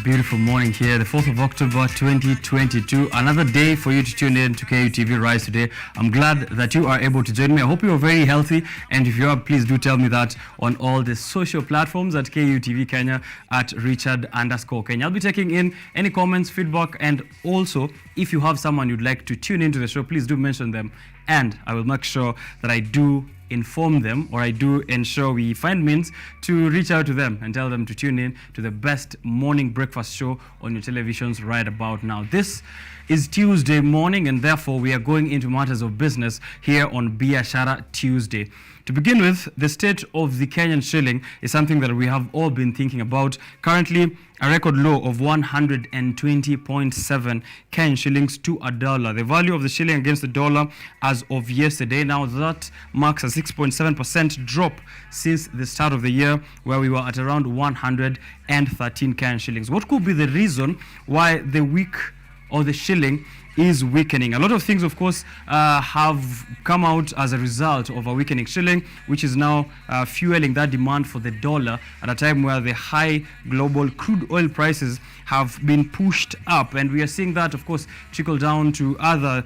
Beautiful morning here, the 4th of October 2022. Another day for you to tune in to KUTV Rise today. I'm glad that you are able to join me. I hope you are very healthy, and if you are, please do tell me that on all the social platforms at KUTV Kenya, at Richard_Kenya. I'll be taking in any comments, feedback, and also if you have someone you'd like to tune into the show, please do mention them, and I will make sure that I do inform them, or I do ensure we find means to reach out to them and tell them to tune in to the best morning breakfast show on your televisions right about now. This is Tuesday morning, and therefore we are going into matters of business here on Biashara Tuesday. To begin with, the state of the Kenyan shilling is something that we have all been thinking about. Currently, a record low of 120.7 Kenyan shillings to a dollar. The value of the shilling against the dollar as of yesterday, now that marks a 6.7% drop since the start of the year, where we were at around 113 Kenyan shillings. What could be the reason why the weak or the shilling is weakening? A lot of things, of course, have come out as a result of a weakening shilling, which is now fueling that demand for the dollar at a time where the high global crude oil prices have been pushed up. And we are seeing that, of course, trickle down to other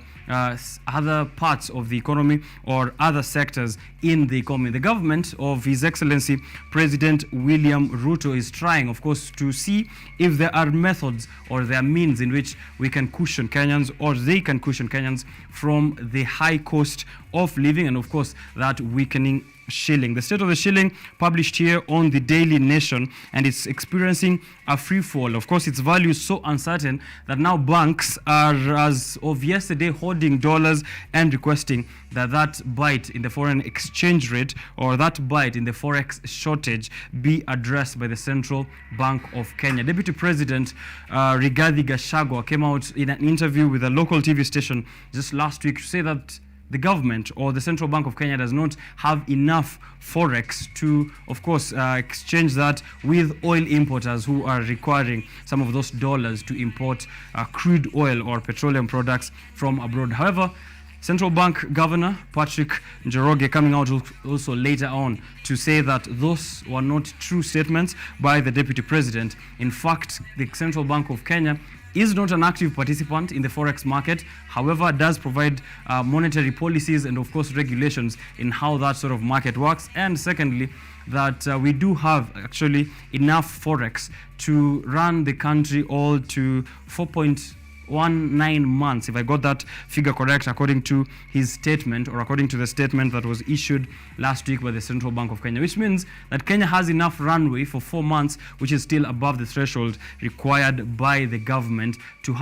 parts of the economy or other sectors in the economy. The government of His Excellency President William Ruto is trying, of course, to see if there are methods or there are means in which we can cushion Kenyans, or they can cushion Kenyans from the high cost of living and, of course, that weakening shilling. The state of the shilling published here on the Daily Nation, and it's experiencing a free fall. Of course, its value is so uncertain that now banks are, as of yesterday, holding dollars and requesting that that bite in the foreign exchange rate, or that bite in the forex shortage, be addressed by the Central Bank of Kenya. Deputy President Rigathi Gachagua came out in an interview with a local TV station just last week to say that the government or the Central Bank of Kenya does not have enough forex to, of course, exchange that with oil importers who are requiring some of those dollars to import crude oil or petroleum products from abroad. However, Central Bank Governor Patrick Njoroge coming out also later on to say that those were not true statements by the Deputy President. In fact, the Central Bank of Kenya is not an active participant in the forex market, however, does provide monetary policies and, of course, regulations in how that sort of market works. And secondly, that we do have actually enough forex to run the country all to 4.19 months, if I got that figure correct, according to his statement, or according to the statement that was issued last week by the Central Bank of Kenya, which means that Kenya has enough runway for 4 months, which is still above the threshold required by the government to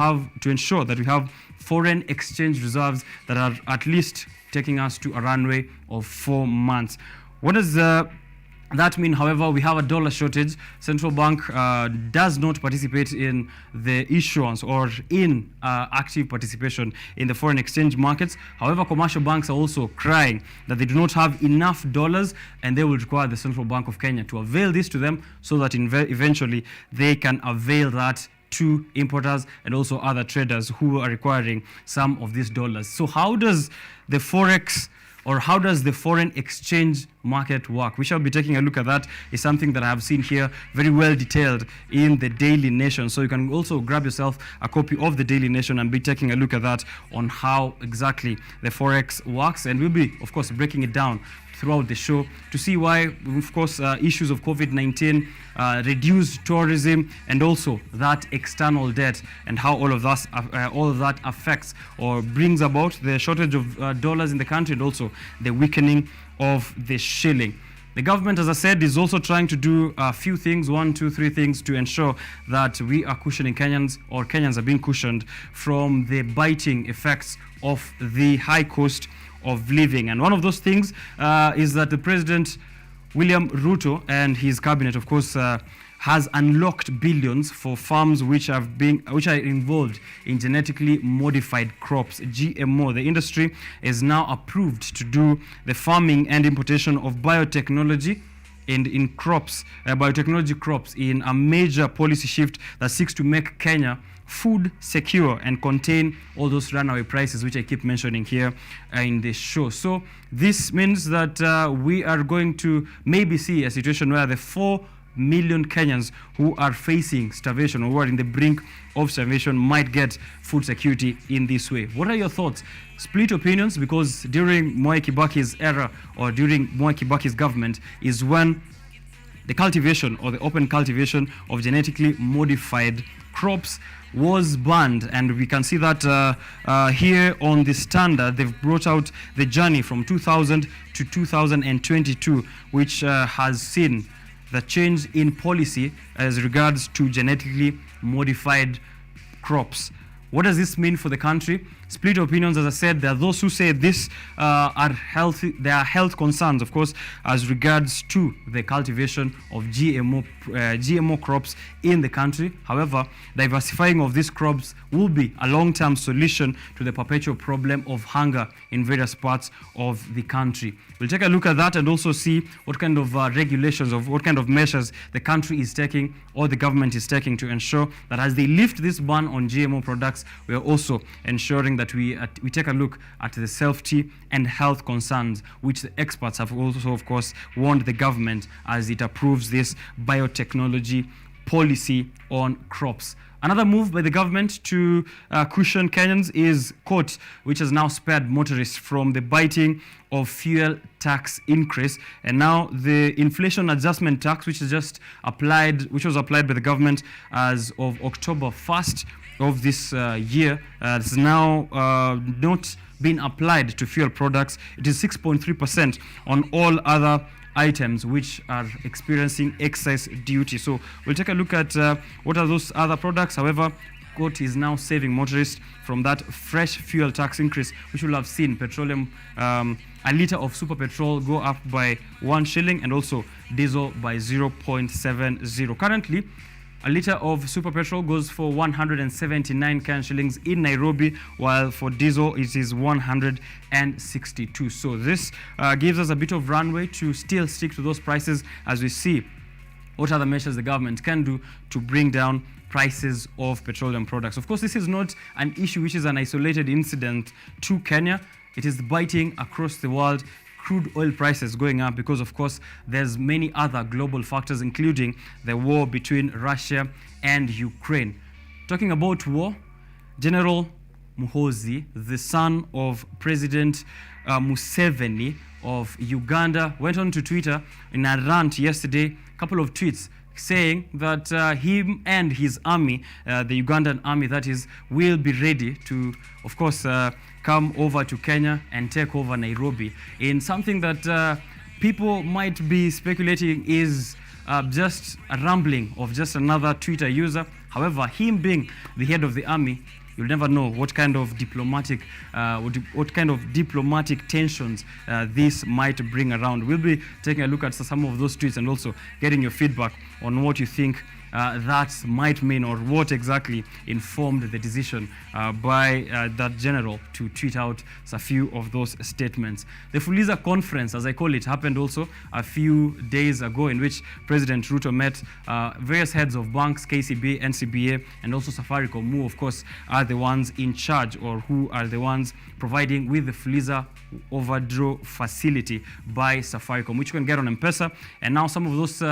ensure that we have foreign exchange reserves that are at least taking us to a runway of 4 months. What does that mean? However, we have a dollar shortage. Central Bank does not participate in the issuance or in active participation in the foreign exchange markets. However, commercial banks are also crying that they do not have enough dollars, and they will require the Central Bank of Kenya to avail this to them so that eventually they can avail that to importers and also other traders who are requiring some of these dollars. So how does the forex, or how does the foreign exchange market work? We shall be taking a look at that. It's something that I have seen here very well detailed in the Daily Nation. So you can also grab yourself a copy of the Daily Nation and be taking a look at that on how exactly the forex works. And we'll be, of course, breaking it down throughout the show to see why, of course, issues of COVID-19, reduced tourism, and also that external debt, and how all of that affects or brings about the shortage of dollars in the country, and also the weakening of the shilling. The government, as I said, is also trying to do a few things, 1, 2, 3 things, to ensure that we are cushioning Kenyans, or Kenyans are being cushioned from the biting effects of the high cost of living. And one of those things is that the President William Ruto and his cabinet, of course, has unlocked billions for farms which are involved in genetically modified crops, GMO. The industry is now approved to do the farming and importation of biotechnology in crops, biotechnology crops, in a major policy shift that seeks to make Kenya food secure and contain all those runaway prices which I keep mentioning here in this show. So this means that we are going to maybe see a situation where the 4 million Kenyans who are facing starvation or who are in the brink of starvation might get food security in this way. What are your thoughts? Split opinions, because during Mwai Kibaki's era or during Mwai Kibaki's government is when the cultivation or the open cultivation of genetically modified crops was banned, and we can see that here on the standard they've brought out the journey from 2000 to 2022, which has seen the change in policy as regards to genetically modified crops. What does this mean for the country? Split opinions, as I said. There are those who say this are healthy. There are health concerns, of course, as regards to the cultivation of GMO crops in the country. However, diversifying of these crops will be a long-term solution to the perpetual problem of hunger in various parts of the country. We'll take a look at that and also see what kind of regulations, of what kind of measures the country is taking or the government is taking to ensure that as they lift this ban on GMO products, we are also ensuring that we take a look at the safety and health concerns, which the experts have also, of course, warned the government as it approves this biotechnology policy on crops. Another move by the government to cushion Kenyans is CORT, which has now spared motorists from the biting of fuel tax increase. And now the inflation adjustment tax, which was applied by the government as of October 1st of this year, has now not been applied to fuel products. It is 6.3% on all other items which are experiencing excess duty. So we'll take a look at what are those other products. However, CORT is now saving motorists from that fresh fuel tax increase, which will have seen petroleum, a litre of super petrol go up by 1 shilling and also diesel by 0.70. Currently, a litre of super petrol goes for 179 Kenyan shillings in Nairobi, while for diesel it is 162. So this gives us a bit of runway to still stick to those prices as we see what other measures the government can do to bring down prices of petroleum products. Of course, this is not an issue which is an isolated incident to Kenya. It is biting across the world. Crude oil prices going up because, of course, there's many other global factors, including the war between Russia and Ukraine. Talking about war, General Muhoozi, the son of President Museveni of Uganda, went on to Twitter in a rant yesterday, a couple of tweets saying that him and his army, the Ugandan army that is, will be ready to, of course, come over to Kenya and take over Nairobi in something that people might be speculating is just a rambling of just another Twitter user. However, him being the head of the army, you'll never know what kind of diplomatic tensions this might bring around. We'll be taking a look at some of those tweets and also getting your feedback on what you think that might mean or what exactly informed the decision by that general to tweet out a few of those statements. The Fuliza conference, as I call it, happened also a few days ago, in which President Ruto met various heads of banks, KCB, NCBA, and also Safaricom, who of course are the ones in charge or who are the ones providing with the Fuliza overdraw facility by Safaricom, which you can get on M-Pesa. And now some of those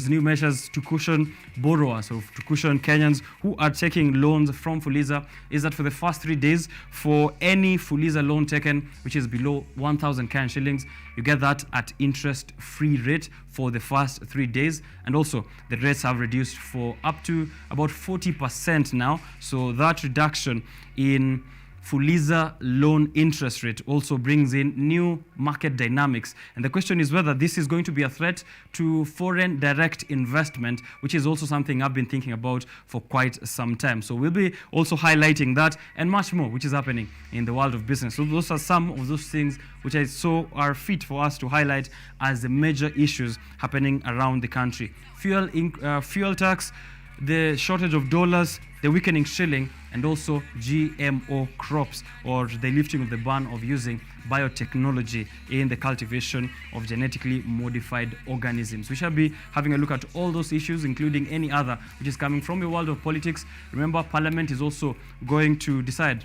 new measures to cushion borrowers or to cushion Kenyans who are taking loans from Fuliza is that for the first 3 days, for any Fuliza loan taken which is below 1,000 Kenyan shillings, you get that at interest-free rate for the first 3 days. And also the rates have reduced for up to about 40% now. So that reduction in Fuliza loan interest rate also brings in new market dynamics. And the question is whether this is going to be a threat to foreign direct investment, which is also something I've been thinking about for quite some time. So we'll be also highlighting that and much more, which is happening in the world of business. So those are some of those things which I saw are fit for us to highlight as the major issues happening around the country. Fuel tax, the shortage of dollars, the weakening shilling, and also GMO crops, or the lifting of the ban of using biotechnology in the cultivation of genetically modified organisms. We shall be having a look at all those issues, including any other which is coming from the world of politics. Remember, Parliament is also going to decide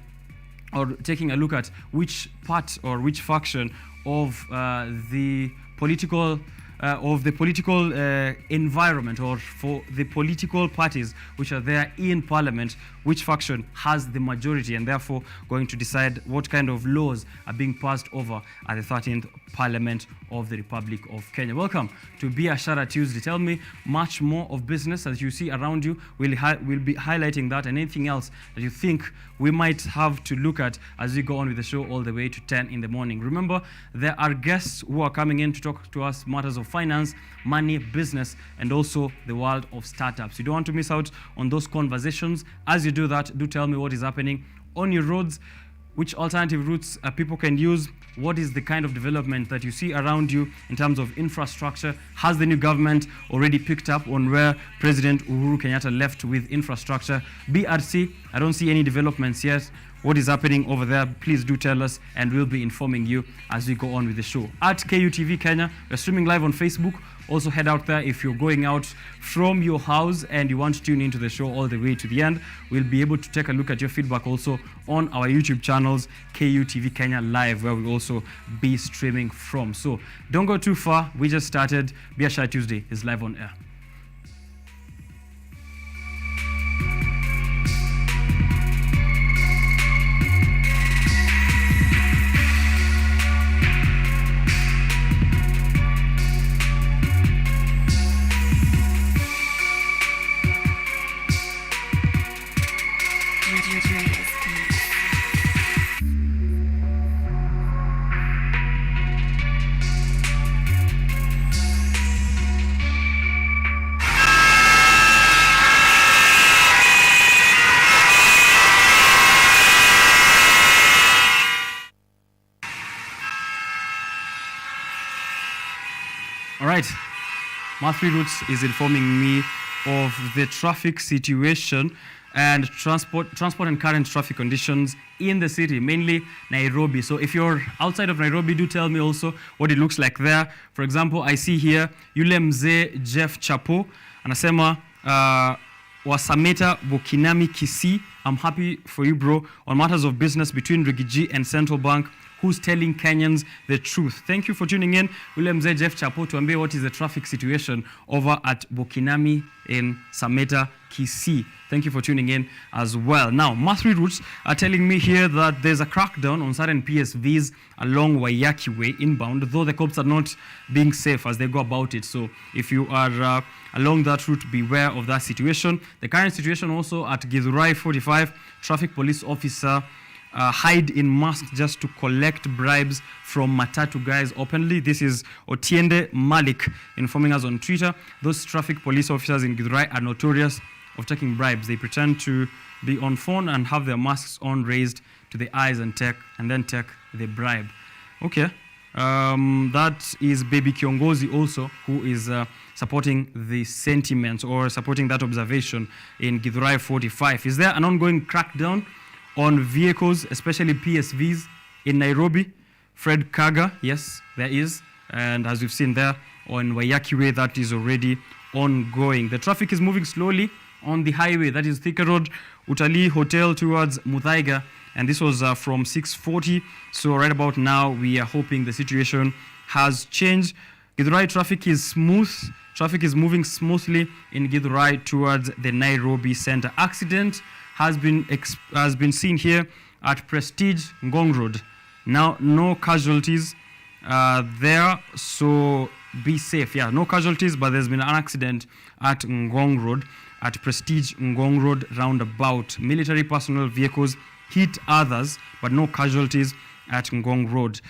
or taking a look at which part or which faction of the political of the political environment, or for the political parties which are there in parliament, which faction has the majority and therefore going to decide what kind of laws are being passed over at the 13th Parliament of the Republic of Kenya. Welcome to Biashara Tuesday. Tell me much more of business as you see around you. We'll be highlighting that and anything else that you think we might have to look at as we go on with the show all the way to 10 in the morning. Remember, there are guests who are coming in to talk to us matters of finance, money, business, and also the world of startups. You don't want to miss out on those conversations. As you do that, do tell me what is happening on your roads, which alternative routes people can use, what is the kind of development that you see around you in terms of infrastructure. Has the new government already picked up on where President Uhuru Kenyatta left with infrastructure? BRC, I don't see any developments yet. What is happening over there? Please do tell us and we'll be informing you as we go on with the show. At KUTV Kenya, we're streaming live on Facebook. Also head out there if you're going out from your house and you want to tune into the show all the way to the end. We'll be able to take a look at your feedback also on our YouTube channels, KUTV Kenya Live, where we'll also be streaming from. So don't go too far. We just started. Biashara Tuesday is live on air. All right, Mathri Roots is informing me of the traffic situation and transport and current traffic conditions in the city, mainly Nairobi. So if you're outside of Nairobi, do tell me also what it looks like there. For example, I see here yule mzee Jeff Chapo anasema wasameta Bokinami Kisii. I'm happy for you, bro, on matters of business between Rigiji and Central Bank. Who's telling Kenyans the truth? Thank you for tuning in. William Z. Jeff Chapo, tuambie what is the traffic situation over at Bokinami in Sameta, Kisii. Thank you for tuning in as well. Now, Mathri Roots are telling me here that there's a crackdown on certain PSVs along Waiyaki Way inbound, though the cops are not being safe as they go about it. So if you are along that route, beware of that situation. The current situation also at Githurai 45, traffic police officer hide in masks just to collect bribes from matatu guys openly. This is Otiende Malik informing us on Twitter. Those traffic police officers in Githurai are notorious of taking bribes. They pretend to be on phone and have their masks on raised to the eyes and then take the bribe. Okay, that is Baby Kiongozi also, who is supporting the sentiments or supporting that observation in Githurai 45. Is there an ongoing crackdown on vehicles, especially PSVs in Nairobi? Fred Kaga, yes, there is. And as we've seen there on Waiyaki Way, that is already ongoing. The traffic is moving slowly on the highway, that is Thika Road, Utalii Hotel towards Muthaiga. And this was from 6:40. So right about now, we are hoping the situation has changed. Githurai traffic is smooth. Traffic is moving smoothly in Githurai towards the Nairobi center. Accident has been seen here at Prestige Ngong Road. Now, no casualties there, so be safe. Yeah, no casualties, but there's been an accident at Ngong Road, at Prestige Ngong Road roundabout. Military personnel vehicles hit others, but no casualties at Ngong Road.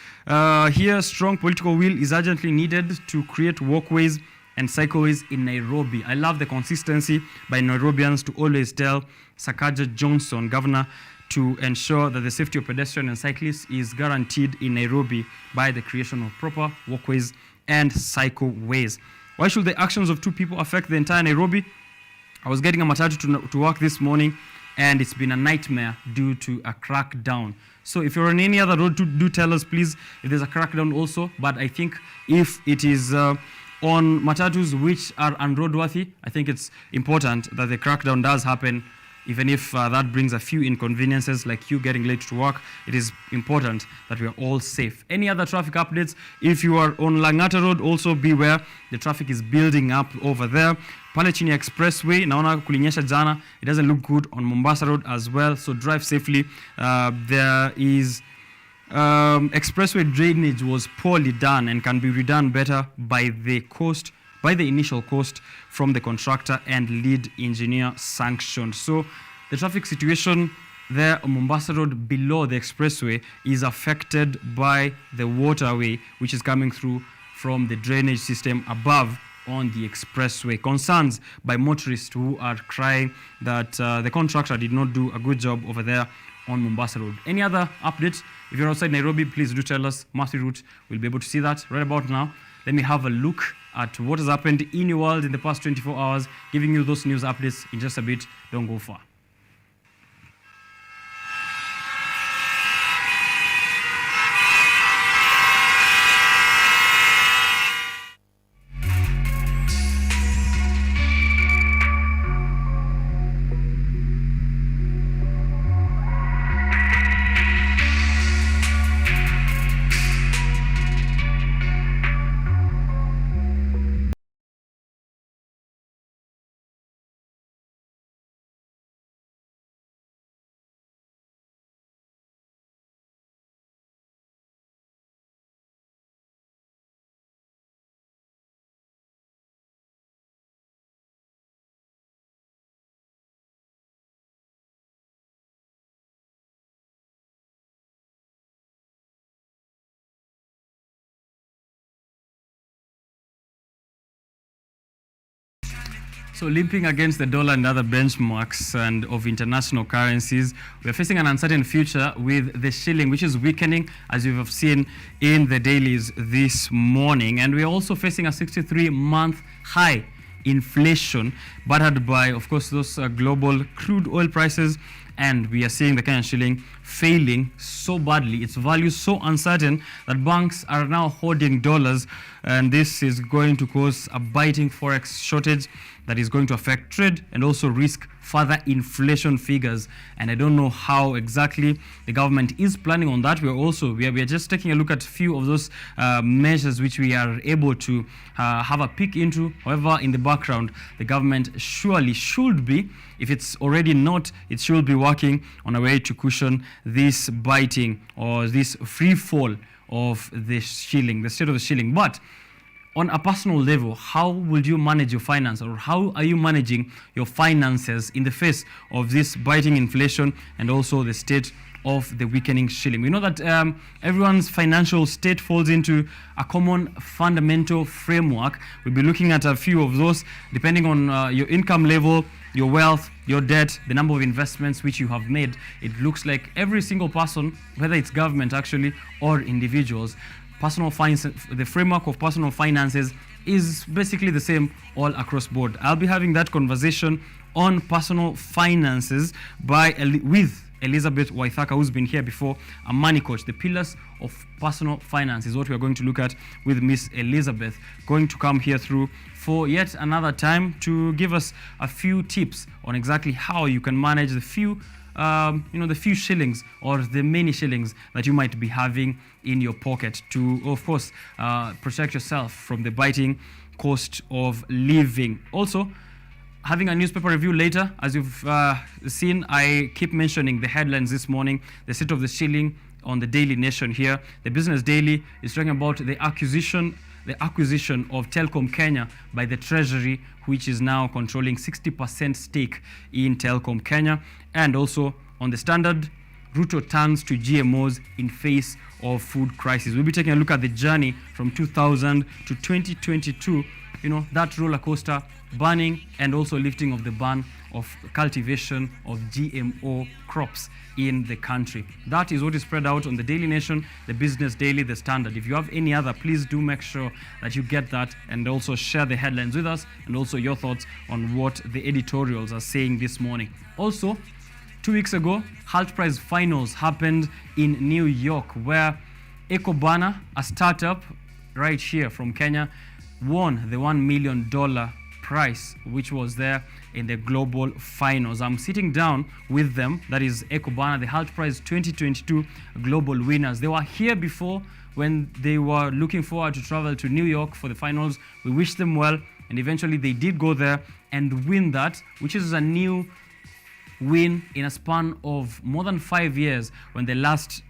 Here, strong political will is urgently needed to create walkways and cycleways in Nairobi. I love the consistency by Nairobians to always tell Sakaja Johnson, governor, to ensure that the safety of pedestrians and cyclists is guaranteed in Nairobi by the creation of proper walkways and cycleways. Why should the actions of two people affect the entire Nairobi? I was getting a matatu to work this morning, and it's been a nightmare due to a crackdown. So if you're on any other road, do tell us, please, if there's a crackdown also. But I think if it is on matatus which are unroadworthy, I think it's important that the crackdown does happen even if that brings a few inconveniences like you getting late to work. It is important that we are all safe. Any other traffic updates? If you are on Langata Road, also beware. The traffic is building up over there. Pale chini expressway, naona kulinyesha jana. It doesn't look good on Mombasa Road as well, so drive safely. There is expressway drainage was poorly done and can be redone better by the initial cost from the contractor and lead engineer sanctioned. So the traffic situation there on Mombasa Road below the expressway is affected by the waterway which is coming through from the drainage system above on the expressway. Concerns by motorists who are crying that the contractor did not do a good job over there on Mombasa Road. Any other updates? If you're outside Nairobi, please do tell us. Mastery Route will be able to see that right about now. Let me have a look at what has happened in your world in the past 24 hours, giving you those news updates in just a bit. Don't go far. So limping against the dollar and other benchmarks and of international currencies, we are facing an uncertain future with the shilling, which is weakening, as you have seen in the dailies this morning. And we are also facing a 63-month high inflation, battered by, of course, those global crude oil prices. And we are seeing the Kenyan shilling failing so badly, its value so uncertain that banks are now hoarding dollars, and this is going to cause a biting forex shortage that is going to affect trade and also risk further inflation figures. And I don't know how exactly the government is planning on that. We are just taking a look at a few of those measures which we are able to have a peek into. However, in the background, the government surely should be, if it's already not, it should be working on a way to cushion this biting or this free fall of the shilling, the state of the shilling. But on a personal level, how will you manage your finance, or how are you managing your finances in the face of this biting inflation and also the state of the weakening shilling? We know that everyone's financial state falls into a common fundamental framework. We'll be looking at a few of those depending on your income level, your wealth, your debt, the number of investments which you have made. It looks like every single person, whether it's government actually or individuals, personal finance, the framework of personal finances is basically the same all across board. I'll be having that conversation on personal finances with Elizabeth Waithaka, who's been here before, a money coach. The pillars of personal finance is what we are going to look at with Miss Elizabeth, going to come here through for yet another time to give us a few tips on exactly how you can manage the few the few shillings or the many shillings that you might be having in your pocket to, of course, protect yourself from the biting cost of living. Also, having a newspaper review later. As you've seen, I keep mentioning the headlines this morning, the state of the shilling on the Daily Nation here. The Business Daily is talking about the acquisition of OKENYA by the Treasury, which is now controlling 60% stake in OKENYA. And also on the Standard, Ruto turns to GMOs in face of food crisis. We'll be taking a look at the journey from 2000 to 2022, that roller coaster, banning and also lifting of the ban of cultivation of GMO crops in the country. That is what is spread out on the Daily Nation, the Business Daily, the Standard. If you have any other, please do make sure that you get that and also share the headlines with us and also your thoughts on what the editorials are saying this morning. Also, 2 weeks ago, Halt Prize finals happened in New York, where EcoBana, a startup right here from Kenya, won the $1 million price which was there in the global finals. I'm sitting down with them, that is EcoBana, the Halt Prize 2022 global winners. They were here before when they were looking forward to travel to New York for the finals. We wish them well, and eventually they did go there and win that, which is a new win in a span of more than 5 years when the last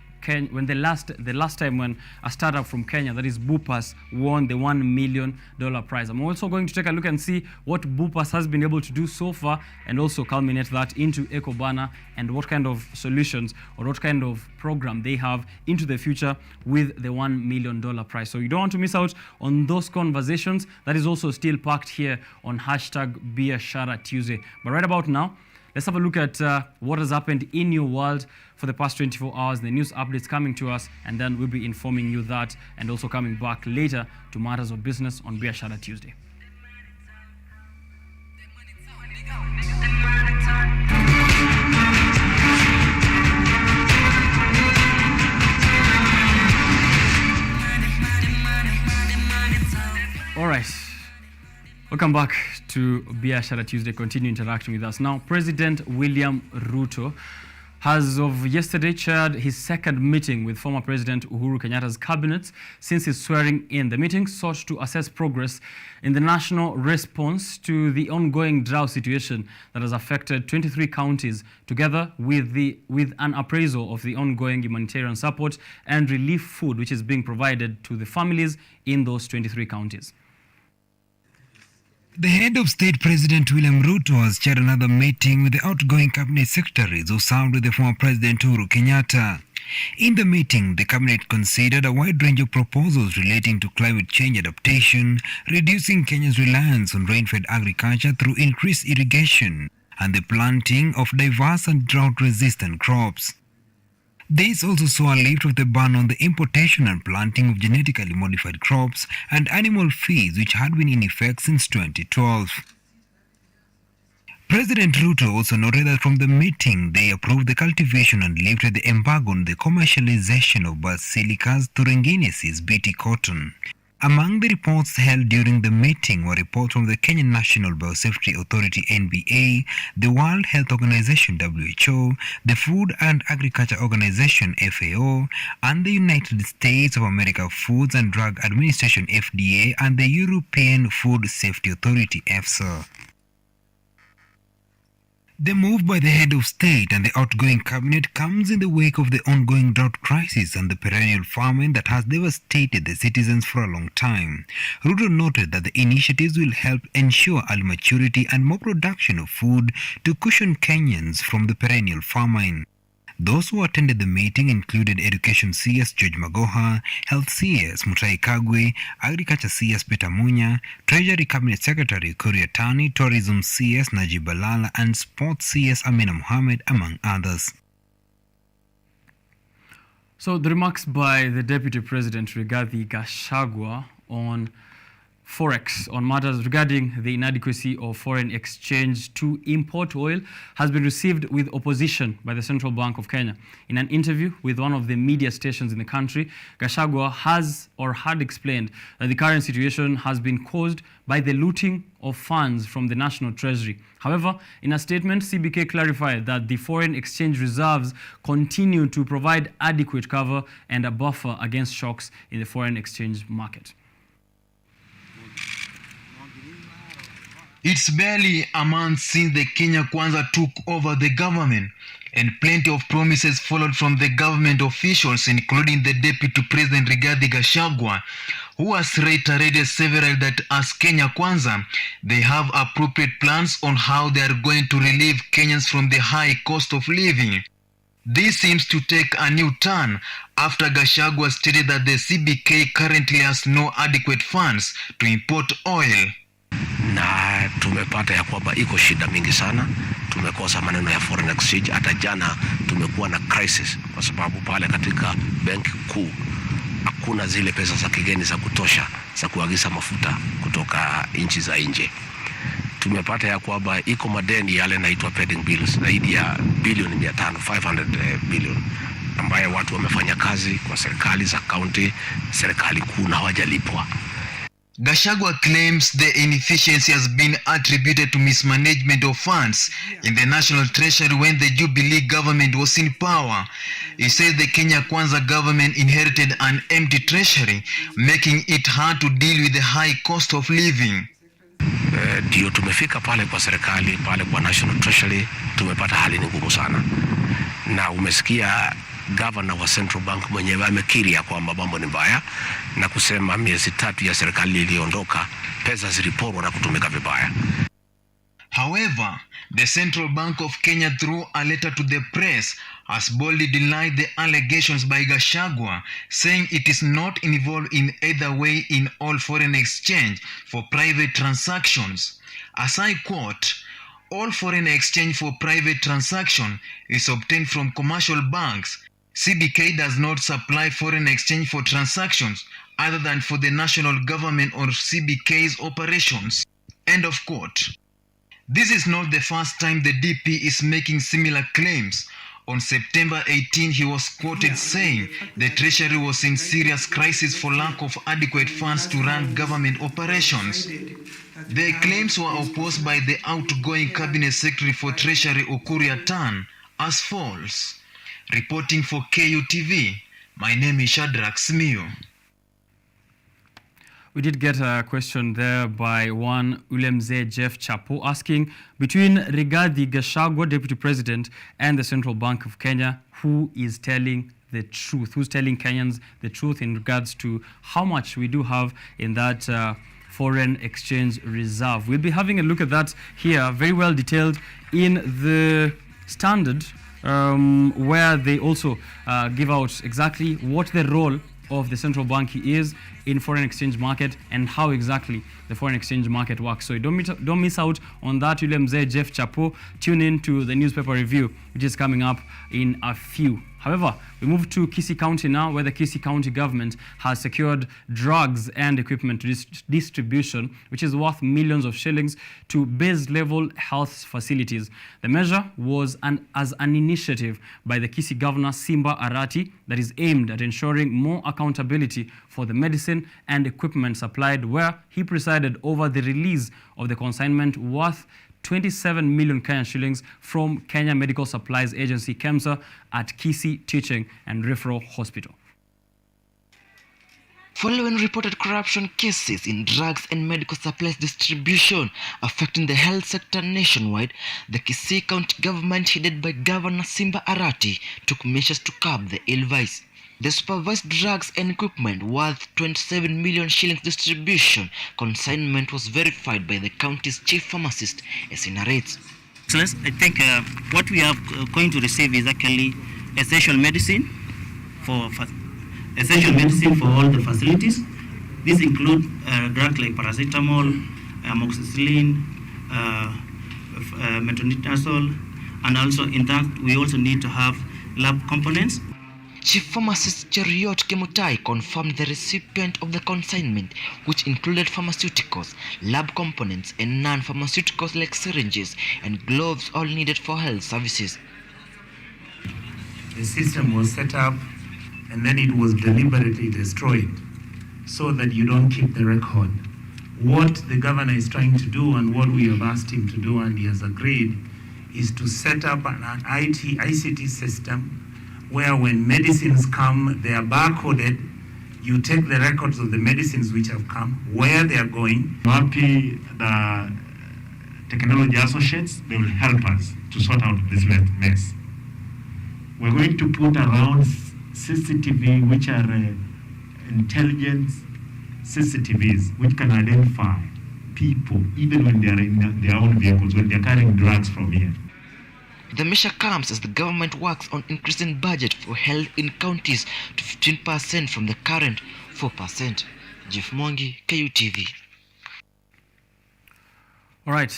time when a startup from Kenya, that is Bupas, won the $1 million prize. I'm also going to take a look and see what Bupas has been able to do so far, and also culminate that into EcoBana and what kind of solutions or what kind of program they have into the future with the $1 million prize. So you don't want to miss out on those conversations. That is also still packed here on #Biashara Tuesday. But right about now, let's have a look at what has happened in your world for the past 24 hours, the news updates coming to us, and then we'll be informing you that, and also coming back later to matters of business on Biashara Tuesday. All right. Welcome back to Biashara Tuesday. Continue interacting with us. Now, President William Ruto has of yesterday chaired his second meeting with former President Uhuru Kenyatta's cabinet since his swearing in. The meeting sought to assess progress in the national response to the ongoing drought situation that has affected 23 counties, together with an appraisal of the ongoing humanitarian support and relief food which is being provided to the families in those 23 counties. The head of state, President William Ruto, has chaired another meeting with the outgoing cabinet secretaries who served with the former President Uhuru Kenyatta. In the meeting, the cabinet considered a wide range of proposals relating to climate change adaptation, reducing Kenya's reliance on rain-fed agriculture through increased irrigation, and the planting of diverse and drought-resistant crops. This also saw a lift of the ban on the importation and planting of genetically modified crops and animal feeds, which had been in effect since 2012. President Ruto also noted that from the meeting, they approved the cultivation and lifted the embargo on the commercialization of Basilicus thuringiensis Bt cotton. Among the reports held during the meeting were reports from the Kenyan National Biosafety Authority NBA, the World Health Organization WHO, the Food and Agriculture Organization FAO, and the United States of America Foods and Drug Administration FDA, and the European Food Safety Authority EFSA. The move by the head of state and the outgoing cabinet comes in the wake of the ongoing drought crisis and the perennial famine that has devastated the citizens for a long time. Ruto noted that the initiatives will help ensure early maturity and more production of food to cushion Kenyans from the perennial famine. Those who attended the meeting included Education CS George Magoha, Health CS Mutai Kagwe, Agriculture CS Peter Munya, Treasury Cabinet Secretary Kuria Tani, Tourism CS Najib Balala, and Sports CS Amina Mohammed, among others. So the remarks by the Deputy President Rigathi Gachagua on Forex, on matters regarding the inadequacy of foreign exchange to import oil, has been received with opposition by the Central Bank of Kenya. In an interview with one of the media stations in the country, Gachagua had explained that the current situation has been caused by the looting of funds from the National Treasury. However, in a statement, CBK clarified that the foreign exchange reserves continue to provide adequate cover and a buffer against shocks in the foreign exchange market. It's barely a month since the Kenya Kwanza took over the government, and plenty of promises followed from the government officials, including the Deputy President Rigathi Gachagua, who has reiterated several that as Kenya Kwanza, they have appropriate plans on how they are going to relieve Kenyans from the high cost of living. This seems to take a new turn after Gachagua stated that the CBK currently has no adequate funds to import oil. Na tumepata ya kwamba iko shida mingi sana, tumekosa maneno ya foreign exchange. Hata jana tumekuwa na crisis kwa sababu pale katika benki kuu hakuna zile pesa za kigeni za kutosha za kuagiza mafuta kutoka nchi za nje. Tumepata ya kwamba iko madeni yale naitwa pending bills zaidi ya bilioni 500 billion ambaye watu wamefanya kazi kwa serikali za county, serikali kuu na hawajalipwa. Gachagua claims the inefficiency has been attributed to mismanagement of funds in the National Treasury when the Jubilee government was in power. He says the Kenya Kwanza government inherited an empty treasury, making it hard to deal with the high cost of living. Ndio tumefika pale kwa serikali, pale kwa National Treasury, tumepata hali ni ngumu sana. Na umesikia governor wa Central Bank mwenyewe amekiri ya kwamba mambo ni mbaya na kusema miezi 3 ya serikali iliondoka pesa ziliporwa na kutumika vibaya. However, the Central Bank of Kenya, through a letter to the press, has boldly denied the allegations by Gachagua, saying it is not involved in either way in all foreign exchange for private transactions. As I quote, "All foreign exchange for private transaction is obtained from commercial banks. CBK does not supply foreign exchange for transactions other than for the national government or CBK's operations." End of quote. This is not the first time the DP is making similar claims. On September 18, he was quoted saying the treasury was in serious crisis for lack of adequate funds to run government operations. The claims were opposed by the outgoing Cabinet Secretary for Treasury Ukur Yatan as false. Reporting for KUTV, my name is Shadrach Smio. We did get a question there by one Ulemze Jeff Chapo asking, between Rigathi Gachagua, Deputy President, and the Central Bank of Kenya, who is telling the truth? Who's telling Kenyans the truth in regards to how much we do have in that foreign exchange reserve? We'll be having a look at that here, very well detailed in the Standard, where they also give out exactly what the role of the central bank is in foreign exchange market and how exactly the foreign exchange market works. So don't miss out on that. William Z. Jeff Chapo. Tune in to the newspaper review, which is coming up in a few. However, we move to Kisii County now, where the Kisii County government has secured drugs and equipment distribution, which is worth millions of shillings, to base-level health facilities. The measure was as an initiative by the Kisii Governor Simba Arati that is aimed at ensuring more accountability for the medicine and equipment supplied, where he presided over the release of the consignment worth 27 million Kenyan shillings from Kenya Medical Supplies Agency, KEMSA, at Kisii Teaching and Referral Hospital. Following reported corruption cases in drugs and medical supplies distribution affecting the health sector nationwide, the Kisii County government, headed by Governor Simba Arati, took measures to curb the ill vice. The supervised drugs and equipment worth 27 million shillings distribution consignment was verified by the county's chief pharmacist, as he narrates. I think what we are going to receive is actually essential medicine for all the facilities. These include drugs like paracetamol, amoxicillin, metronidazole, and also in that we also need to have lab components. Chief Pharmacist Cheriot Kemutai confirmed the recipient of the consignment, which included pharmaceuticals, lab components, and non-pharmaceuticals like syringes and gloves, all needed for health services. The system was set up and then it was deliberately destroyed so that you don't keep the record. What the governor is trying to do and what we have asked him to do, and he has agreed, is to set up an ICT system where when medicines come, they are barcoded. You take the records of the medicines which have come, where they are going. Happy the technology associates, they will help us to sort out this mess. We're going to put around CCTV, which are intelligent CCTVs, which can identify people, even when they are in their own vehicles, when they are carrying drugs from here. The measure comes as the government works on increasing budget for health in counties to 15% from the current 4%. Jeff Mongi, KUTV. All right.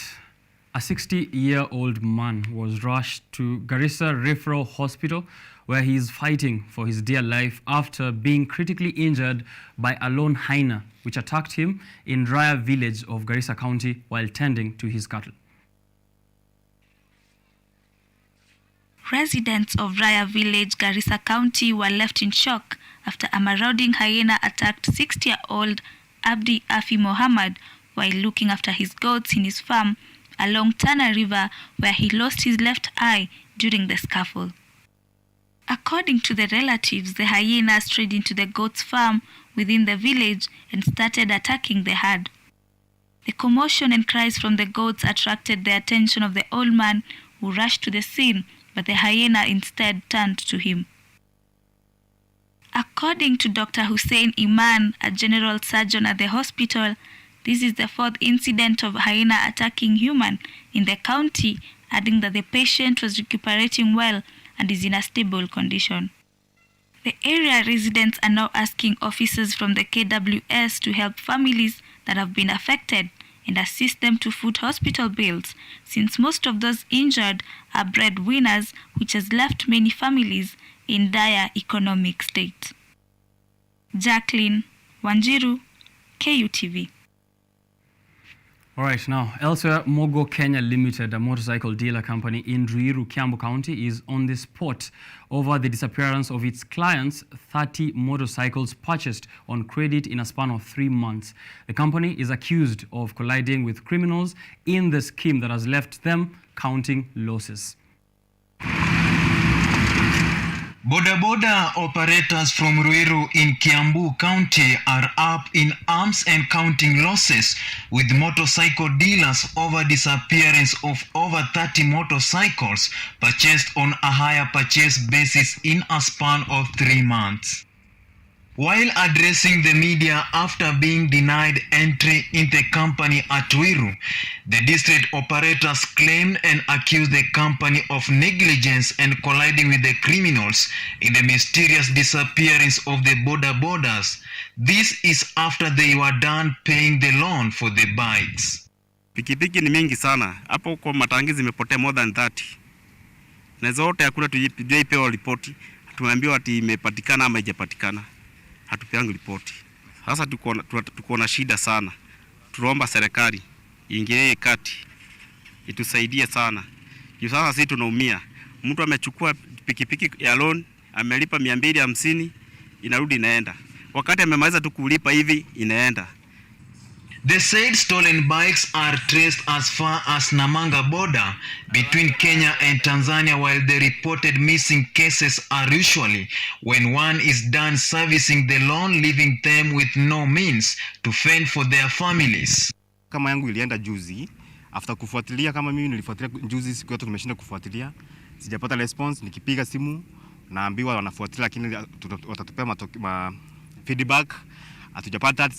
A 60-year-old man was rushed to Garissa Referral Hospital, where he is fighting for his dear life after being critically injured by a lone hyena, which attacked him in Raya village of Garissa County while tending to his cattle. Residents of Raya village, Garissa County, were left in shock after a marauding hyena attacked 60-year-old Abdi Afi Mohammed while looking after his goats in his farm along Tana River, where he lost his left eye during the scuffle. According to the relatives, the hyenas strayed into the goats' farm within the village and started attacking the herd. The commotion and cries from the goats attracted the attention of the old man, who rushed to the scene, but the hyena instead turned to him. According to Dr. Hussein Iman, a general surgeon at the hospital, this is the fourth incident of hyena attacking human in the county, adding that the patient was recuperating well and is in a stable condition. The area residents are now asking officers from the KWS to help families that have been affected and assist them to foot hospital bills, since most of those injured are breadwinners, which has left many families in dire economic state. Jacqueline Wanjiru, KUTV. All right, now, elsewhere, OKENYA Limited, a motorcycle dealer company in Ruiru, Kiambu County, is on the spot over the disappearance of its clients' 30 motorcycles purchased on credit in a span of 3 months. The company is accused of colliding with criminals in the scheme that has left them counting losses. Boda boda operators from Ruiru in Kiambu County are up in arms and counting losses with motorcycle dealers over disappearance of over 30 motorcycles purchased on a hire purchase basis in a span of 3 months. While addressing the media after being denied entry in the company at Ruiru, the district operators claimed and accused the company of negligence and colliding with the criminals in the mysterious disappearance of the boda bodas. This is after they were done paying the loan for the bikes. Pikipiki ni mingi sana. Hapo kwa matangi zimepotea more than 30. Na zote hakuna tujaipewa ripoti. Tumeambiwa ati imepatikana ama haijapatikana. Hatupeangi ripoti. Sasa tuko na shida sana. Tunaomba serikali iingilie kati, itusaidie sana. Juu sasa sisi tunaumia. Mtu amechukua pikipiki ya loan, amelipa 250, inarudi inaenda. Wakati amemaliza tu kulipa hivi inaenda. The said stolen bikes are traced as far as Namanga border between Kenya and Tanzania, while the reported missing cases are usually when one is done servicing the loan, leaving them with no means to fend for their families. Kama yangu ilienda juzi, after kufuatilia kama mimi nilifuatilia juzi, siku yote tumeshinda kufuatilia, sijapata response. Nikipiga simu naambiwa wanafuatilia lakini watatupea feedback. Hatujapata hadi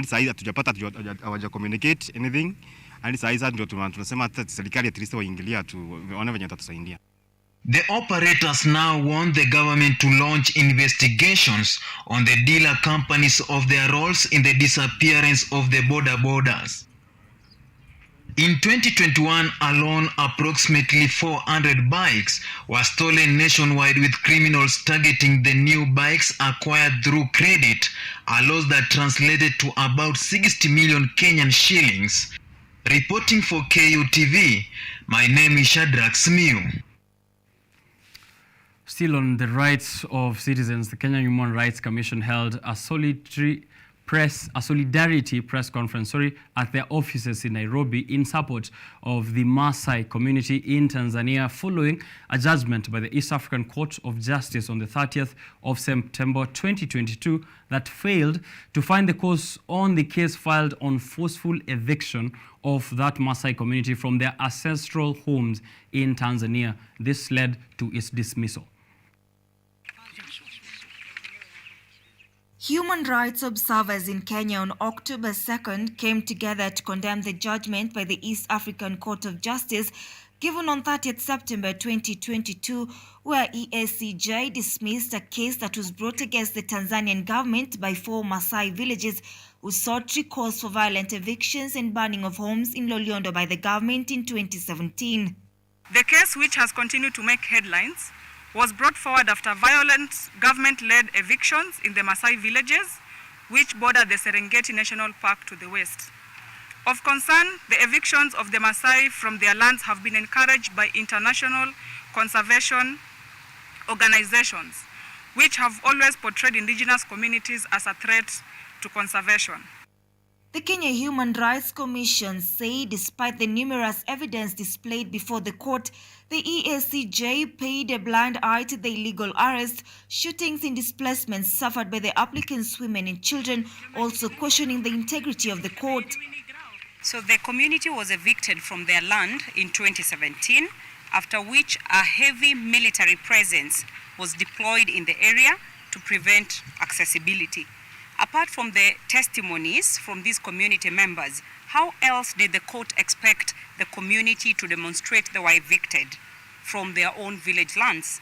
sasa hatujapata, hawaja communicate anything. Hadi sasa ndio tunasema hata serikali at least waingilia tu waone venye watatusaidia. The operators now want the government to launch investigations on the dealer companies of their roles in the disappearance of the boda bodas. In 2021 alone, approximately 400 bikes were stolen nationwide, with criminals targeting the new bikes acquired through credit, a loss that translated to about 60 million Kenyan shillings. Reporting for KUTV, my name is Shadrach Smiu. Still on the rights of citizens, the Kenya Human Rights Commission held a solidarity press conference at their offices in Nairobi in support of the Maasai community in Tanzania, following a judgment by the East African Court of Justice on the 30th of September 2022 that failed to find the cause on the case filed on forceful eviction of that Maasai community from their ancestral homes in Tanzania. This led to its dismissal. Human rights observers in Kenya on October 2nd came together to condemn the judgment by the East African Court of Justice given on 30th September 2022, where EACJ dismissed a case that was brought against the Tanzanian government by 4 Maasai villages who sought recourse for violent evictions and burning of homes in Loliondo by the government in 2017. The case, which has continued to make headlines, was brought forward after violent government-led evictions in the Maasai villages, which border the Serengeti National Park to the west. Of concern, the evictions of the Maasai from their lands have been encouraged by international conservation organizations, which have always portrayed indigenous communities as a threat to conservation. The Kenya Human Rights Commission say despite the numerous evidence displayed before the court, the EACJ paid a blind eye to the illegal arrest, shootings and displacements suffered by the applicants' women and children, also questioning the integrity of the court. So the community was evicted from their land in 2017, after which a heavy military presence was deployed in the area to prevent accessibility. Apart from the testimonies from these community members, how else did the court expect the community to demonstrate they were evicted from their own village lands?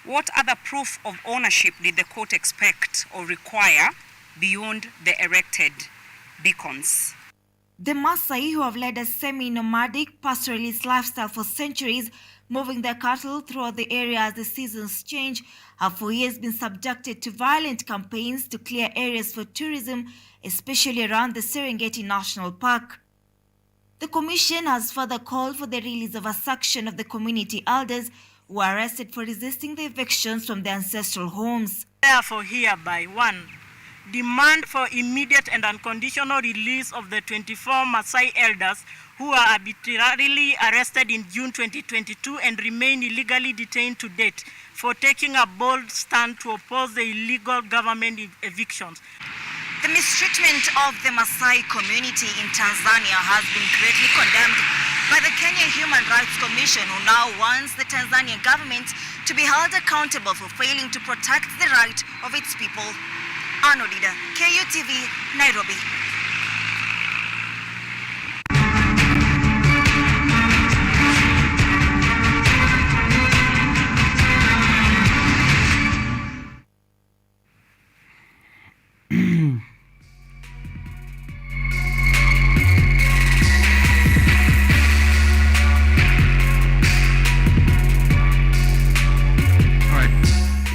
What other proof of ownership did the court expect or require beyond the erected beacons? The Maasai, who have led a semi-nomadic pastoralist lifestyle for centuries, moving their cattle throughout the area as the seasons change, have for years been subjected to violent campaigns to clear areas for tourism, especially around the Serengeti National Park. The Commission has further called for the release of a section of the community elders who were arrested for resisting the evictions from their ancestral homes. Therefore, hereby, 1. Demand for immediate and unconditional release of the 24 Maasai elders who were arbitrarily arrested in June 2022 and remain illegally detained to date for taking a bold stand to oppose the illegal government evictions. The mistreatment of the Maasai community in Tanzania has been greatly condemned by the Kenya Human Rights Commission, who now wants the Tanzanian government to be held accountable for failing to protect the right of its people. Anodida, KUTV, Nairobi.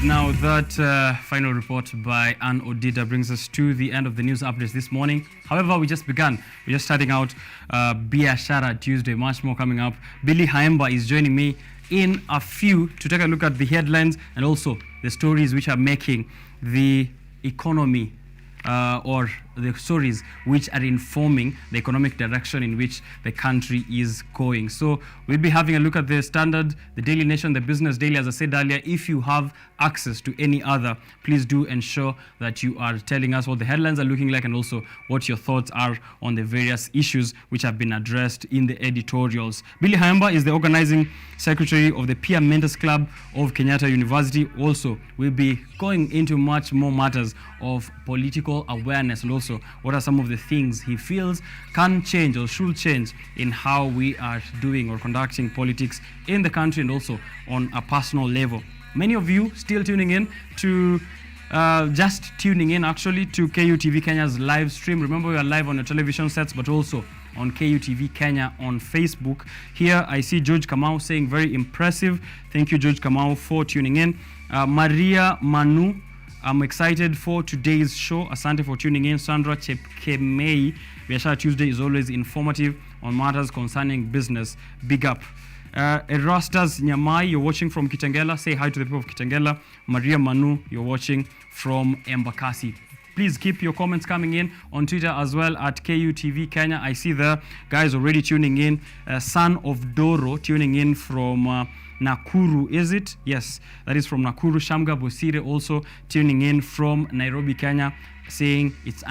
Now that final report by Ann Odida brings us to the end of the news updates this morning. However, we just began. We're just starting out Biashara Tuesday, much more coming up. Billy Haemba is joining me in a few to take a look at the headlines and also the stories which are making the economy or the stories which are informing the economic direction in which the country is going. So we'll be having a look at the Standard, the Daily Nation, the Business Daily. As I said earlier, if you have access to any other, please do ensure that you are telling us what the headlines are looking like and also what your thoughts are on the various issues which have been addressed in the editorials. Billy Haemba is the organizing secretary of the Peer Mentors Club of Kenyatta University. Also, we'll be going into much more matters of political awareness and also what are some of the things he feels can change or should change in how we are doing or conducting politics in the country and also on a personal level. Many of you still tuning in to just tuning in actually to KUTV Kenya's live stream. Remember, we are live on your television sets but also on KUTV Kenya on Facebook. Here I see George Kamau saying very impressive. Thank you, George Kamau, for tuning in. Maria Manu, I'm excited for today's show. Asante for tuning in. Sandra Chepkemei, Biashara Tuesday is always informative on matters concerning business. Big up. Erastus Nyamai, you're watching from Kitengela. Say hi to the people of Kitengela. Maria Manu, you're watching from Embakasi. Please keep your comments coming in on Twitter as well at KUTV Kenya. I see the guys already tuning in. Son of Doro tuning in from Nakuru, is it? Yes, that is from Nakuru. Shamga Bosire also tuning in from Nairobi, Kenya, saying it's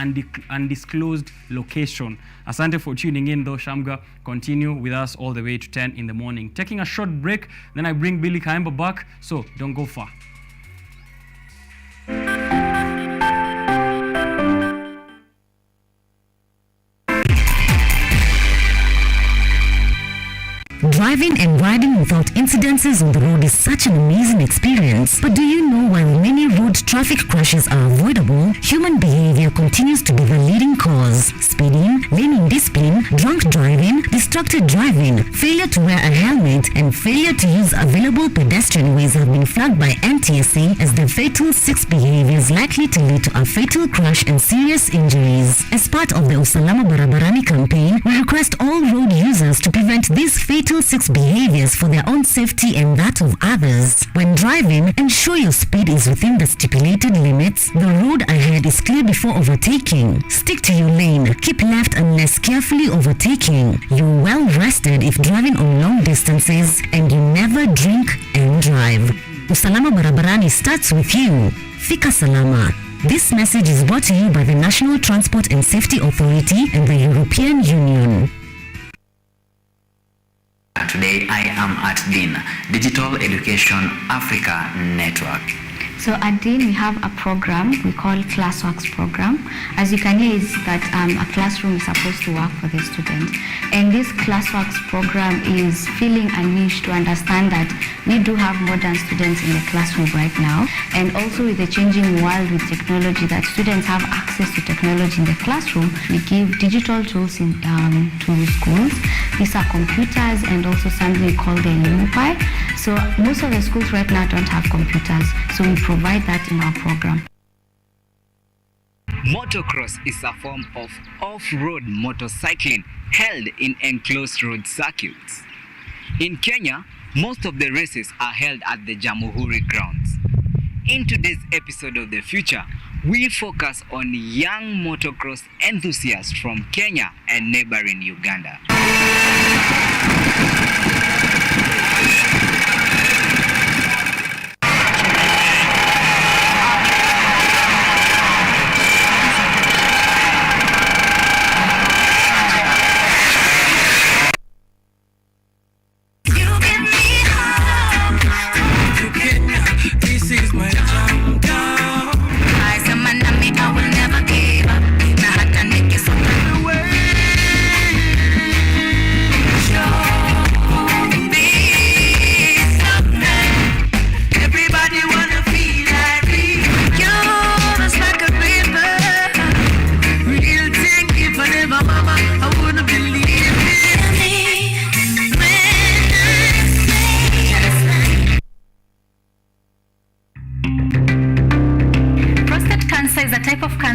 undisclosed location. Asante for tuning in though, Shamga. Continue with us all the way to 10 in the morning. Taking a short break, then I bring Billy Haemba back, so don't go far. Driving and riding without incidences on the road is such an amazing experience. But do you know while many road traffic crashes are avoidable, human behavior continues to be the leading cause? Speeding, lane indiscipline, drunk driving, distracted driving, failure to wear a helmet, and failure to use available pedestrian ways have been flagged by NTSA as the fatal 6 behaviors likely to lead to a fatal crash and serious injuries. As part of the Usalama Barabarani campaign, we request all road users to prevent these fatal 6 behaviors for their own safety and that of others. When driving, ensure your speed is within the stipulated limits. The road ahead is clear before overtaking. Stick to your lane. Keep left unless carefully overtaking. You're well rested if driving on long distances, and you never drink and drive. Usalama barabarani starts with you. Fika Salama. This message is brought to you by the National Transport and Safety Authority and the European Union. Today I am at DIN, Digital Education Africa Network. So at DIN we have a program we call Classworks program. As you can hear, is that a classroom is supposed to work for the student. And this Classworks program is filling a niche to understand that we do have modern students in the classroom right now. And also with the changing world with technology, that students have access to technology in the classroom. We give digital tools to schools. These are computers and also something we call the LUMPI. So most of the schools right now don't have computers. So we provide that in our program. Motocross is a form of off-road motorcycling held in enclosed road circuits. In Kenya, most of the races are held at the Jamhuri grounds. In today's episode of The Future, we focus on young motocross enthusiasts from Kenya and neighboring Uganda.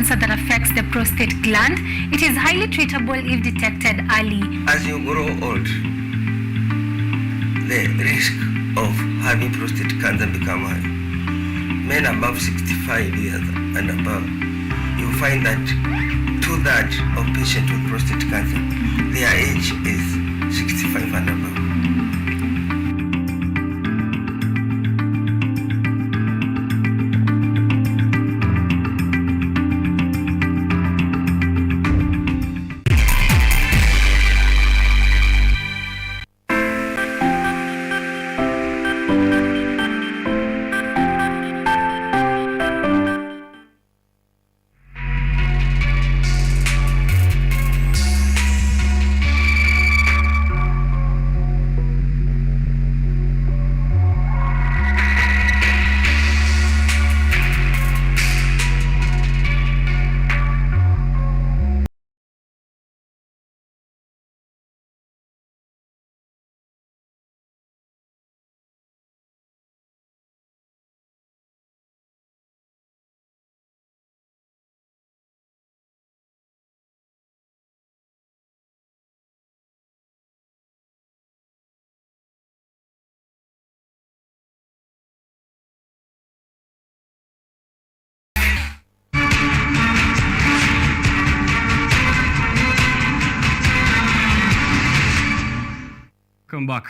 That affects the prostate gland. It is highly treatable if detected early. As you grow old, the risk of having prostate cancer become high. Men above 65 years and above, you find that 2/3 of patients with prostate cancer, their age is 65 and above. Welcome back.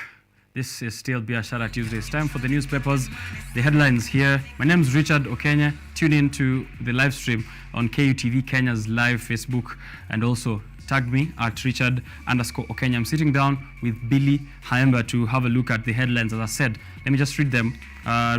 This is still Biashara Tuesday. It's time for the newspapers. The headlines here. My name is Richard OKENYA. Tune in to the live stream on KUTV Kenya's live Facebook, and also tag me at Richard_OKENYA. I'm sitting down with Billy Haemba to have a look at the headlines. As I said, let me just read them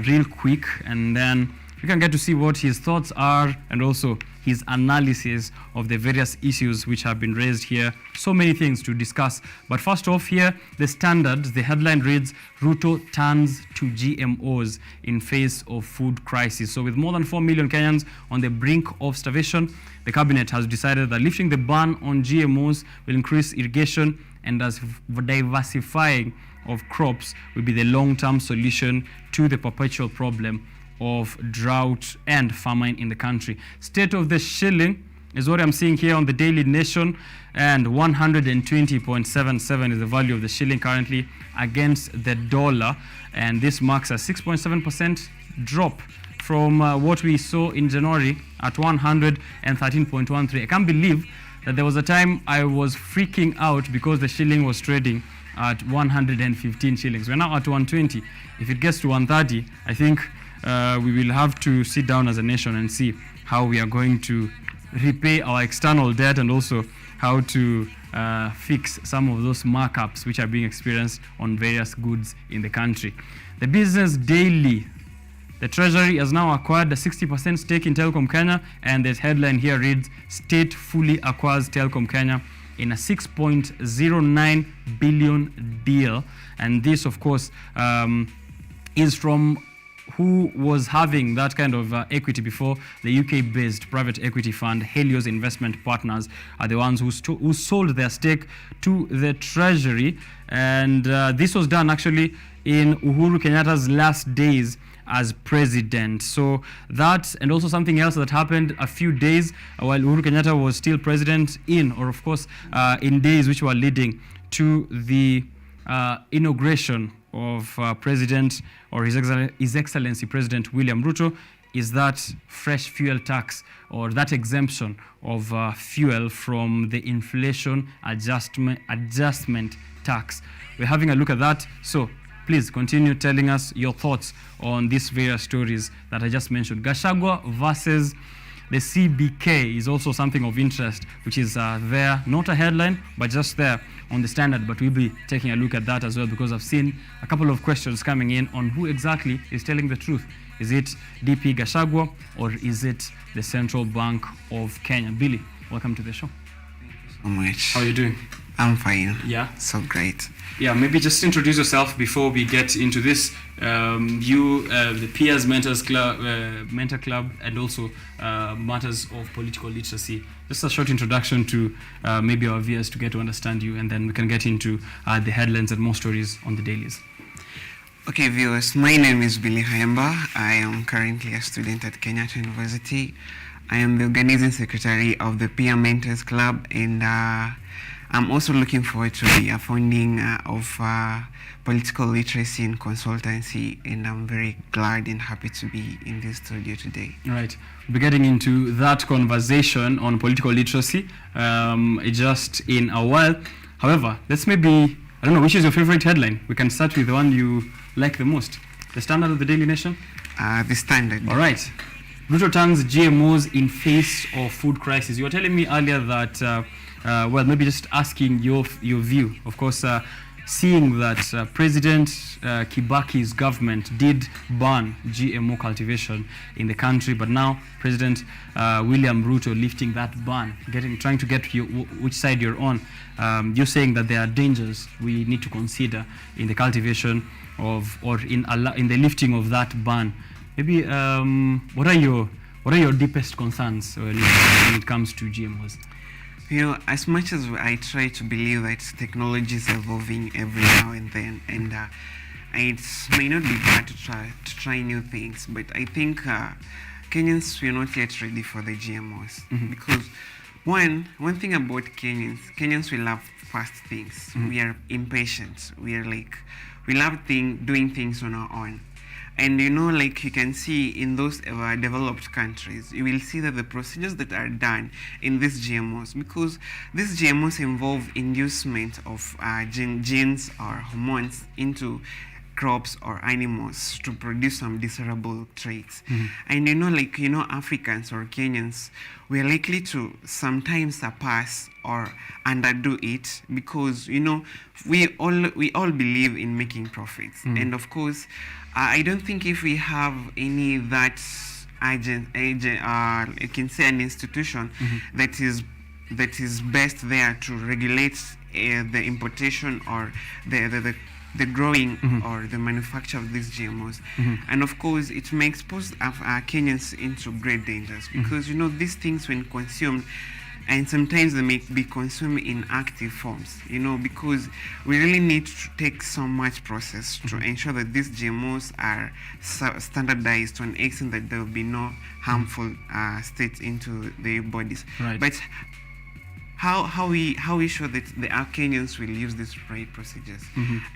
real quick, and then we can get to see what his thoughts are and also his analysis of the various issues which have been raised here. So many things to discuss. But first off here, the Standard, the headline reads, Ruto turns to GMOs in face of food crisis. So with more than 4 million Kenyans on the brink of starvation, the cabinet has decided that lifting the ban on GMOs will increase irrigation, and as diversifying of crops will be the long-term solution to the perpetual problem of drought and famine in the country. State of the shilling is what I'm seeing here on the Daily Nation, and 120.77 is the value of the shilling currently against the dollar, and this marks a 6.7% drop from what we saw in January at 113.13. I can't believe that there was a time I was freaking out because the shilling was trading at 115 shillings. We're now at 120. If it gets to 130, I think we will have to sit down as a nation and see how we are going to repay our external debt, and also how to fix some of those markups which are being experienced on various goods in the country. The Business Daily: the Treasury has now acquired a 60% stake in Telecom Kenya, and the headline here reads, State fully acquires Telecom Kenya in a 6.09 billion deal. And this, of course, is from who was having that kind of equity before. The UK-based private equity fund, Helios Investment Partners, are the ones who sold their stake to the Treasury. And this was done actually in Uhuru Kenyatta's last days as president. So that, and also something else that happened a few days while Uhuru Kenyatta was still president in days which were leading to the inauguration of President, or His Excellency President William Ruto, is that fresh fuel tax, or that exemption of fuel from the inflation adjustment tax. We're having a look at that. So please continue telling us your thoughts on these various stories that I just mentioned. Gachagua versus the CBK is also something of interest, which is there, not a headline, but just there on the Standard. But we'll be taking a look at that as well, because I've seen a couple of questions coming in on who exactly is telling the truth. Is it DP Gachagua, or is it the Central Bank of Kenya? Billy, welcome to the show. Thank you so much. How are you doing? I'm fine. Yeah? So great. Yeah, maybe just introduce yourself before we get into this. The Peers Mentor Club, and also matters of political literacy. Just a short introduction to maybe our viewers to get to understand you, and then we can get into the headlines and more stories on the dailies. Okay, viewers, my name is Billy Hayamba. I am currently a student at Kenyatta University. I am the organizing secretary of the Peer Mentors Club, and I'm also looking forward to the founding of political literacy and consultancy, and I'm very glad and happy to be in this studio today. Right. We'll be getting into that conversation on political literacy just in a while. However, let's maybe, I don't know, which is your favorite headline? We can start with the one you like the most. The Standard or the Daily Nation? The Standard. All right. Ruto turns GMOs in face of food crisis. You were telling me earlier that maybe just asking your view. Of course, seeing that President Kibaki's government did ban GMO cultivation in the country, but now President William Ruto lifting that ban, trying to get you which side you're on. You're saying that there are dangers we need to consider in the cultivation of, or in the lifting of that ban. Maybe what are your deepest concerns when it comes to GMOs? You know, as much as I try to believe that technology is evolving every now and then, and it may not be bad to try new things, but I think Kenyans were not yet ready for the GMOs. Mm-hmm. Because one thing about Kenyans we love fast things. Mm-hmm. We are impatient. We love doing things on our own. And you know, like you can see in those developed countries, you will see that the procedures that are done in these GMOs, because these GMOs involve inducement of genes or hormones into crops or animals to produce some desirable traits. Mm-hmm. And you know, Africans or Kenyans, we are likely to sometimes surpass or underdo it, because you know we all believe in making profits. Mm-hmm. And of course, I don't think if we have any that agent, you can say an institution mm-hmm. that is best there to regulate the importation or the growing mm-hmm. or the manufacture of these GMOs. Mm-hmm. And of course, it may expose Kenyans into great dangers, because you know these things when consumed, and sometimes they may be consumed in active forms, because we really need to take so much process to ensure that these GMOs are standardized to an extent that there will be no harmful states into their bodies. Right. But how we sure that the Kenyans will use these right procedures?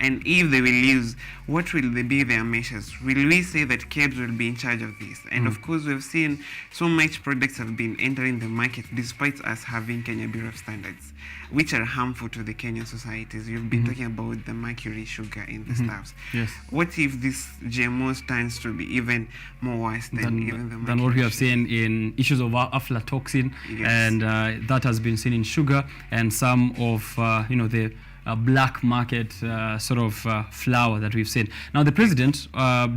And if they will use, what will they be their measures? Will we say that KEBS will be in charge of this? And of course, we've seen so much products have been entering the market despite us having Kenya Bureau of Standards, which are harmful to the Kenyan societies. You've been talking about the mercury, sugar in the stuffs. Yes. What if this GMO stands to be even more worse than even the mercury? Than what we have seen in issues of aflatoxin, and that has been seen in sugar and some of the black market sort of flour that we've seen. Now, the president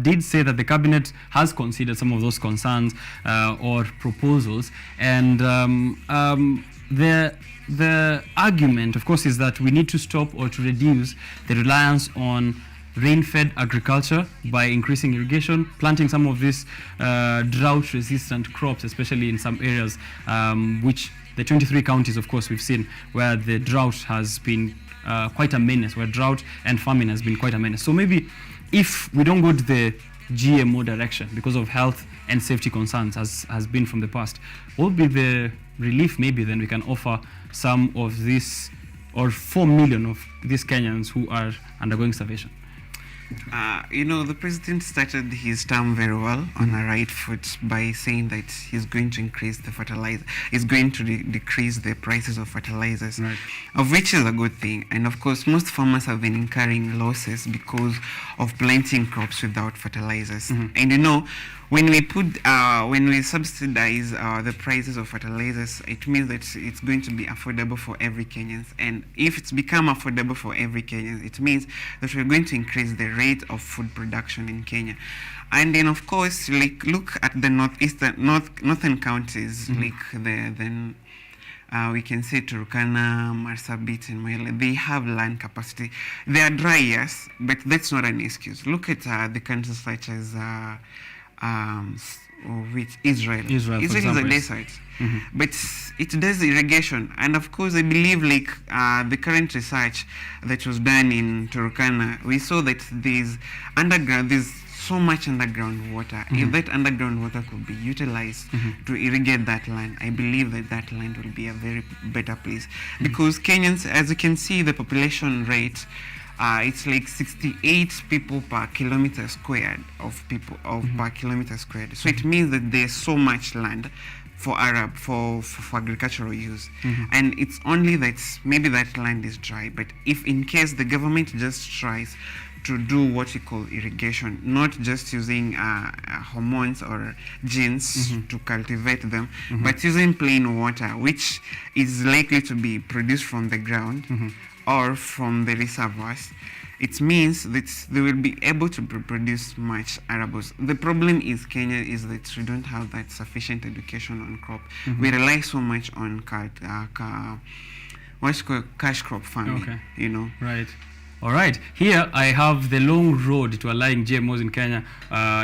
did say that the cabinet has considered some of those concerns or proposals, and the argument, of course, is that we need to stop or to reduce the reliance on rain-fed agriculture by increasing irrigation, planting some of these drought-resistant crops, especially in some areas, which the 23 counties, of course, we've seen where the drought has been quite a menace, where drought and famine has been quite a menace. So maybe if we don't go to the GMO direction because of health and safety concerns, as has been from the past, what would be the relief maybe then we can offer some of this, or 4 million of these Kenyans who are undergoing starvation? The president started his term very well on a right foot by saying that he's going to increase the fertilizer, he's going to decrease the prices of fertilizers, of which is a good thing. And of course, most farmers have been incurring losses because of planting crops without fertilizers. And when we subsidize the prices of fertilizers, it means that it's going to be affordable for every Kenyan. And if it's become affordable for every Kenyan, it means that we're going to increase the rate of food production in Kenya. And then, of course, look at the northern counties, we can say Turkana, Marsabit, and Moyale. They have land capacity. They are dry, yes, but that's not an excuse. Look at the countries such as Israel. Israel is a desert, but it does irrigation. And of course, I believe the current research that was done in Turkana, we saw that there's so much underground water. If that underground water could be utilized to irrigate that land, I believe that land will be a very better place. Because Kenyans, as you can see, the population rate, it's like 68 people per kilometer squared per kilometer squared. So it means that there's so much land for agricultural use, and it's only that maybe that land is dry. But if in case the government just tries to do what we call irrigation, not just using hormones or genes to cultivate them, but using plain water, which is likely to be produced from the ground or from the reservoirs, it means that they will be able to produce much arable. The problem is Kenya is that we don't have that sufficient education on crop. We rely so much on cash crop farming. Right. All right. Here I have the long road to allowing GMOs in Kenya,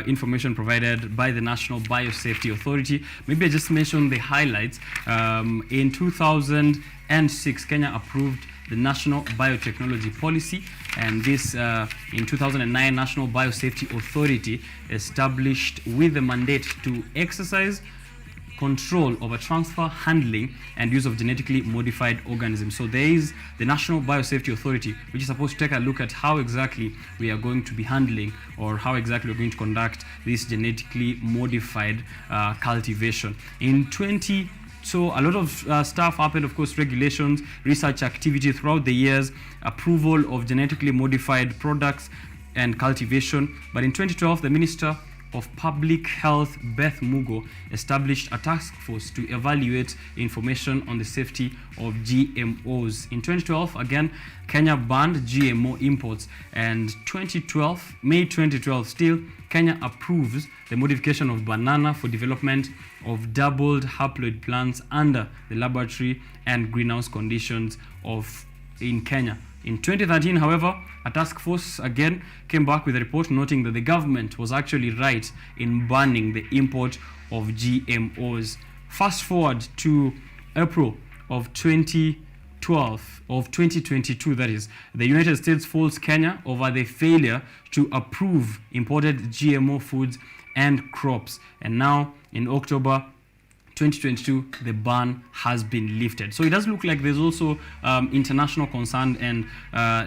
information provided by the National Biosafety Authority. Maybe I just mention the highlights. In 2006, Kenya approved the National Biotechnology Policy, and this in 2009, National Biosafety Authority established with the mandate to exercise control over transfer, handling, and use of genetically modified organisms. So there is the National Biosafety Authority, which is supposed to take a look at how exactly we are going to be handling, or how exactly we're going to conduct this genetically modified cultivation. So a lot of stuff happened, of course, regulations, research activity throughout the years, approval of genetically modified products and cultivation. But in 2012, the Minister of Public Health, Beth Mugo, established a task force to evaluate information on the safety of GMOs. In 2012, again, Kenya banned GMO imports, and May 2012, still, Kenya approves the modification of banana for development of doubled haploid plants under the laboratory and greenhouse conditions in Kenya. In 2013, however, a task force again came back with a report noting that the government was actually right in banning the import of GMOs. Fast forward to April of 2022, that is, the United States faults Kenya over the failure to approve imported GMO foods and crops. And now, in October 2022, the ban has been lifted. So it does look like there's also international concern and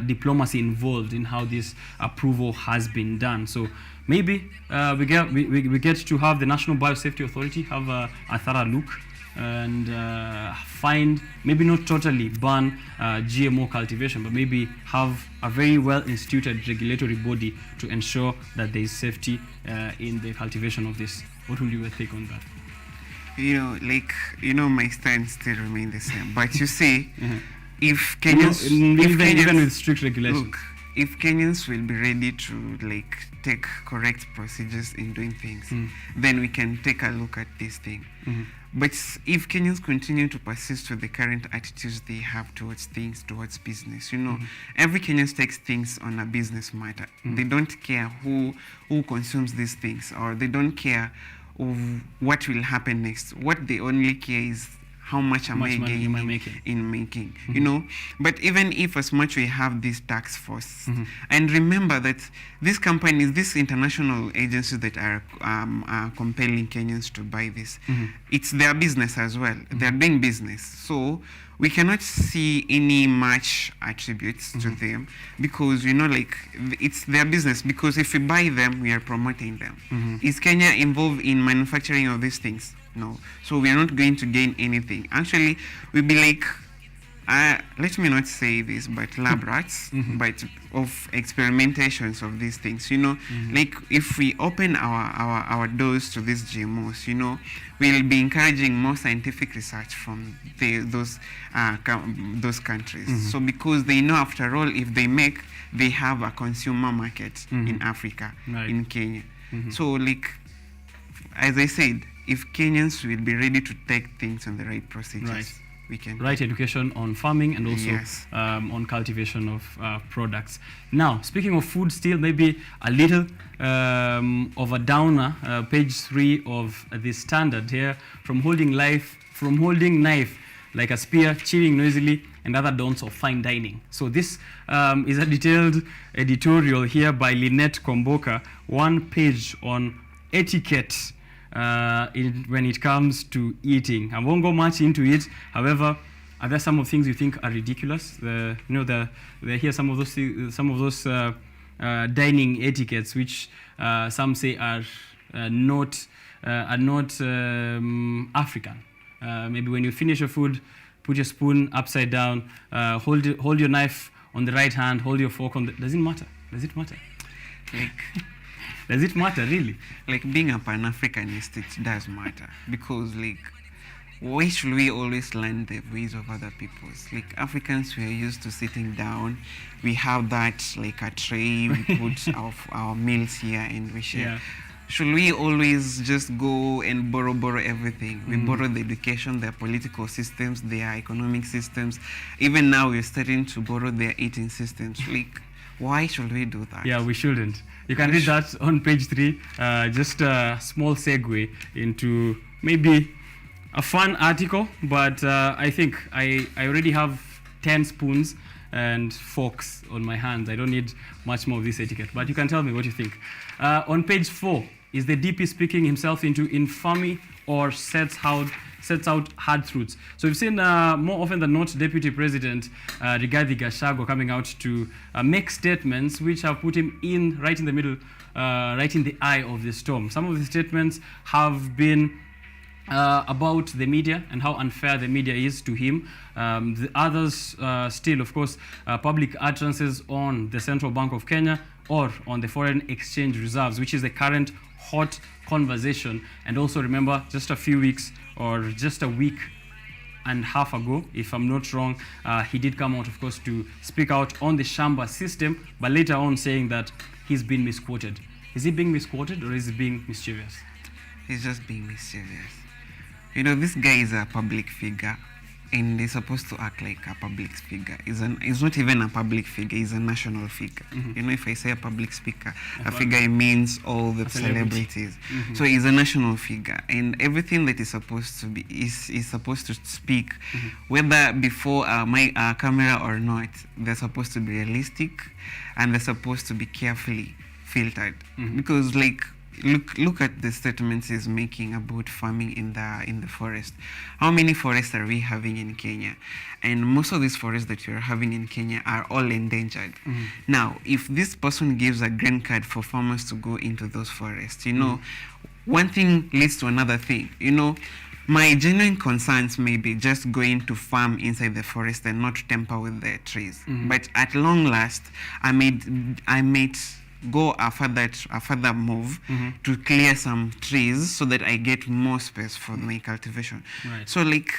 diplomacy involved in how this approval has been done. So maybe we get to have the National Biosafety Authority have a thorough look and find, maybe not totally ban GMO cultivation, but maybe have a very well instituted regulatory body to ensure that there is safety in the cultivation of this. What will you take on that? My stance still remain the same. But you see, if Kenyans, even with strict regulations, look, if Kenyans will be ready to take correct procedures in doing things, then we can take a look at this thing. But if Kenyans continue to persist with the current attitudes they have towards things, towards business, every Kenyan takes things on a business matter. They don't care who consumes these things, or they don't care of what will happen next. What they only care is how much am I gaining in making, But even if as much we have this task force, and remember that these companies, these international agencies that are compelling Kenyans to buy this, it's their business as well. They're doing business. So we cannot see any much attributes to them because, it's their business. Because if we buy them, we are promoting them. Is Kenya involved in manufacturing of these things? No. So we are not going to gain anything. Actually, we'll be let me not say this, but lab rats, but of experimentations of these things, if we open our doors to these GMOs, we'll be encouraging more scientific research from those countries. So because they know, after all, if they have a consumer market in Africa, in Kenya. So as I said, if Kenyans will be ready to take things on the right procedures, we can. Right education on farming and also on cultivation of products. Now, speaking of food, still maybe a little of a downer, page 3 of the Standard here, from holding knife like a spear, chewing noisily, and other don'ts of fine dining. So this is a detailed editorial here by Lynette Komboka, one page on etiquette when it comes to eating. I won't go much into it. However, are there some of things you think are ridiculous? There here some of those dining etiquettes which some say are not African. Maybe when you finish your food, put your spoon upside down, hold your knife on the right hand, hold your fork on the... Does it matter? Does it matter? Does it matter, really? Being a Pan-Africanist, it does matter. Because, why should we always learn the ways of other people's? Africans, we are used to sitting down. We have that, a tray. We put our meals here and we share. Yeah. Should we always just go and borrow everything? We borrow the education, their political systems, their economic systems. Even now, we're starting to borrow their eating systems. Why should we do that? Yeah, we shouldn't. You can read that on page 3. Just a small segue into maybe a fun article, but I think I already have 10 spoons and forks on my hands. I don't need much more of this etiquette, but you can tell me what you think. On page 4, is the DP speaking himself into infamy or sets out hard truths? So we've seen more often than not Deputy President Rigathi Gachagua coming out to make statements which have put him right in the middle, right in the eye of the storm. Some of the statements have been about the media and how unfair the media is to him. The others still, of course, public utterances on the Central Bank of Kenya or on the foreign exchange reserves, which is the current hot conversation. And also remember, just a few weeks or just a week and a half ago, if I'm not wrong, he did come out, of course, to speak out on the Shamba system, but later on saying that he's been misquoted. Is he being misquoted or is he being mischievous? He's just being mischievous. This guy is a public figure. and he's supposed to act like a public figure. He's not even a public figure, he's a national figure. You know, if I say a public speaker, a figure, it means all the celebrities. So he's a national figure, and everything that is supposed to be is supposed to speak, whether before my camera or not, they're supposed to be realistic, and they're supposed to be carefully filtered. Because like, look at the statements he's making about farming in the forest. How many forests are we having in Kenya? And most of these forests that you're having in Kenya are all endangered. Now, if this person gives a green card for farmers to go into those forests, you know, one thing leads to another thing. You know, my genuine concerns may be just going to farm inside the forest and not tamper with the trees. But at long last, I might go a further move to clear some trees so that I get more space for my cultivation. So like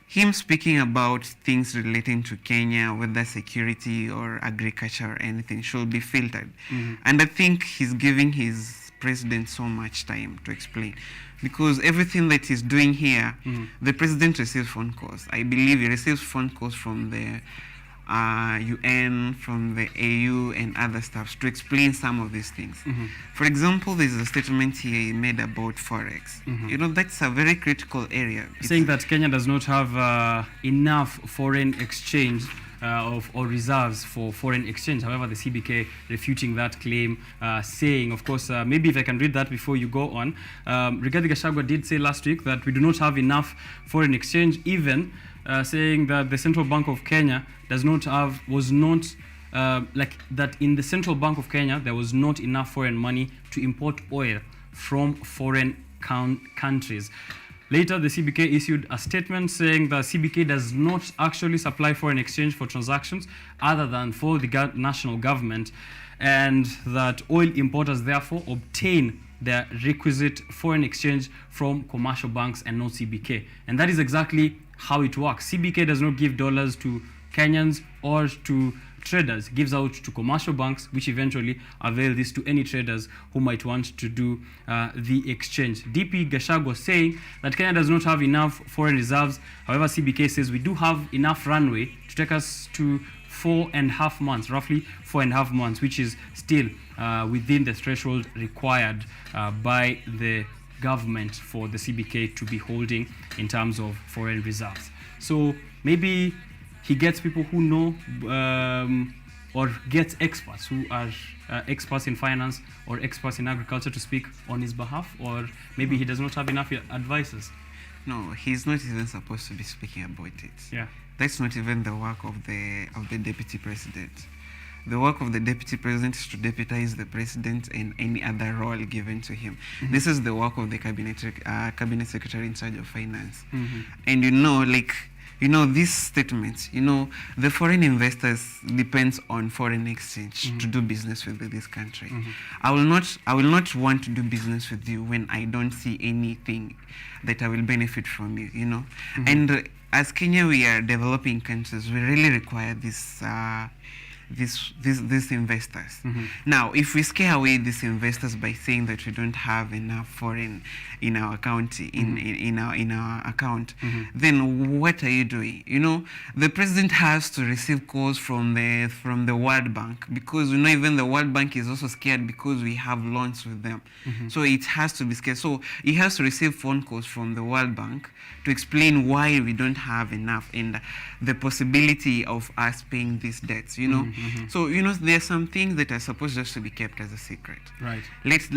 him speaking about things relating to Kenya, whether security or agriculture or anything, should be filtered. And I think he's giving his president so much time to explain, because everything that he's doing here, the president receives phone calls. I believe he receives phone calls from the UN, from the AU and other stuff to explain some of these things. For example, there's a statement he made about forex. You know, that's a very critical area. Saying that Kenya does not have enough foreign exchange or reserves for foreign exchange. However, the CBK refuting that claim, saying, of course, maybe if I can read that before you go on, Rigathi Gachagua did say last week that we do not have enough foreign exchange, even saying that the Central Bank of Kenya like that in the Central Bank of Kenya, there was not enough foreign money to import oil from foreign countries. Later, the CBK issued a statement saying that CBK does not actually supply foreign exchange for transactions other than for the national government, and that oil importers therefore obtain their requisite foreign exchange from commercial banks and not CBK. And that is exactly how it works. CBK does not give dollars to Kenyans or to traders. It gives out to commercial banks, which eventually avail this to any traders who might want to do the exchange. DP Gachagua saying that Kenya does not have enough foreign reserves. However, CBK says we do have enough runway to take us to 4.5 months, roughly 4.5 months, which is still within the threshold required by the government for the CBK to be holding in terms of foreign reserves. So maybe he gets people who know or gets experts who are experts in finance or experts in agriculture to speak on his behalf, or maybe he does not have enough advisors. No, he's not even supposed to be speaking about it. Yeah. That's not even the work of the deputy president. The work of the deputy president is to deputize the president in any other role given to him. This is the work of the cabinet secretary in charge of finance. And these statements, the foreign investors depends on foreign exchange to do business with this country. I will not want to do business with you when I don't see anything that I will benefit from you, And as Kenya, we are developing countries. We really require these investors. Now, if we scare away these investors by saying that we don't have enough foreign in our account, in our account, then what are you doing? The president has to receive calls from the World Bank, because even the World Bank is also scared because we have loans with them. So it has to be scared. So he has to receive phone calls from the World Bank to explain why we don't have enough and the possibility of us paying these debts. So there are some things that are supposed just to be kept as a secret. Right. Let's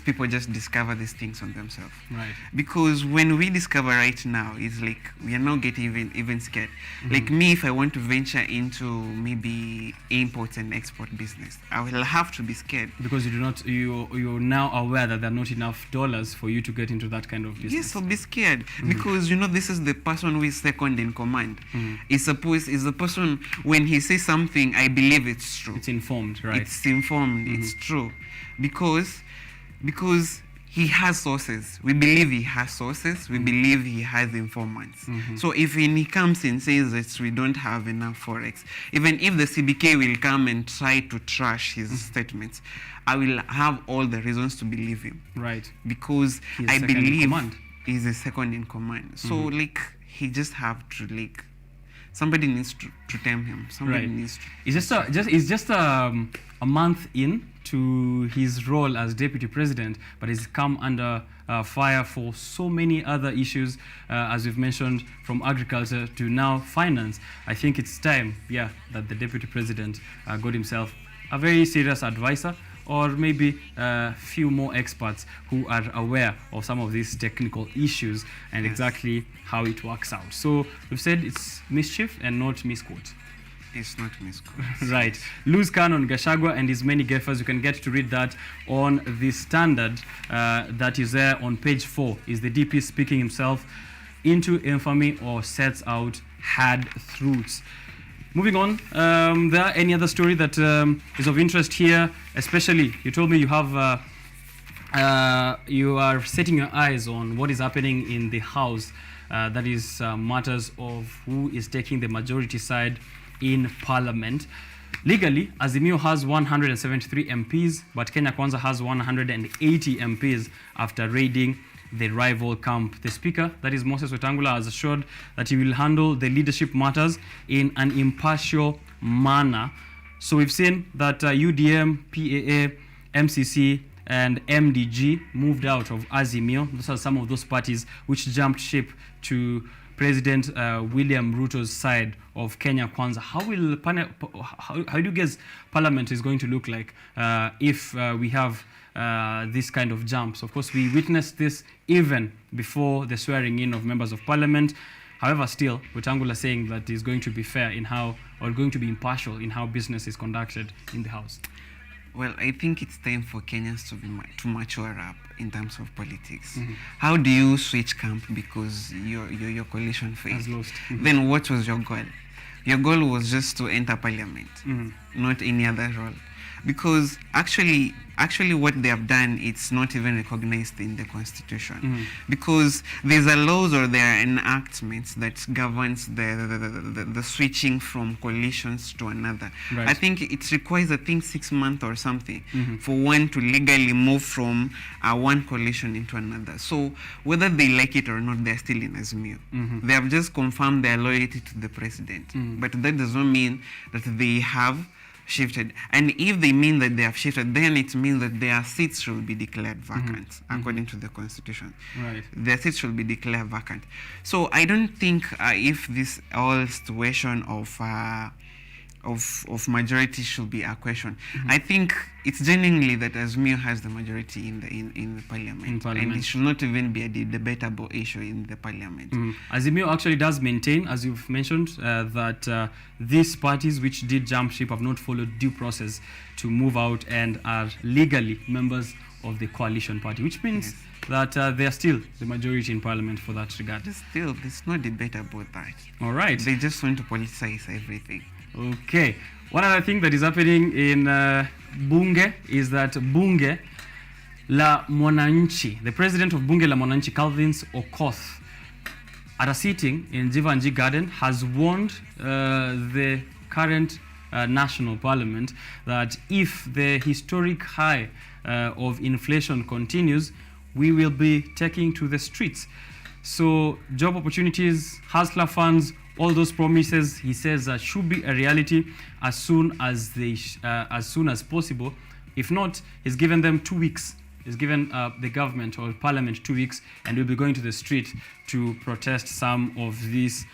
people just discover these things on themselves. Right. Because when we discover right now, it's like we are now getting even scared. Like me, if I want to venture into maybe import and export business, I will have to be scared. Because you're now aware that there are not enough dollars for you to get into that kind of business. Yes, so be scared. Because this is the person who is second in command. Is the person, when he says something, I believe it's true. It's informed, right? It's informed, it's true. Because he has sources. We believe he has sources. We believe he has informants. So if he comes and says that we don't have enough forex, even if the CBK will come and try to trash his statements, I will have all the reasons to believe him. Right. Because I believe is the second in command. So like he just have to like somebody needs to tame him. Somebody needs to. It's just a month in to his role as deputy president, but he's come under fire for so many other issues, as we've mentioned, from agriculture to now finance. I think it's time, that the deputy president got himself a very serious advisor, or maybe a few more experts who are aware of some of these technical issues and exactly how it works out. So we've said it's mischief and not misquote. It's not misquote. Right. Loose cannon Gachagua and his many gaffers. You can get to read that on the Standard that is there on page 4. Is the DP speaking himself into infamy or sets out hard truths? Moving on, there are any other story that is of interest here? Especially, you told me you have you are setting your eyes on what is happening in the House. That is matters of who is taking the majority side in Parliament. Legally, Azimio has 173 MPs, but Kenya Kwanza has 180 MPs after raiding the rival camp. The Speaker, that is Moses Wetangula, has assured that he will handle the leadership matters in an impartial manner. So we've seen that UDM, PAA, MCC, and MDG moved out of Azimio. Those are some of those parties which jumped ship to President William Ruto's side of Kenya Kwanza. How do you guess Parliament is going to look like if we have this kind of jumps? Of course, we witnessed this even before the swearing in of members of Parliament. However, still, Wetangula saying that he's going to be fair in how, or going to be impartial in how business is conducted in the House. Well, I think it's time for Kenyans to mature up in terms of politics. How do you switch camp because your coalition failed? Then what was your goal? Your goal was just to enter Parliament, not any other role. Because actually what they have done, it's not even recognized in the Constitution. Because there's a laws or there are enactments that governs the switching from coalitions to another. Right. I think it requires, 6 months or something for one to legally move from one coalition into another. So whether they like it or not, they're still in Azimio. They have just confirmed their loyalty to the president. But that does not mean that they have shifted. And if they mean that they have shifted, then it means that their seats should be declared vacant according to the Constitution. Right. Their seats should be declared vacant. So I don't think if this whole situation of majority should be a question. I think it's genuinely that Azimio has the majority in the Parliament, and it should not even be a debatable issue in the Parliament. Azimio actually does maintain, as you've mentioned, that these parties which did jump ship have not followed due process to move out and are legally members of the coalition party, which means that they are still the majority in Parliament for that regard. Still, there's no debate about that. All right. They just want to politicize everything. Okay. One other thing that is happening in Bunge is that Bunge la Mwananchi, the president of Bunge la Mwananchi, Calvin Okoth, at a sitting in Jivanji Garden, has warned the current national parliament that if the historic high of inflation continues, we will be taking to the streets. So job opportunities, hustler funds, all those promises, he says, should be a reality as soon as possible. If not, he's given them 2 weeks. He's given the government or parliament 2 weeks, and we'll be going to the street to protest some of these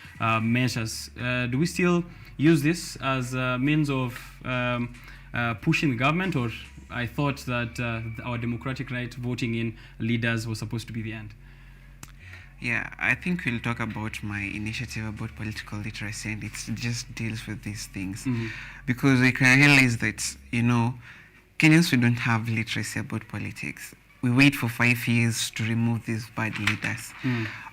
measures. Do we still use this as a means of pushing the government, or I thought that our democratic right voting in leaders was supposed to be the end? Yeah, I think we'll talk about my initiative about political literacy, and it just deals with these things. Because we can realize that, Kenyans, we don't have literacy about politics. We wait for 5 years to remove these bad leaders.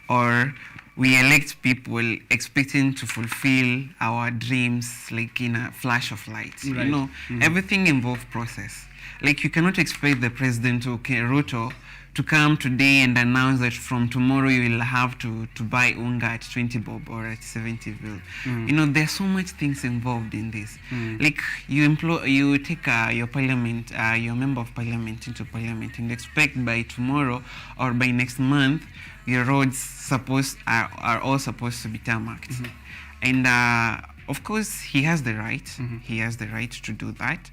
Or we elect people expecting to fulfill our dreams like in a flash of light. Right. Everything involves process. Like, you cannot expect the president, Ruto, to come today and announce that from tomorrow you will have to buy unga at 20 bob or at 70 bill. You know, there's so much things involved in this. Like you take your parliament, your member of parliament into parliament and expect by tomorrow or by next month your roads are all supposed to be tarmacked. And of course he has the right. He has the right to do that.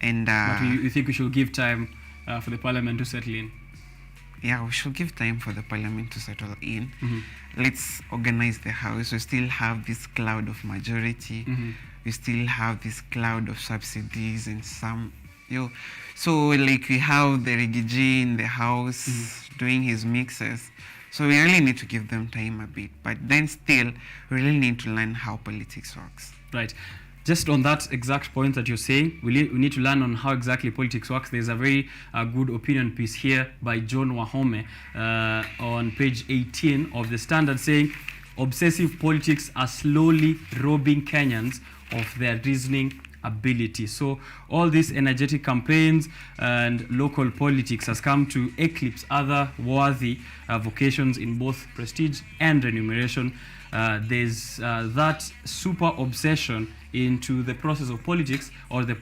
And but you think we should give time for the parliament to settle in? Yeah, we should give time for the parliament to settle in. Let's organize the house. We still have this cloud of majority. We still have this cloud of subsidies and some, so like we have the Rigiji in the house doing his mixes. So we really need to give them time a bit. But then still, we really need to learn how politics works. Right. Just on that exact point that you're saying, we need to learn on how exactly politics works. There's a very good opinion piece here by John Wahome on page 18 of the Standard saying, obsessive politics are slowly robbing Kenyans of their reasoning ability. So all these energetic campaigns and local politics has come to eclipse other worthy vocations in both prestige and remuneration. There's that super obsession into the process of politics or the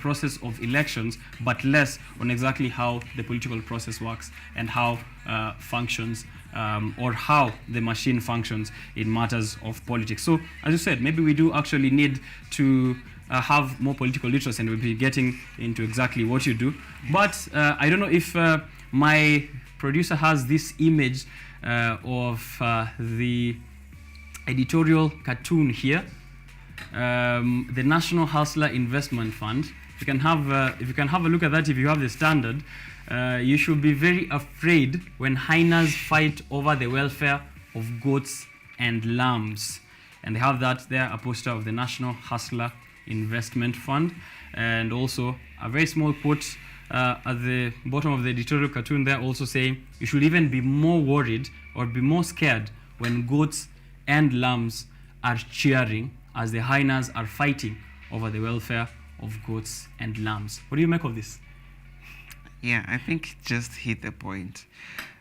process of elections, but less on exactly how the political process works and how functions or how the machine functions in matters of politics. So as you said, maybe we do actually need to have more political literacy, and we'll be getting into exactly what you do. But I don't know if my producer has this image of the editorial cartoon here, the National Hustler Investment Fund. If you can have a look at that, if you have the Standard, you should be very afraid when hyenas fight over the welfare of goats and lambs. And they have that there, a poster of the National Hustler Investment Fund, and also a very small quote at the bottom of the editorial cartoon there, also saying you should even be more worried or be more scared when goats and lambs are cheering as the hyenas are fighting over the welfare of goats and lambs. What do you make of this? Yeah, I think it just hit the point,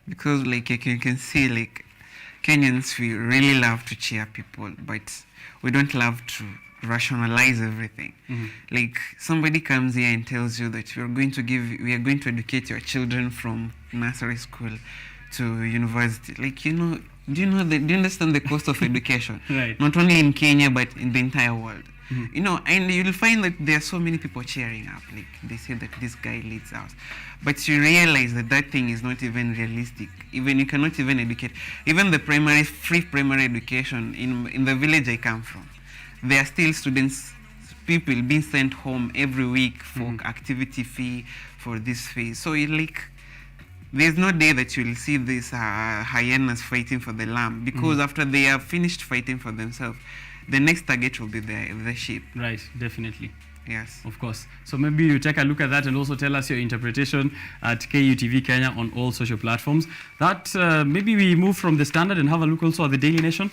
because like you can see, like Kenyans, we really love to cheer people, but we don't love to rationalize everything. Like somebody comes here and tells you that we are going to educate your children from nursery school to university. Like, do you understand the cost of education? Right. Not only in Kenya but in the entire world. And you'll find that there are so many people cheering up. Like they say that this guy leads us, but you realize that thing is not even realistic. Even you cannot even educate. Even the free primary education in the village I come from, there are still people being sent home every week for activity fee, for this fee. So there's no day that you'll see these hyenas fighting for the lamb, because after they have finished fighting for themselves, the next target will be the sheep. Right, definitely. Yes. Of course. So maybe you take a look at that and also tell us your interpretation at KUTV Kenya on all social platforms. That maybe we move from the Standard and have a look also at the Daily Nation.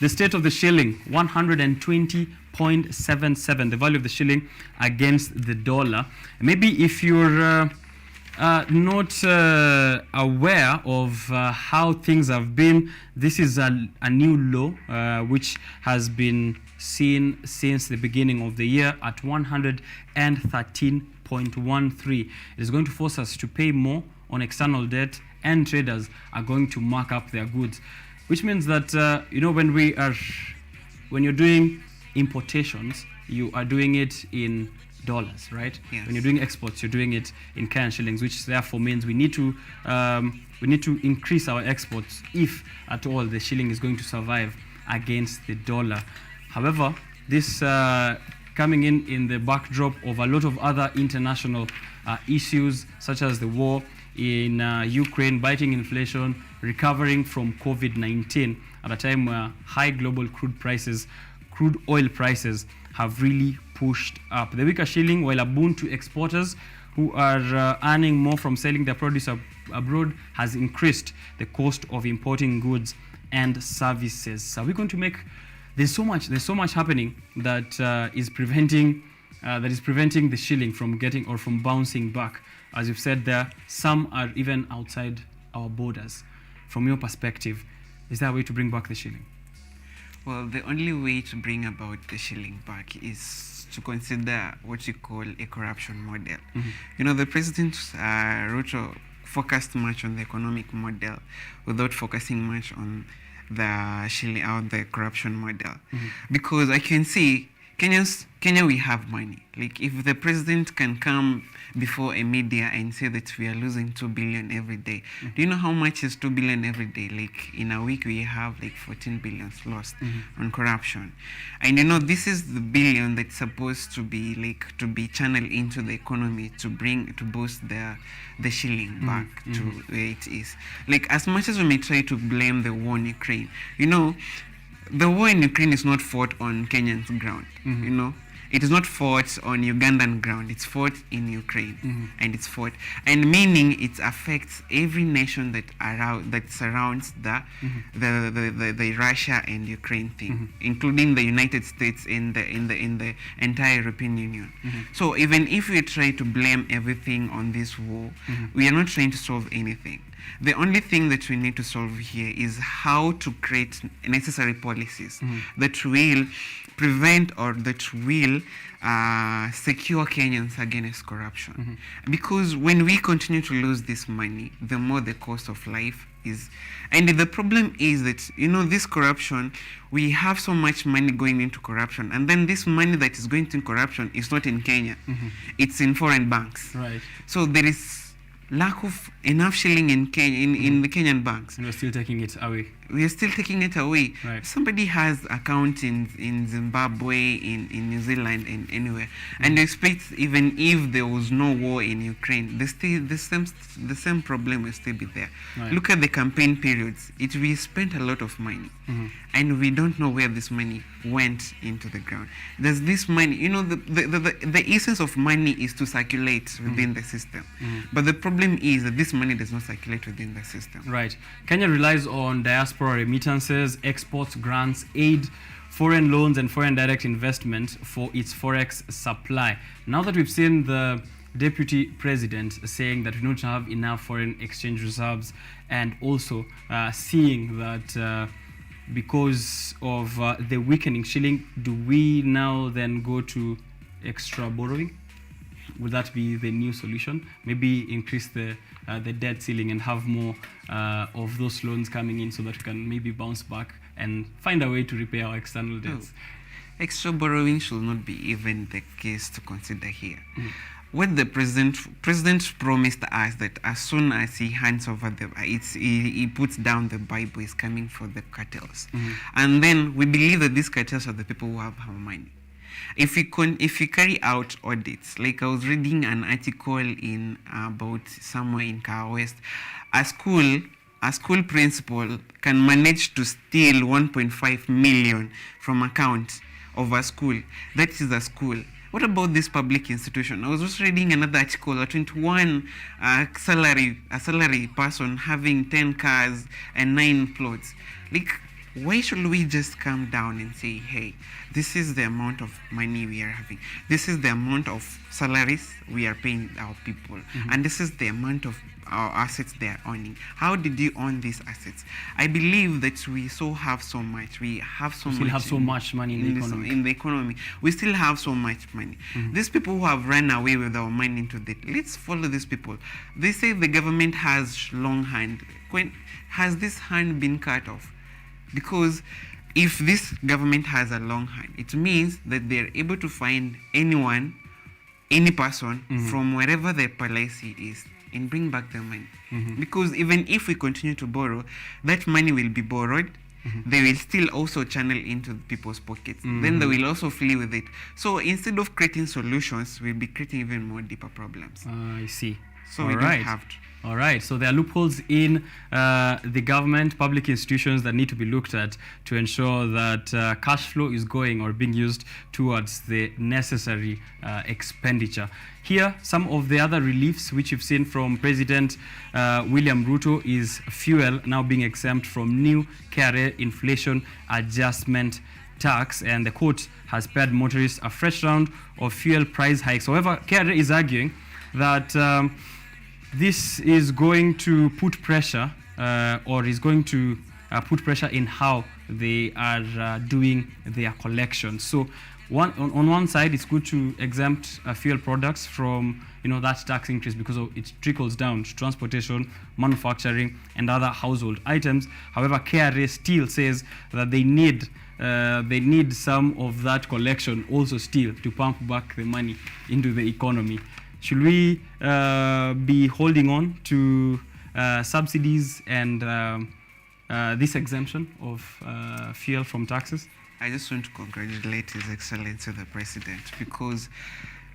The state of the shilling, 120.77, the value of the shilling against the dollar. Maybe if you're not aware of how things have been, this is a new low which has been seen since the beginning of the year at 113.13. It is going to force us to pay more on external debt, and traders are going to mark up their goods, which means that when you're doing importations, you are doing it in dollars, right? Yes. When you're doing exports, you're doing it in Kenyan shillings, which therefore means we need to increase our exports if at all the shilling is going to survive against the dollar. However, this coming in the backdrop of a lot of other international issues, such as the war in Ukraine, biting inflation, recovering from COVID-19 at a time where high global crude oil prices have really pushed up. The weaker shilling, while a boon to exporters who are earning more from selling their produce abroad, has increased the cost of importing goods and services. Are we going to make? There's so much happening that is preventing the shilling from getting or from bouncing back. as you've said there, some are even outside our borders. From your perspective, is there a way to bring back the shilling? Well, the only way to bring about the shilling back is to consider what you call a corruption model. You know, the President Ruto focused much on the economic model without focusing much on the shilling out the corruption model. Because I can see Kenya, we have money. Like, if the president can come before a media and say that we are losing 2 billion every day, do you know how much is 2 billion every day? Like, in a week, we have like 14 billion lost on corruption. And you know, this is the billion that's supposed to be to be channeled into the economy to boost the shilling back to where it is. Like, as much as we may try to blame the war in Ukraine, you know, the war in Ukraine is not fought on Kenyan ground, you know. It is not fought on Ugandan ground. It's fought in Ukraine, and it's fought, and meaning it affects every nation that surrounds the Russia and Ukraine thing, including the United States in the entire European Union. So even if we try to blame everything on this war, we are not trying to solve anything. The only thing that we need to solve here is how to create necessary policies that will prevent or that will secure Kenyans against corruption. Because when we continue to lose this money, the more the cost of life is. And the problem is that, you know, this corruption, we have so much money going into corruption, and then this money that is going into corruption is not in Kenya, it's in foreign banks. Right. So there is lack of enough shilling in Kenya, in the Kenyan banks. And we're still taking it away. We are still taking it away. Right. Somebody has account in Zimbabwe, in New Zealand, and anywhere, and you expect even if there was no war in Ukraine, the same problem will still be there. Right. Look at the campaign periods. We spent a lot of money, and we don't know where this money went into the ground. There's this money, you know, the essence of money is to circulate within the system, but the problem is that this money does not circulate within the system. Right. Kenya relies on diaspora remittances, exports, grants, aid, foreign loans, and foreign direct investment for its forex supply. Now that we've seen the Deputy President saying that we don't have enough foreign exchange reserves, and also seeing that because of the weakening shilling, do we now then go to extra borrowing? Would that be the new solution? Maybe increase the debt ceiling and have more of those loans coming in so that we can maybe bounce back and find a way to repay our external debts. Extra borrowing should not be even the case to consider here. What the president promised us that as soon as he hands over he puts down the Bible, is coming for the cartels, and then we believe that these cartels are the people who have money. If we carry out audits, like I was reading an article in about somewhere in Kar West, a school principal can manage to steal 1.5 million from account of a school. That is a school. What about this public institution? I was just reading another article, a 21 salary person having 10 cars and 9 plots. Like, why should we just come down and say, hey, this is the amount of money we are having, this is the amount of salaries we are paying our people, and this is the amount of our assets they are owning. How did you own these assets? I believe that we still have so much. We have so much money in the economy. We still have so much money. These people who have run away with our money into debt, let's follow these people. They say the government has long hand. Has this hand been cut off? Because if this government has a long hand, it means that they're able to find anyone, any person from wherever their policy is and bring back their money. Because even if we continue to borrow, that money will be borrowed. They will still also channel into people's pockets. Then they will also flee with it. So instead of creating solutions, we'll be creating even more deeper problems. I see. So we don't have to. All right, so there are loopholes in the government, public institutions that need to be looked at to ensure that cash flow is going or being used towards the necessary expenditure. Here, some of the other reliefs which you've seen from President William Ruto is fuel now being exempt from new KRA inflation adjustment tax, and the court has paid motorists a fresh round of fuel price hikes. However, KRA is arguing that this is going to put pressure or is going to put pressure in how they are doing their collection. So on one side, it's good to exempt fuel products from that tax increase because it trickles down to transportation, manufacturing, and other household items. However, KRA still says that they need some of that collection also still to pump back the money into the economy. Should we be holding on to subsidies and this exemption of fuel from taxes? I just want to congratulate His Excellency the President because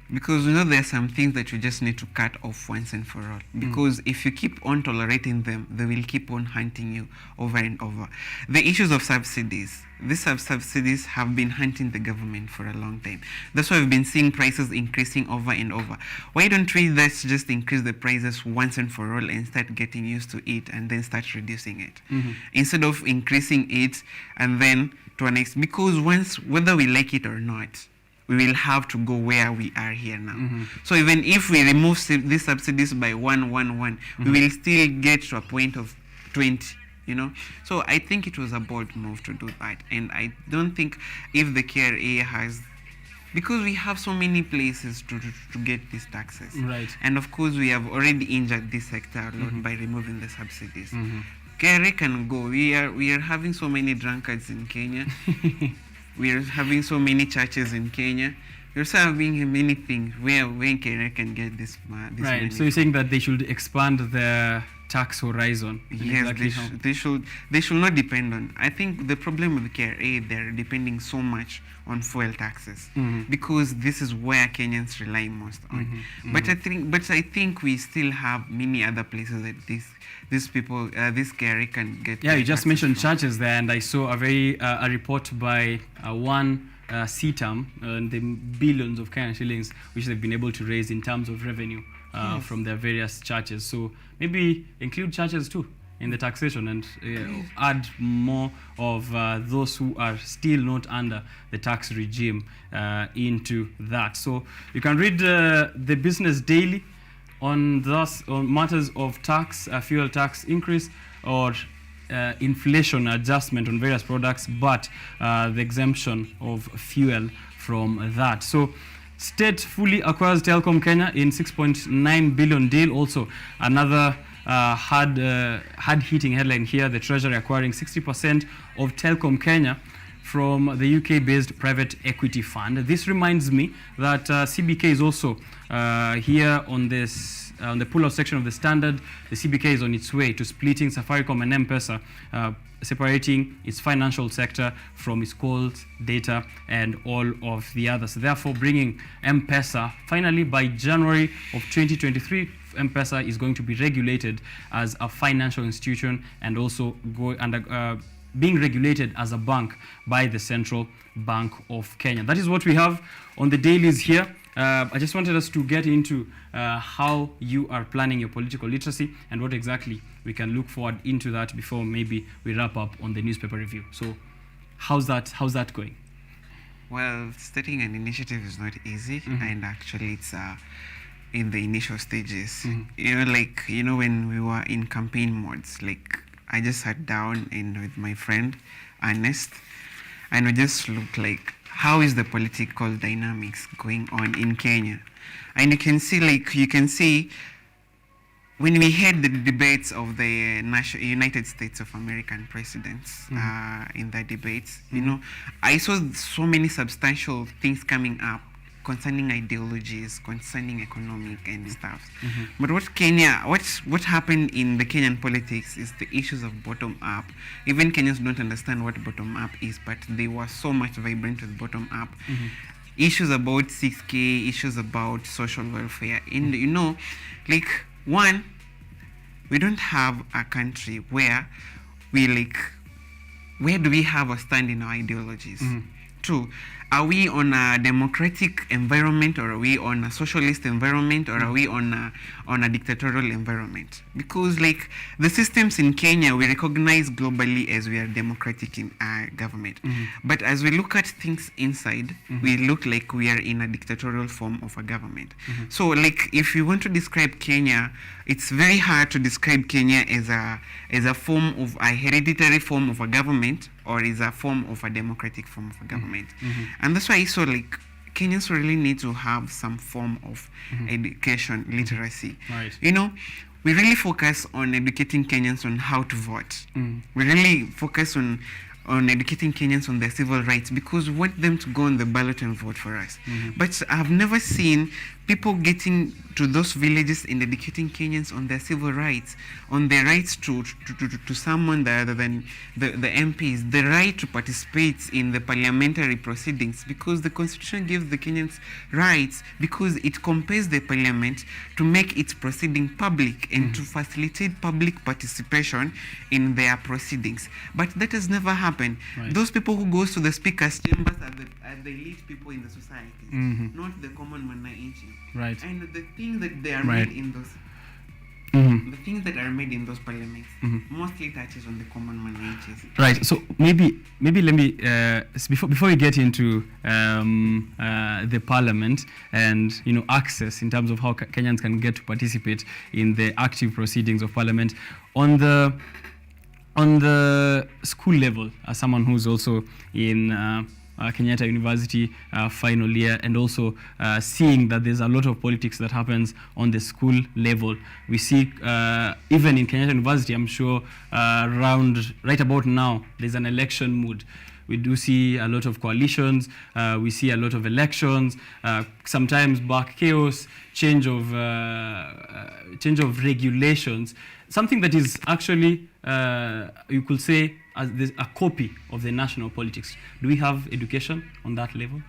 there are some things that you just need to cut off once and for all. Because if you keep on tolerating them, they will keep on hunting you over and over. The issues of subsidies, these subsidies have been hunting the government for a long time. That's why we've been seeing prices increasing over and over. Why don't we just increase the prices once and for all and start getting used to it and then start reducing it? Instead of increasing it and then to an extent, because whether we like it or not, we will have to go where we are here now. So even if we remove these subsidies by one, we will still get to a point of 20, So I think it was a bold move to do that. And I don't think if the KRA has, because we have so many places to get these taxes. Right. And of course, we have already injured this sector a lot by removing the subsidies. KRA can go. We are having so many drunkards in Kenya. We are having so many churches in Kenya. We're also having many things where KRA can get this right. money. So you're saying that they should expand their tax horizon? Yes, they should not depend on. I think the problem with KRA, they're depending so much on fuel taxes because this is where Kenyans rely most on. But I think we still have many other places that these people, this KRA can get. Yeah, you just mentioned churches there, and I saw a report by one CTAM and the billions of Kenyan shillings which they've been able to raise in terms of revenue from their various churches. So maybe include churches too in the taxation and add more of those who are still not under the tax regime into that. So you can read the Business Daily on matters of tax, fuel tax increase or inflation adjustment on various products, but the exemption of fuel from that. So state fully acquires Telecom Kenya in 6.9 billion deal. Also another hard-hitting headline here, the Treasury acquiring 60% of Telecom Kenya from the UK-based private equity fund. This reminds me that CBK is also here on this on the pull-out section of the Standard. The CBK is on its way to splitting Safaricom and M-Pesa, separating its financial sector from its calls, data, and all of the others. Therefore, bringing M-Pesa finally by January of 2023. M-Pesa is going to be regulated as a financial institution and also being regulated as a bank by the Central Bank of Kenya. That is what we have on the dailies here. I just wanted us to get into how you are planning your political literacy and what exactly we can look forward into that before maybe we wrap up on the newspaper review. So how's that going? Well, starting an initiative is not easy, and actually it's in the initial stages. When we were in campaign modes, I just sat down with my friend Ernest, and we just looked how is the political dynamics going on in Kenya. And you can see when we had the debates of the United States of American presidents in the debates, I saw so many substantial things coming up concerning ideologies, concerning economic and stuff. But what happened in the Kenyan politics is the issues of bottom up. Even Kenyans don't understand what bottom up is, but they were so much vibrant with bottom up. Issues about 6K, issues about social welfare. And one, we don't have a country where where do we have a stand in our ideologies? Two, are we on a democratic environment, or are we on a socialist environment, or are we on a dictatorial environment? Because like the systems in Kenya, we recognize globally as we are democratic in government. But as we look at things inside, we look like we are in a dictatorial form of a government. So like if you want to describe Kenya, it's very hard to describe Kenya as a form of a hereditary form of a government, or is a form of a democratic form of a government. And that's why I saw like Kenyans really need to have some form of education literacy. Right. You know, we really focus on educating Kenyans on how to vote. We really focus on educating Kenyans on their civil rights, because we want them to go on the ballot and vote for us. But I've never seen people getting to those villages and educating Kenyans on their civil rights, on their rights to someone other than the MPs, the right to participate in the parliamentary proceedings, because the constitution gives the Kenyans rights, because it compels the parliament to make its proceeding public and to facilitate public participation in their proceedings. But that has never happened. Right. Those people who goes to the speaker's chambers are the elite people in the society, not the common mwananchi. Right. And the things that they are Right. made in those the things that are made in those parliaments mostly touches on the common mwananchis. Right. So maybe let me before we get into the parliament and access in terms of how Kenyans can get to participate in the active proceedings of parliament on the school level, as someone who's also in Kenyatta University final year, and also seeing that there's a lot of politics that happens on the school level. We see even in Kenyatta University, I'm sure right about now, there's an election mood. We do see a lot of coalitions, we see a lot of elections, sometimes back chaos, change of regulations, something that is actually, you could say, as a copy of the national politics. Do we have education on that level?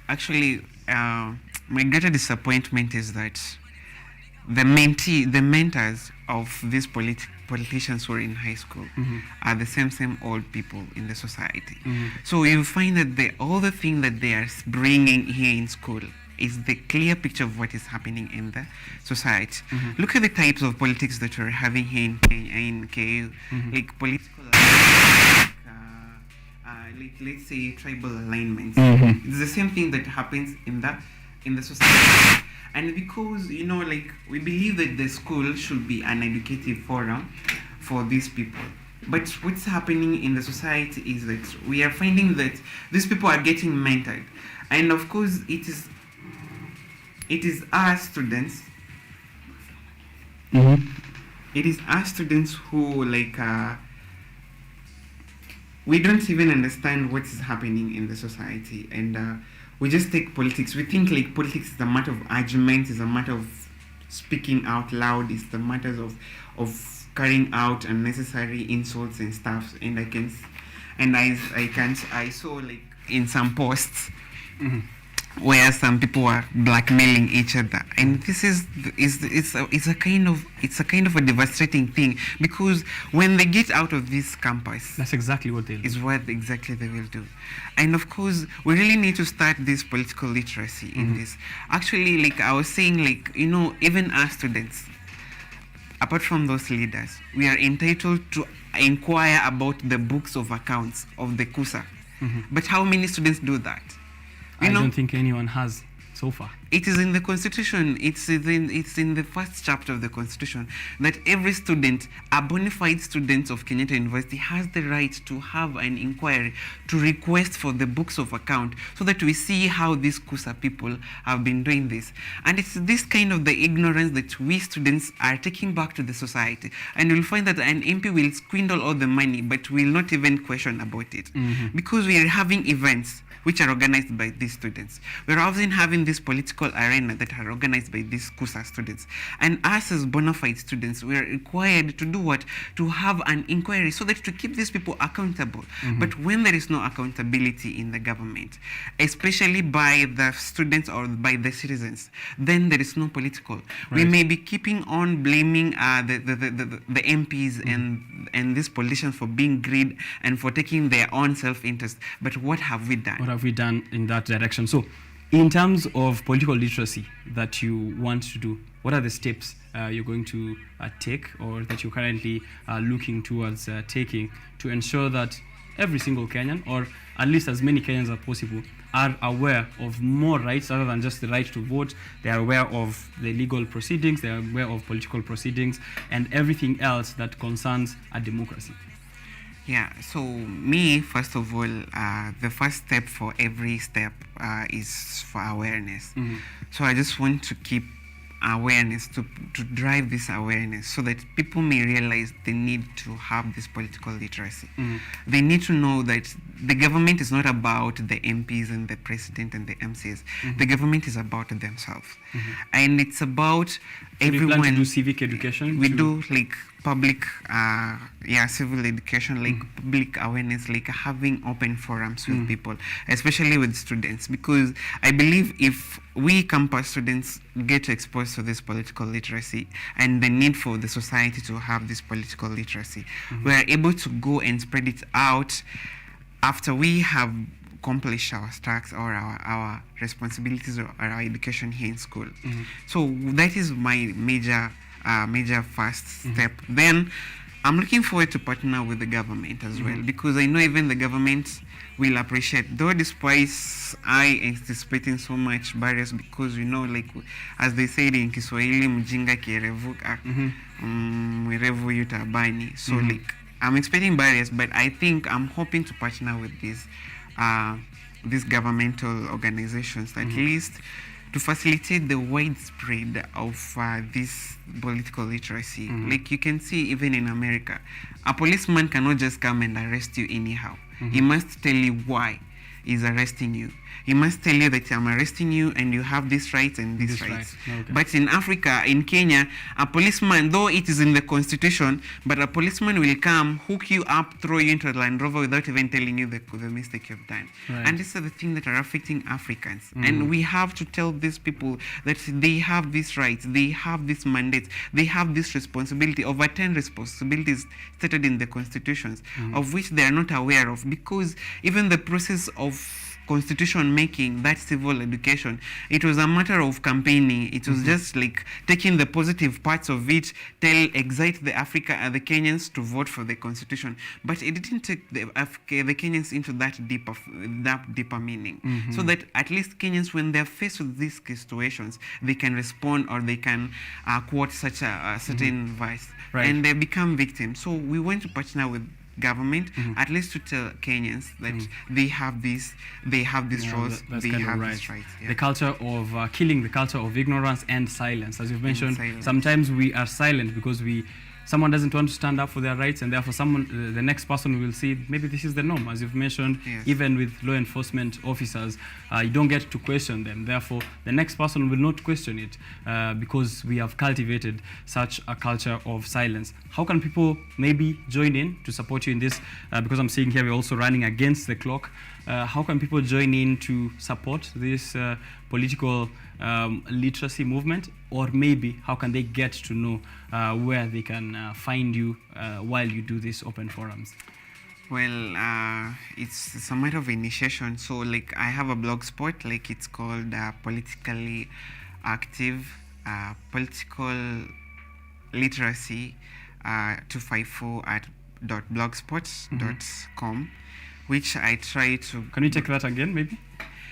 Actually, my greater disappointment is that the mentors of these politicians who are in high school are the same old people in the society. So you find that all the things that they are bringing here in school is the clear picture of what is happening in the society. Look at the types of politics that we're having here in Kenya, in KU, like political, like let's say tribal alignments. It's the same thing that happens in the society. And because like we believe that the school should be an educative forum for these people. But what's happening in the society is that we are finding that these people are getting mentored. And of course it is our students. It is our students who we don't even understand what is happening in the society, and we just take politics. We think like politics is a matter of argument, is a matter of speaking out loud, is the matters of carrying out unnecessary insults and stuff. And I saw like in some posts where some people are blackmailing each other, and this is a kind of a devastating thing, because when they get out of this campus, that's exactly what they do. Is what exactly they will do. And of course we really need to start this political literacy in this. Actually, like I was saying, like even our students, apart from those leaders, we are entitled to inquire about the books of accounts of the KUSA. But how many students do that? I don't think anyone has so far. It is in the Constitution. It's in the first chapter of the Constitution that every student, a bona fide student of Kenyatta University, has the right to have an inquiry, to request for the books of account, so that we see how these KUSA people have been doing this. And it's this kind of the ignorance that we students are taking back to the society. And you'll find that an MP will squander all the money, but will not even question about it, because we are having events which are organized by these students. We're often having this political arena that are organized by these KUSA students. And us as bona fide students, we are required to do what? To have an inquiry, so that to keep these people accountable. But when there is no accountability in the government, especially by the students or by the citizens, then there is no political. We may be keeping on blaming the MPs and and these politicians for being greed and for taking their own self-interest. But what have we done? What have we done in that direction? So, in terms of political literacy that you want to do, what are the steps you're going to take, or that you're currently looking towards taking, to ensure that every single Kenyan, or at least as many Kenyans as possible, are aware of more rights other than just the right to vote? They are aware of the legal proceedings, they are aware of political proceedings, and everything else that concerns a democracy. Yeah, so me, first of all, the first step for every step is for awareness. So I just want to keep awareness, to drive this awareness, so that people may realize the need to have this political literacy. They need to know that the government is not about the MPs and the president and the MCs. The government is about themselves. And it's about everyone. We plan to do civic education? We do like public, civil education, like public awareness, like having open forums with people, especially with students, because I believe if we campus students get exposed to this political literacy and the need for the society to have this political literacy, we are able to go and spread it out after we have accomplished our tasks or our responsibilities or our education here in school. So that is my major first step. Then I'm looking forward to partner with the government as well, because I know even the government will appreciate, though despite I anticipating so much barriers, because like as they said in Kiswahili, mjinga kierevuka mwerevu yutabani. So like I'm expecting barriers, but I think I'm hoping to partner with these governmental organizations at least to facilitate the widespread of this political literacy. Like you can see even in America, a policeman cannot just come and arrest you anyhow. He must tell you why he's arresting you. He must tell you that I'm arresting you and you have these rights and these rights. But in Africa, in Kenya, a policeman, though it is in the constitution, but a policeman will come, hook you up, throw you into a Land Rover without even telling you the mistake you've done. And these are the things that are affecting Africans. And we have to tell these people that they have these rights, they have these mandates, they have this responsibility, over 10 responsibilities stated in the constitutions, of which they are not aware of, because even the process of constitution making, that civil education, it was a matter of campaigning. It was just like taking the positive parts of it, excite the Kenyans to vote for the constitution, but it didn't take the Kenyans into that deeper meaning, so that at least Kenyans, when they're faced with these situations, they can respond, or they can quote such a certain verse, and they become victims. So we want to partner with government, at least to tell Kenyans that they have these roles, they have these rights. The culture of killing the culture of ignorance and silence. As you've mentioned, sometimes we are silent because someone doesn't want to stand up for their rights, and therefore the next person will see maybe this is the norm. As you've mentioned, even with law enforcement officers, you don't get to question them. Therefore, the next person will not question it because we have cultivated such a culture of silence. How can people maybe join in to support you in this? Because I'm seeing here we're also running against the clock. How can people join in to support this political literacy movement, or maybe how can they get to know where they can find you while you do these open forums? Well, it's a matter of initiation. So like I have a blog spot, like it's called Politically Active Political Literacy 254 at .blogspot.com, which I try to... Can you take that again, maybe?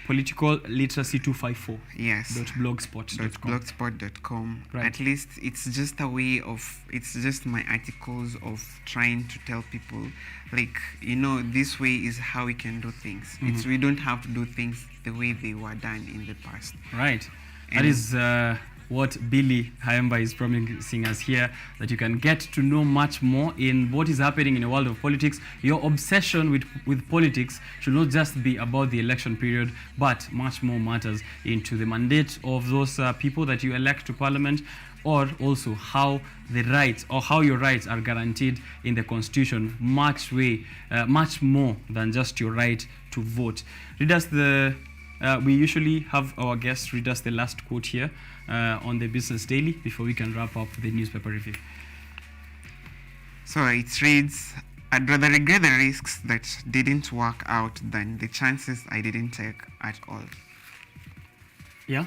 Political Literacy 254. Yes. .blogspot.com. At least it's just a way of, it's just my articles of trying to tell people, like, this way is how we can do things. We don't have to do things the way they were done in the past. Right. That is what Billy Haemba is promising us here, that you can get to know much more in what is happening in the world of politics. Your obsession with politics should not just be about the election period, but much more matters into the mandate of those people that you elect to parliament, or also how the rights, or how your rights are guaranteed in the constitution, much more than just your right to vote. Read us we usually have our guests read us the last quote here on the Business Daily before we can wrap up the newspaper review. So it reads, I'd rather regret the risks that didn't work out than the chances I didn't take at all. Yeah?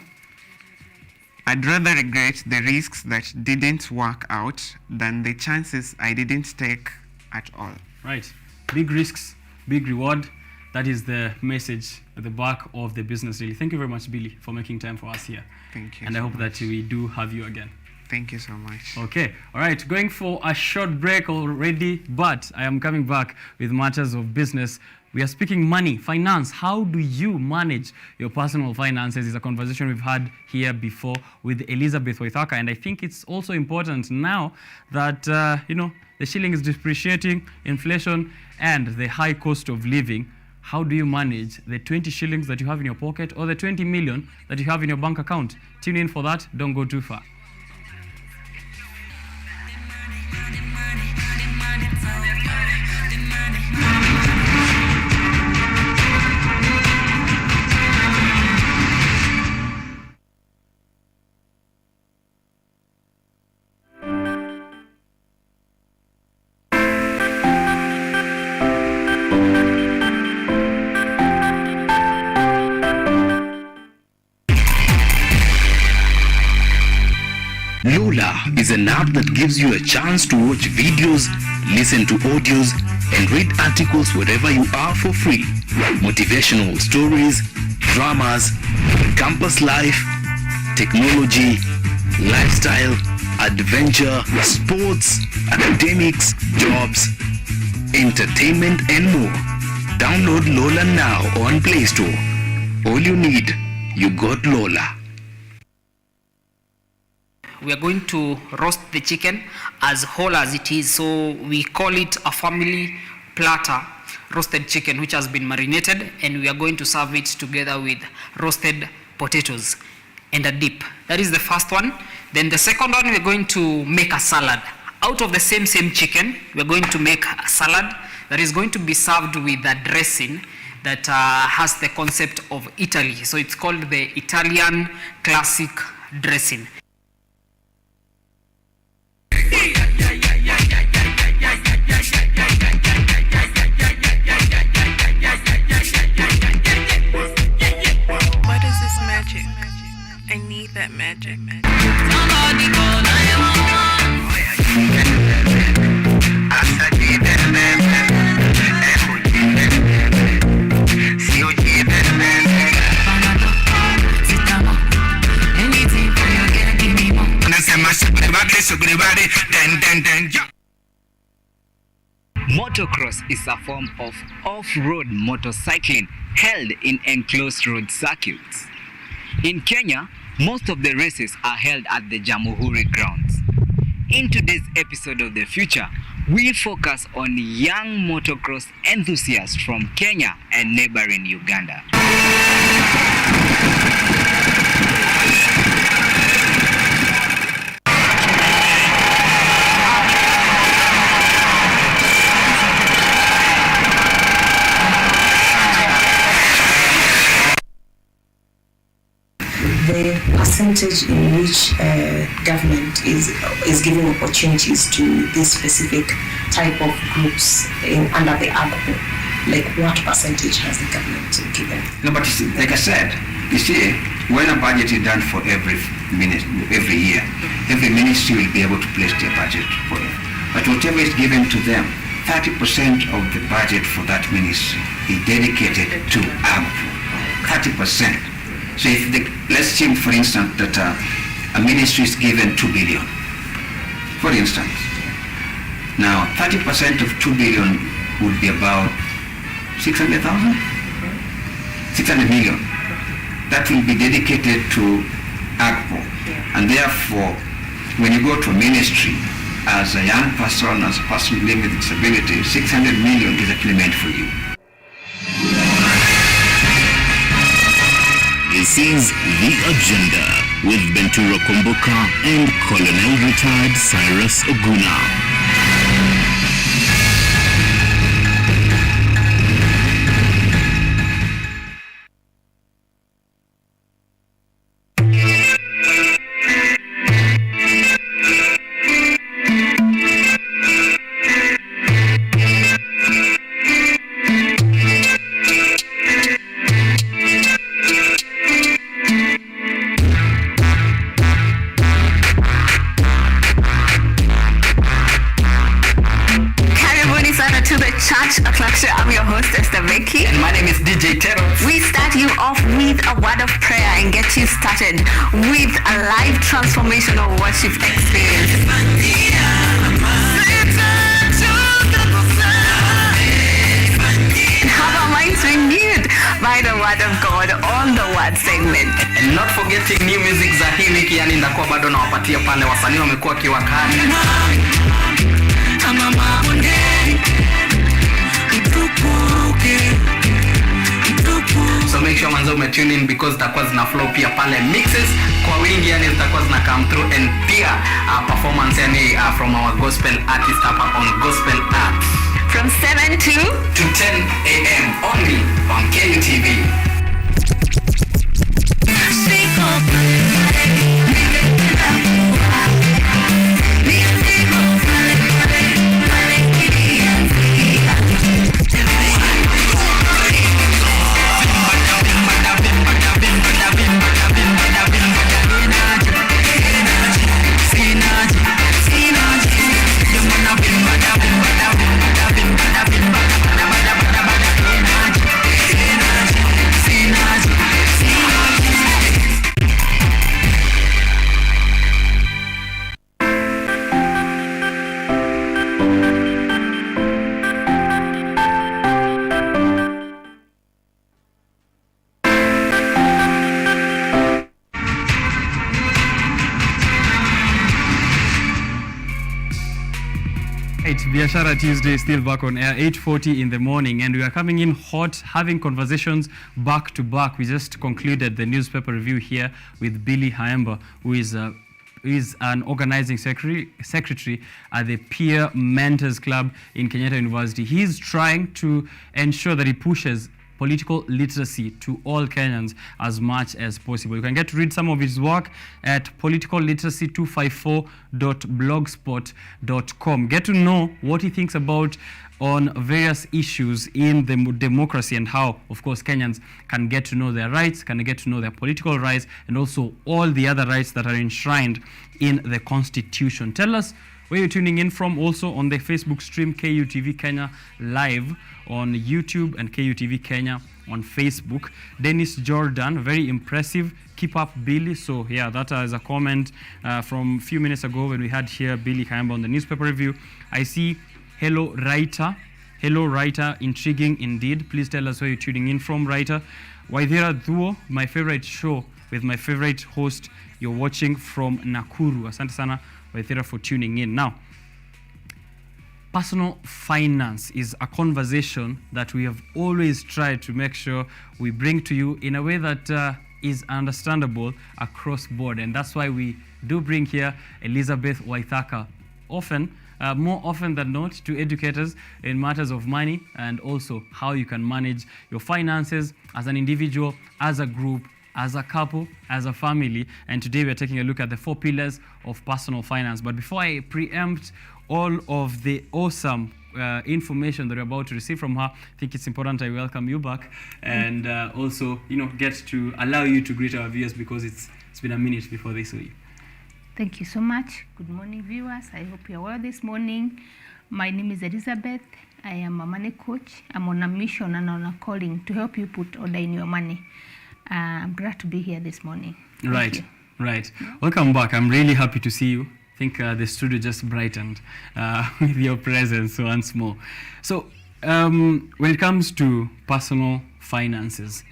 I'd rather regret the risks that didn't work out than the chances I didn't take at all. Right. Big risks, big reward. That is the message at the back of the business, really. Thank you very much, Billy, for making time for us here. Thank you. And I hope that we do have you again. Thank you so much. Okay. All right. Going for a short break already, but I am coming back with matters of business. We are speaking money, finance. How do you manage your personal finances? Is a conversation we've had here before with Elizabeth Waithaka, and I think it's also important now that the shilling is depreciating, inflation, and the high cost of living. How do you manage the 20 shillings that you have in your pocket or the 20 million that you have in your bank account? Tune in for that. Don't go too far. Lola is an app that gives you a chance to watch videos, listen to audios, and read articles wherever you are for free. Motivational stories, dramas, campus life, technology, lifestyle, adventure, sports, academics, jobs, entertainment, and more. Download Lola now on Play Store. All you need, you got Lola. We are going to roast the chicken as whole as it is. So we call it a family platter roasted chicken, which has been marinated, and we are going to serve it together with roasted potatoes and a dip. That is the first one. Then the second one, we're going to make a salad. Out of the same chicken, we're going to make a salad that is going to be served with a dressing that has the concept of Italy. So it's called the Italian classic dressing. What is this magic? I need that magic. Motocross is a form of off-road motorcycling held in enclosed road circuits. In Kenya, most of the races are held at the Jamhuri grounds. In today's episode of The Future, we'll focus on young motocross enthusiasts from Kenya and neighboring Uganda. The percentage in which government is giving opportunities to this specific type of groups under the AGPO, like what percentage has the government given? No, but like I said, you see, when a budget is done for every year, every ministry will be able to place their budget for it. But whatever is given to them, 30% of the budget for that ministry is dedicated to AGPO. 30%. So if let's assume, for instance, that a ministry is given 2 billion, for instance. Now, 30% of 2 billion would be about 600 million. That will be dedicated to AGPO. And therefore, when you go to a ministry, as a young person, as a person living with disability, 600 million is actually meant for you. This is The Agenda with Benturo Komboka and Colonel Retired Cyrus Oguna. Church Attraction. I'm your host, Esther Becky. And my name is DJ Tero. We start you off with a word of prayer and get you started with a live transformational worship experience. Have our minds renewed by the word of God on the word segment. And not forgetting new music za hii wiki, yani ndakuwa bado nawapatia pale wasanii wamekuwa kiwakali. So make sure manzo umetune in because zitakuwa zina flow pia pale mixes kwa wingi, yani zitakuwa zina come through, and pia performance yani from our gospel artist hapa on gospel apps from 7 to 10 a.m. only on Kenya TV. Biashara Tuesday still back on air, 8:40 in the morning, and we are coming in hot, having conversations back to back. We just concluded the newspaper review here with Billy Haemba, who is an organizing secretary at the Peer Mentors Club in Kenyatta University. He's trying to ensure that he pushes political literacy to all Kenyans as much as possible. You can get to read some of his work at politicalliteracy254.blogspot.com. Get to know what he thinks about on various issues in the democracy and how, of course, Kenyans can get to know their rights, can get to know their political rights, and also all the other rights that are enshrined in the Constitution. Tell us where you're tuning in from, also on the Facebook stream, KUTV Kenya Live on YouTube and KUTV Kenya on Facebook. Dennis Jordan, very impressive. Keep up, Billy. So yeah, that is a comment from a few minutes ago when we had here Billy Haemba on the newspaper review. I see Hello Writer. Hello Writer, intriguing indeed. Please tell us where you're tuning in from, Writer. Waithira Duo, my favorite show with my favorite host. You're watching from Nakuru. Asante sana, Waithira, for tuning in. Now, personal finance is a conversation that we have always tried to make sure we bring to you in a way that is understandable across board. And that's why we do bring here Elizabeth Waithaka often, more often than not, to educate us in matters of money and also how you can manage your finances as an individual, as a group, as a couple, as a family. And today we're taking a look at the 4 pillars of personal finance. But before I preempt all of the awesome information that we're about to receive from her, I think it's important I welcome you back and also, get to allow you to greet our viewers because it's been a minute before they saw you. Thank you so much. Good morning, viewers. I hope you're well this morning. My name is Elizabeth. I am a money coach. I'm on a mission and on a calling to help you put order in your money. I'm glad to be here this morning. Right. Welcome back. I'm really happy to see you. I think the studio just brightened with your presence once more. So when it comes to personal finances,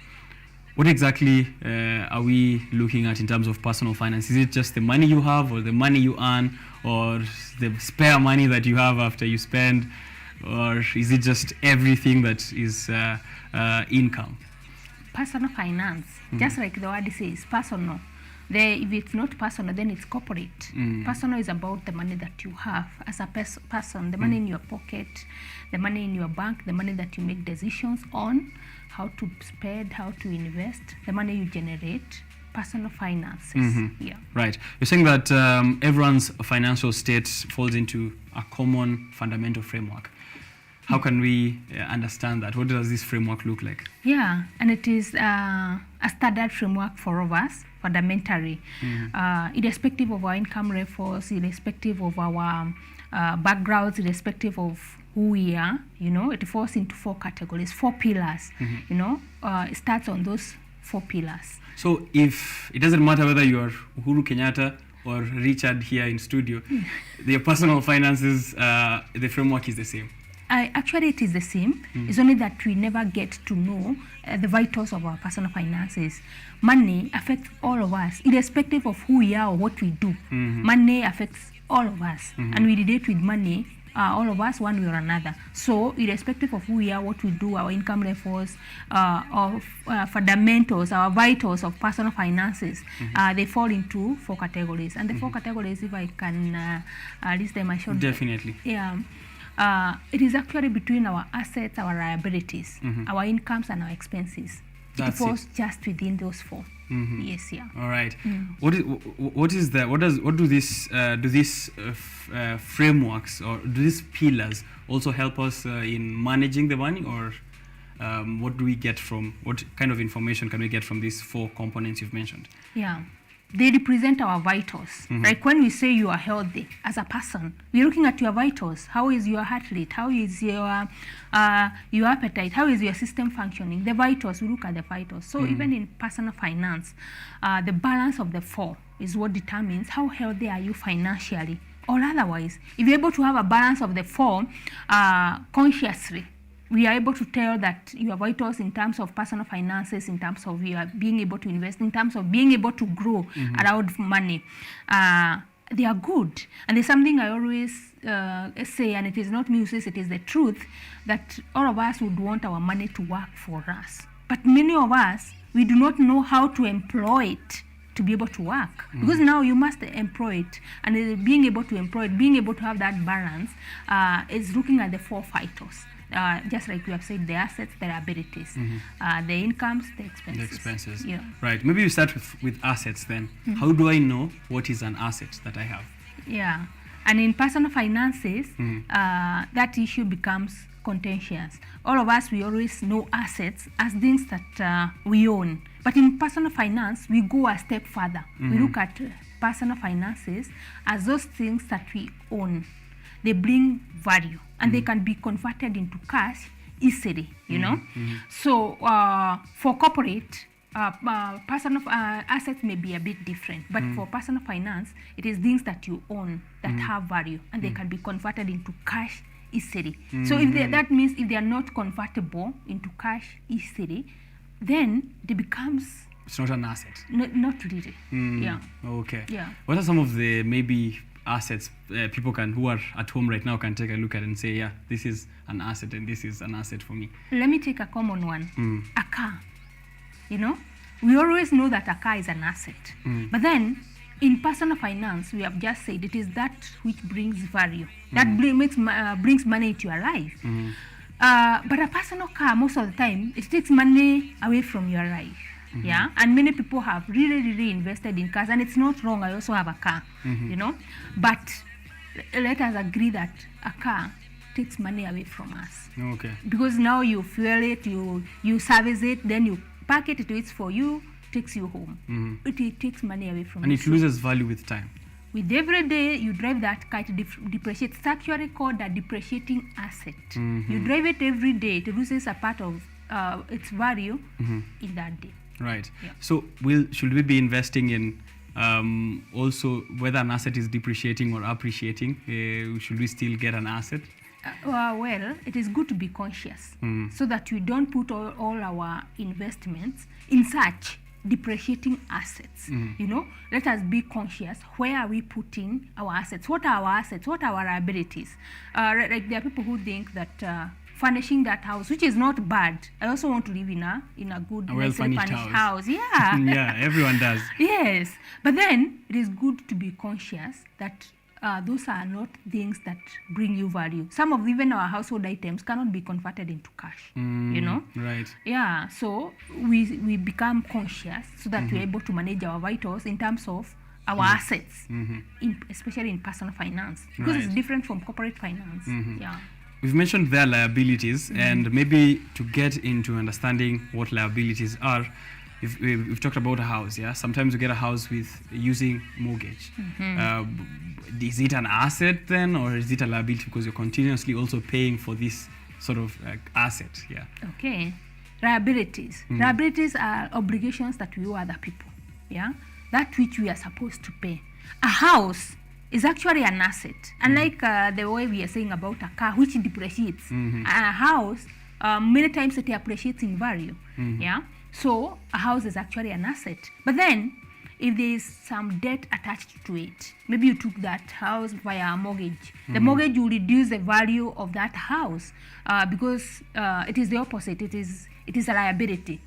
what exactly are we looking at in terms of personal finance? Is it just the money you have or the money you earn or the spare money that you have after you spend, or is it just everything that is income? Personal finance, just like the word says, personal. If it's not personal, then it's corporate. Personal is about the money that you have as a person, the money in your pocket, the money in your bank, the money that you make decisions on, how to spend, how to invest, the money you generate, personal finances. Yeah. Right. You're saying that everyone's financial state falls into a common fundamental framework. How can we understand that? What does this framework look like? Yeah, and it is a standard framework for all of us, fundamentally, irrespective of our income levels, irrespective of our backgrounds, irrespective of who we are, it falls into 4 categories, 4 pillars, it starts on those 4 pillars. So if it doesn't matter whether you are Uhuru Kenyatta or Richard here in studio, your personal finances, the framework is the same. Actually, it is the same. It's only that we never get to know the vitals of our personal finances. Money affects all of us, irrespective of who we are or what we do. Money affects all of us, and we relate with money, all of us, one way or another. So, irrespective of who we are, what we do, our income levels, our fundamentals, our vitals of personal finances, they fall into 4 categories. And the 4 categories, if I can list them, I should. Definitely. Yeah. It is actually between our assets, our liabilities, our incomes, and our expenses. It falls just within those 4. Yes, yeah. All right. What do these frameworks or do these pillars also help us in managing the money, or what kind of information can we get from these 4 components you've mentioned? Yeah. They represent our vitals. Like when we say you are healthy as a person, we're looking at your vitals. How is your heart rate? How is your appetite? How is your system functioning? The vitals, we look at the vitals. So even in personal finance, the balance of the 4 is what determines how healthy are you financially or otherwise. If you're able to have a balance of the 4 consciously, we are able to tell that your vitals in terms of personal finances, in terms of you are being able to invest, in terms of being able to grow around money, they are good. And there's something I always say, and it is not me who says it, is the truth, that all of us would want our money to work for us. But many of us, we do not know how to employ it to be able to work. Because now you must employ it. And being able to employ it, being able to have that balance, is looking at the 4 vitals. Just like we have said, the assets, the liabilities, the incomes, the expenses. The expenses. Yeah. Right. Maybe we start with assets then. How do I know what is an asset that I have? Yeah. And in personal finances, that issue becomes contentious. All of us, we always know assets as things that we own. But in personal finance, we go a step further. We look at personal finances as those things that we own. They bring value, and they can be converted into cash easily, So for corporate, personal assets may be a bit different, but for personal finance, it is things that you own that have value, and they can be converted into cash easily. So that means if they are not convertible into cash easily, then it becomes... It's not an asset. Not really. Yeah. Okay. Yeah. What are some of the maybe assets people who are at home right now can take a look at and say, yeah, this is an asset and this is an asset for me? Let me take a common one. A car. We always know that a car is an asset. But then in personal finance, we have just said it is that which brings value. That brings money into your life. But a personal car, most of the time, it takes money away from your life. Yeah, and many people have really invested in cars, and it's not wrong. I also have a car, but let us agree that a car takes money away from us. Okay. Because now you fuel it, you service it, then you pack it, it waits for you, takes you home. It takes money away from you. And it loses value with time. With every day you drive that car, it depreciates. It's actually called a depreciating asset. You drive it every day, it loses a part of its value in that day. Right. Yeah. So should we be investing in also whether an asset is depreciating or appreciating? Should we still get an asset? Well, it is good to be conscious so that we don't put all our investments in such depreciating assets. Let us be conscious. Where are we putting our assets? What are our assets? What are our liabilities? Like there are people who think that furnishing that house, which is not bad. I also want to live in a good, well-furnished house. Yeah. Yeah, everyone does. Yes, but then it is good to be conscious that those are not things that bring you value. Some of even our household items cannot be converted into cash. Right. Yeah. So we become conscious so that we're able to manage our vitals in terms of our assets, especially in personal finance, because it's different from corporate finance. Yeah. We've mentioned their liabilities, and maybe to get into understanding what liabilities are, we've talked about a house, yeah. Sometimes you get a house with using mortgage. Is it an asset then, or is it a liability because you're continuously also paying for this sort of asset? Yeah. Okay. Liabilities. Liabilities are obligations that we owe other people. Yeah. That which we are supposed to pay. A house is actually an asset. Unlike the way we are saying about a car, which depreciates. A house, many times it appreciates in value. Yeah. So a house is actually an asset. But then, if there is some debt attached to it, maybe you took that house via a mortgage, the mortgage will reduce the value of that house because it is the opposite. It is a liability,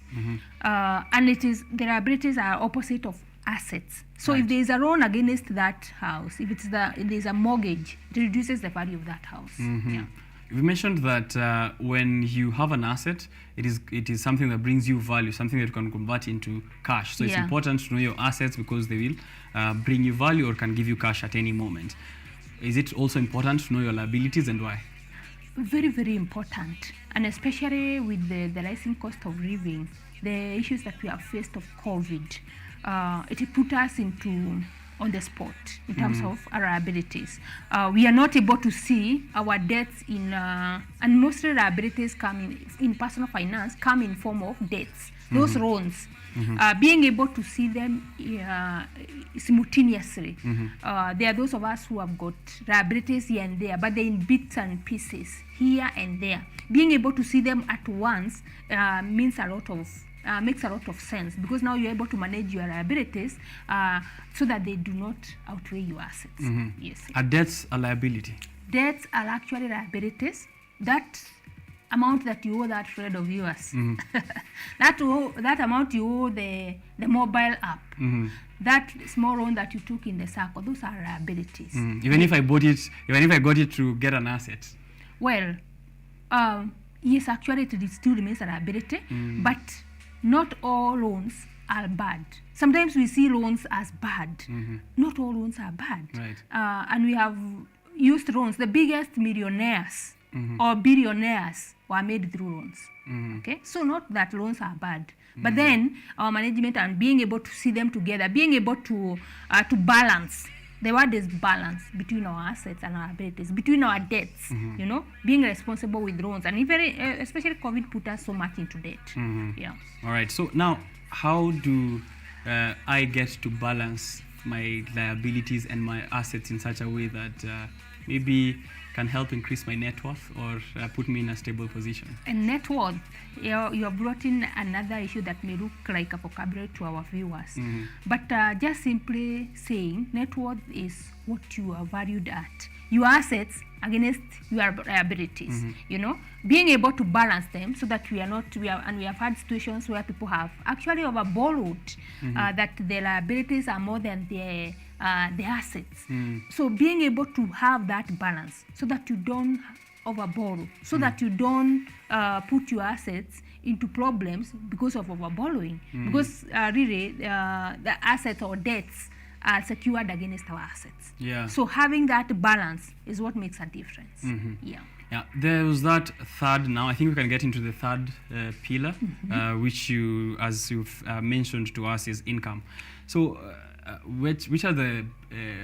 and the liabilities are opposite of assets. So if there is a loan against that house, if there is a mortgage, it reduces the value of that house. Yeah. You mentioned that when you have an asset, it is something that brings you value, something that you can convert into cash. So it's important to know your assets because they will bring you value or can give you cash at any moment. Is it also important to know your liabilities, and why? Very, very important. And especially with the rising cost of living, the issues that we have faced of COVID, it put us on the spot in terms of our liabilities. We are not able to see our debts and mostly liabilities come in personal finance, come in form of debts, those loans. Being able to see them simultaneously. There are those of us who have got liabilities here and there, but they're in bits and pieces, here and there. Being able to see them at once makes a lot of sense, because now you're able to manage your liabilities so that they do not outweigh your assets. Yes. Are debts a liability? Debts are actually liabilities. That amount that you owe that friend of yours, that amount you owe the mobile app, that small loan that you took in the circle, those are liabilities. Even if I got it to get an asset. Well, yes, actually it still remains a liability, but not all loans are bad. Sometimes we see loans as bad. Not all loans are bad. Right. And we have used loans. The biggest millionaires or billionaires were made through loans. Okay, so not that loans are bad, but then our management and being able to see them together, being able to balance. The word is balance between our assets and our liabilities, between our debts. You know, being responsible with loans, and especially COVID put us so much into debt. Yeah. All right. So now, how do I get to balance my liabilities and my assets in such a way that maybe can help increase my net worth or put me in a stable position? And net worth, you have brought in another issue that may look like a vocabulary to our viewers. But just simply saying, net worth is what you are valued at. Your assets against your liabilities. You know, being able to balance them so that we have had situations where people have actually overborrowed, that the liabilities are more than the assets. So being able to have that balance so that you don't overborrow, so that you don't put your assets into problems because of overborrowing, because really the assets or debts are secured against our assets. Yeah. So having that balance is what makes a difference. Yeah. Yeah, there was that third. Now I think we can get into the third pillar, which you, as you've mentioned to us, is income. So which are the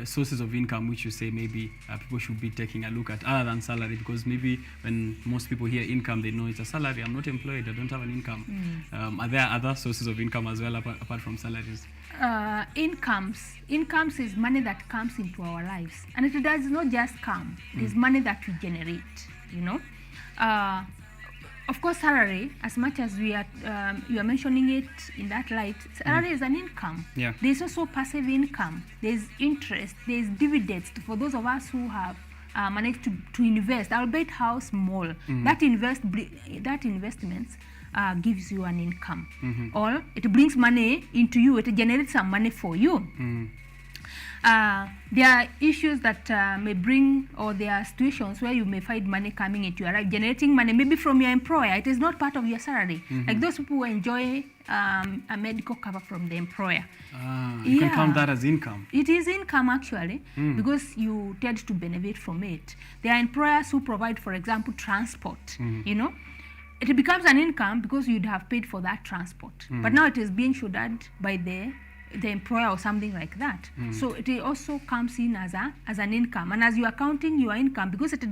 sources of income which you say maybe people should be taking a look at other than salary? Because maybe when most people hear income, they know it's a salary. I'm not employed. I don't have an income. Are there other sources of income as well apart from salaries? Incomes is money that comes into our lives, and it does not just come. It is money that we generate. You know, of course, salary. As much as you are mentioning it in that light, salary is an income. Yeah. There is also passive income. There is interest. There is dividends for those of us who have managed to invest, albeit how small. That investment gives you an income, or it brings money into you. It generates some money for you. There are issues that may bring, or there are situations where you may find money coming into your life, generating money maybe from your employer. It is not part of your salary. Like those people who enjoy a medical cover from the employer. You can count that as income. It is income actually, because you tend to benefit from it. There are employers who provide, for example, transport. You know, it becomes an income because you'd have paid for that transport. But now it is being shouldered by the employer or something like that. So it also comes in as an income. And as you are counting your income, because it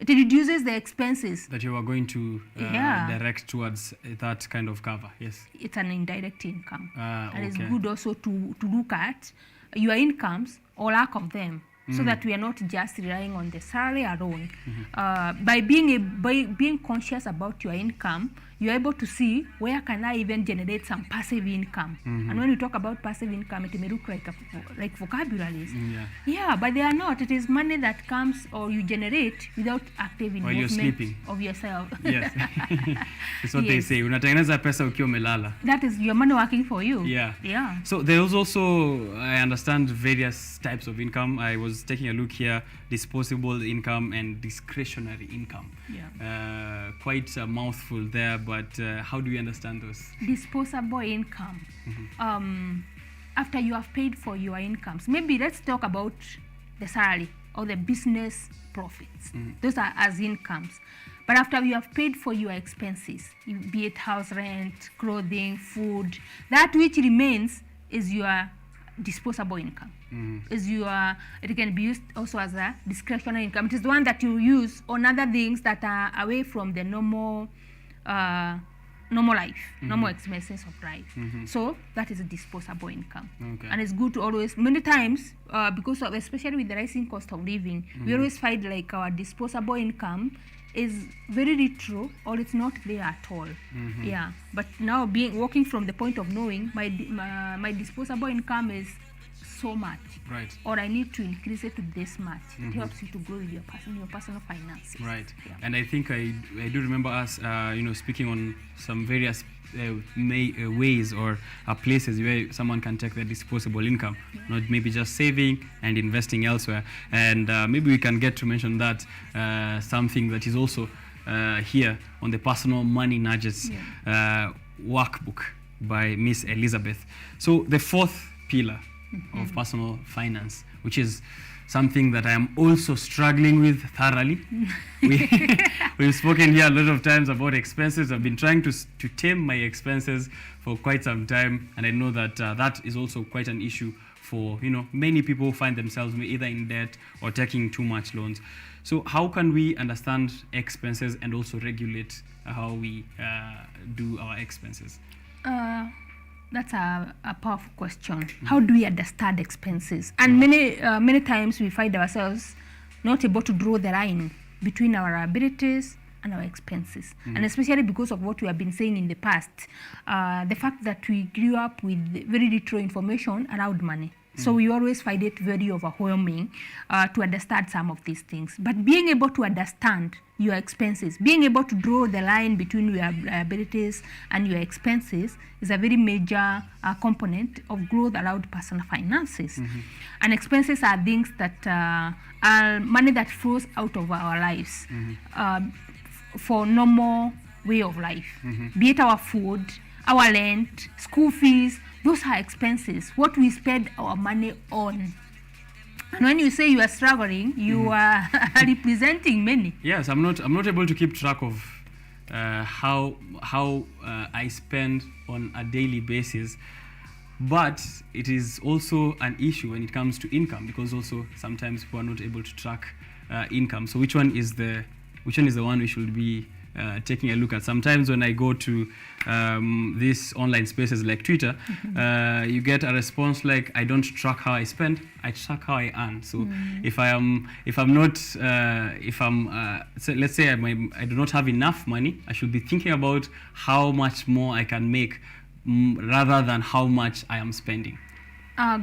reduces the expenses that you are going to direct towards that kind of cover. Yes. It's an indirect income. And it's good also to look at your incomes or lack of them, so that we are not just relying on the salary alone. By being conscious about your income, you're able to see where can I even generate some passive income. And when we talk about passive income, it may look like vocabularies. But they are not. It is money that comes or you generate without active involvement of yourself. Yes. It's what they say. Unatengeneza pesa ukiwa umelala. That is your money working for you. Yeah. So there is also, I understand, various types of income. I was taking a look here: disposable income and discretionary income. Quite a mouthful there, but how do you understand those? Disposable income. After you have paid for your incomes, maybe let's talk about the salary or the business profits. Those are as incomes. But after you have paid for your expenses, be it house rent, clothing, food, that which remains is your disposable income. It can be used also as a discretionary income. It is the one that you use on other things that are away from the normal life, normal expenses of life. So that is a disposable income. And it's good to always, many times, because of, especially with the rising cost of living, we always find like our disposable income is very little or it's not there at all. But now working from the point of knowing my disposable income is so much, or I need to increase it to this much. It helps you to grow with your personal finances. And I think I do remember us speaking on some various ways or places where someone can take their disposable income, not maybe just saving and investing elsewhere. And maybe we can get to mention that something that is also here on the Personal Money Nudges workbook by Miss Elizabeth. So the fourth pillar of personal finance, which is something that I am also struggling with thoroughly. We've spoken here a lot of times about expenses. I've been trying to tame my expenses for quite some time, and I know that that is also quite an issue for many people who find themselves either in debt or taking too much loans. So how can we understand expenses and also regulate how we do our expenses? That's a powerful question. How do we understand expenses? And many times we find ourselves not able to draw the line between our abilities and our expenses. And especially because of what we have been saying in the past, the fact that we grew up with very little information around money. So we always find it very overwhelming to understand some of these things. But being able to understand your expenses, being able to draw the line between your abilities and your expenses is a very major component of growth around personal finances. And expenses are things that are money that flows out of our lives for normal way of life. Be it our food, our rent, school fees, those are expenses, what we spend our money on. And when you say you are struggling, you are representing many. Yes, I'm not able to keep track of how I spend on a daily basis, but it is also an issue when it comes to income, because also sometimes people are not able to track income. So which one is the one we should be taking a look at? Sometimes when I go to these online spaces like Twitter, you get a response like, I don't track how I spend, I track how I earn. So so let's say I do not have enough money, I should be thinking about how much more I can make rather than how much I am spending.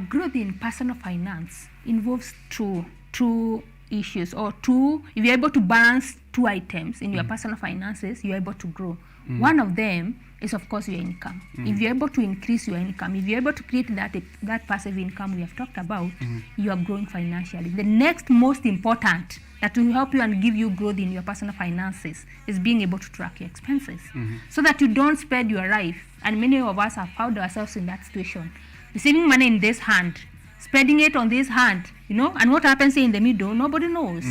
Growth in personal finance involves two issues, or two. If you're able to balance two items in your personal finances, you're able to grow. One of them is, of course, your income. If you're able to increase your income, if you're able to create that passive income we have talked about, you are growing financially. The next most important that will help you and give you growth in your personal finances is being able to track your expenses, so that you don't spend your life. And many of us have found ourselves in that situation, receiving money in this hand, spending it on this hand, and what happens in the middle, nobody knows,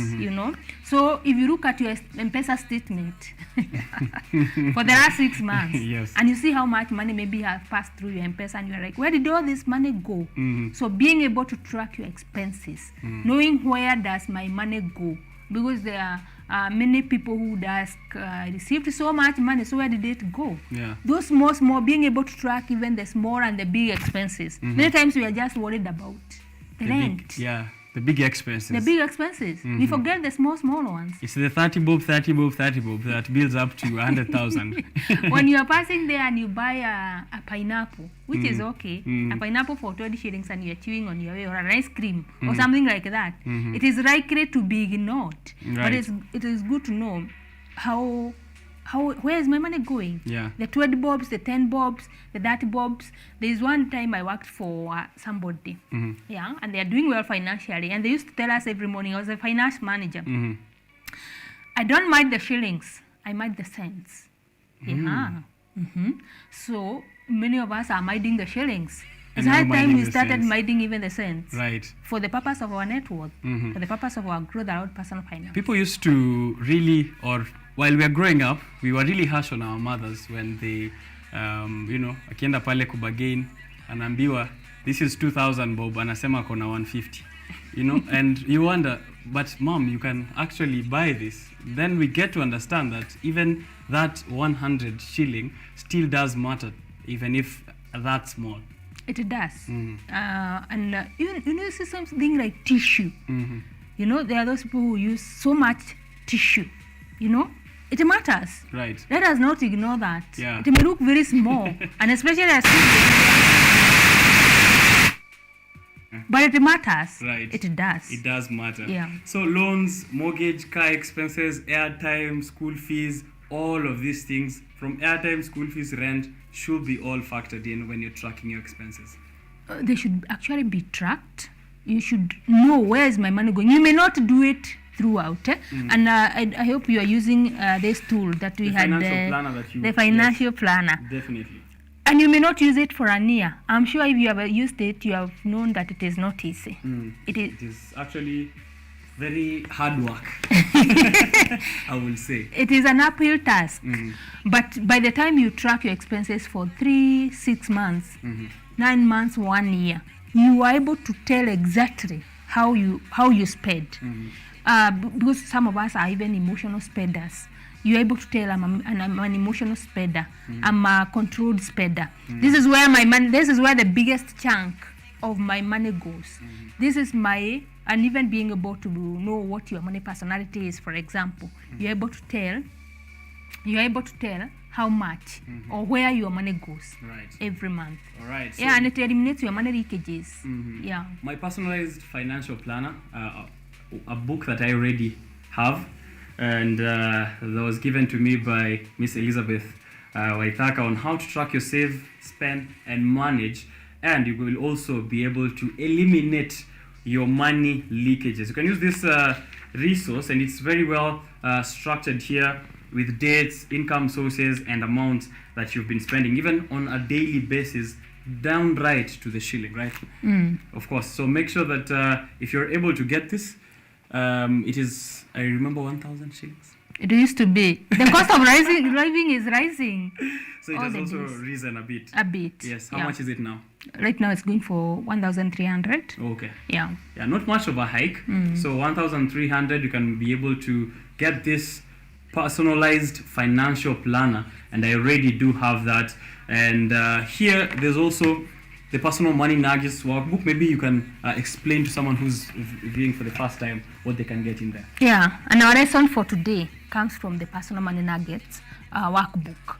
So if you look at your M-Pesa statement for the last 6 months, yes. and you see how much money maybe have passed through your M-Pesa, and you're like, where did all this money go? So being able to track your expenses, knowing where does my money go, because there are many people who received so much money, so where did it go? Yeah. Those small, being able to track even the small and the big expenses. Many times we are just worried about the rent. The big expenses. The big expenses. We forget the small ones. It's the 30 bob that builds up to 100,000. When you are passing there and you buy a pineapple, which is okay, a pineapple for 20 shillings and you're chewing on your way, or an ice cream or something like that, it is likely to be ignored. But it is good to know where is my money going? Yeah. The 20 bobs, the 10 bobs, the 30 bobs. There is one time I worked for somebody, and they are doing well financially, and they used to tell us every morning, I was a finance manager, I don't mind the shillings, I mind the cents. So many of us are minding the shillings. It's high time we started minding even the cents. Right. For the purpose of our net worth, for the purpose of our growth around personal finance. People used to really, while we were growing up, we were really harsh on our mothers when they, akienda pale kubagain, anaambiwa, this is 2,000 bob, anasema kona 150. And you wonder, but mom, you can actually buy this. Then we get to understand that even that 100 shilling still does matter, even if that's small. It does. And you see something like tissue. There are those people who use so much tissue. It matters. Right. Let us not ignore that. Yeah. It may look very small, and especially as but it matters. Right. It does. It does matter. Yeah. So loans, mortgage, car expenses, airtime, school fees, all of these things, from airtime, school fees, rent, should be all factored in when you're tracking your expenses. They should actually be tracked. You should know where is my money going. You may not do it throughout, and I hope you are using this tool that we had, the financial planner. Definitely. And you may not use it for a year. I'm sure if you have used it, you have known that it is not easy. It is actually very hard work, I will say. It is an uphill task. But by the time you track your expenses for 3, 6 months, 9 months, 1 year, you are able to tell exactly how you spend. Because some of us are even emotional spenders. You're able to tell I'm an emotional spender. I'm a controlled spender. This is where the biggest chunk of my money goes. This is and even being able to know what your money personality is, for example, you're able to tell how much or where your money goes every month. All right. So and it eliminates your money leakages. Yeah. My personalized financial planner, a book that I already have, and that was given to me by Miss Elizabeth Waithaka on how to track your save, spend, and manage, and you will also be able to eliminate your money leakages. You can use this resource, and it's very well structured here with dates, income sources, and amounts that you've been spending, even on a daily basis, downright to the shilling, right? Of course. So make sure that if you're able to get this, it is, I remember, 1,000 shillings. It used to be. The cost of living is rising. So it has also risen a bit. A bit. Yes. How much is it now? Right now it's going for 1,300. Okay. Yeah. Yeah, not much of a hike. So 1,300, you can be able to get this personalized financial planner, and I already do have that. And here there's also the personal money nuggets workbook. Maybe you can explain to someone who's viewing for the first time what they can get in there. Yeah, and our lesson for today comes from the personal money nuggets workbook.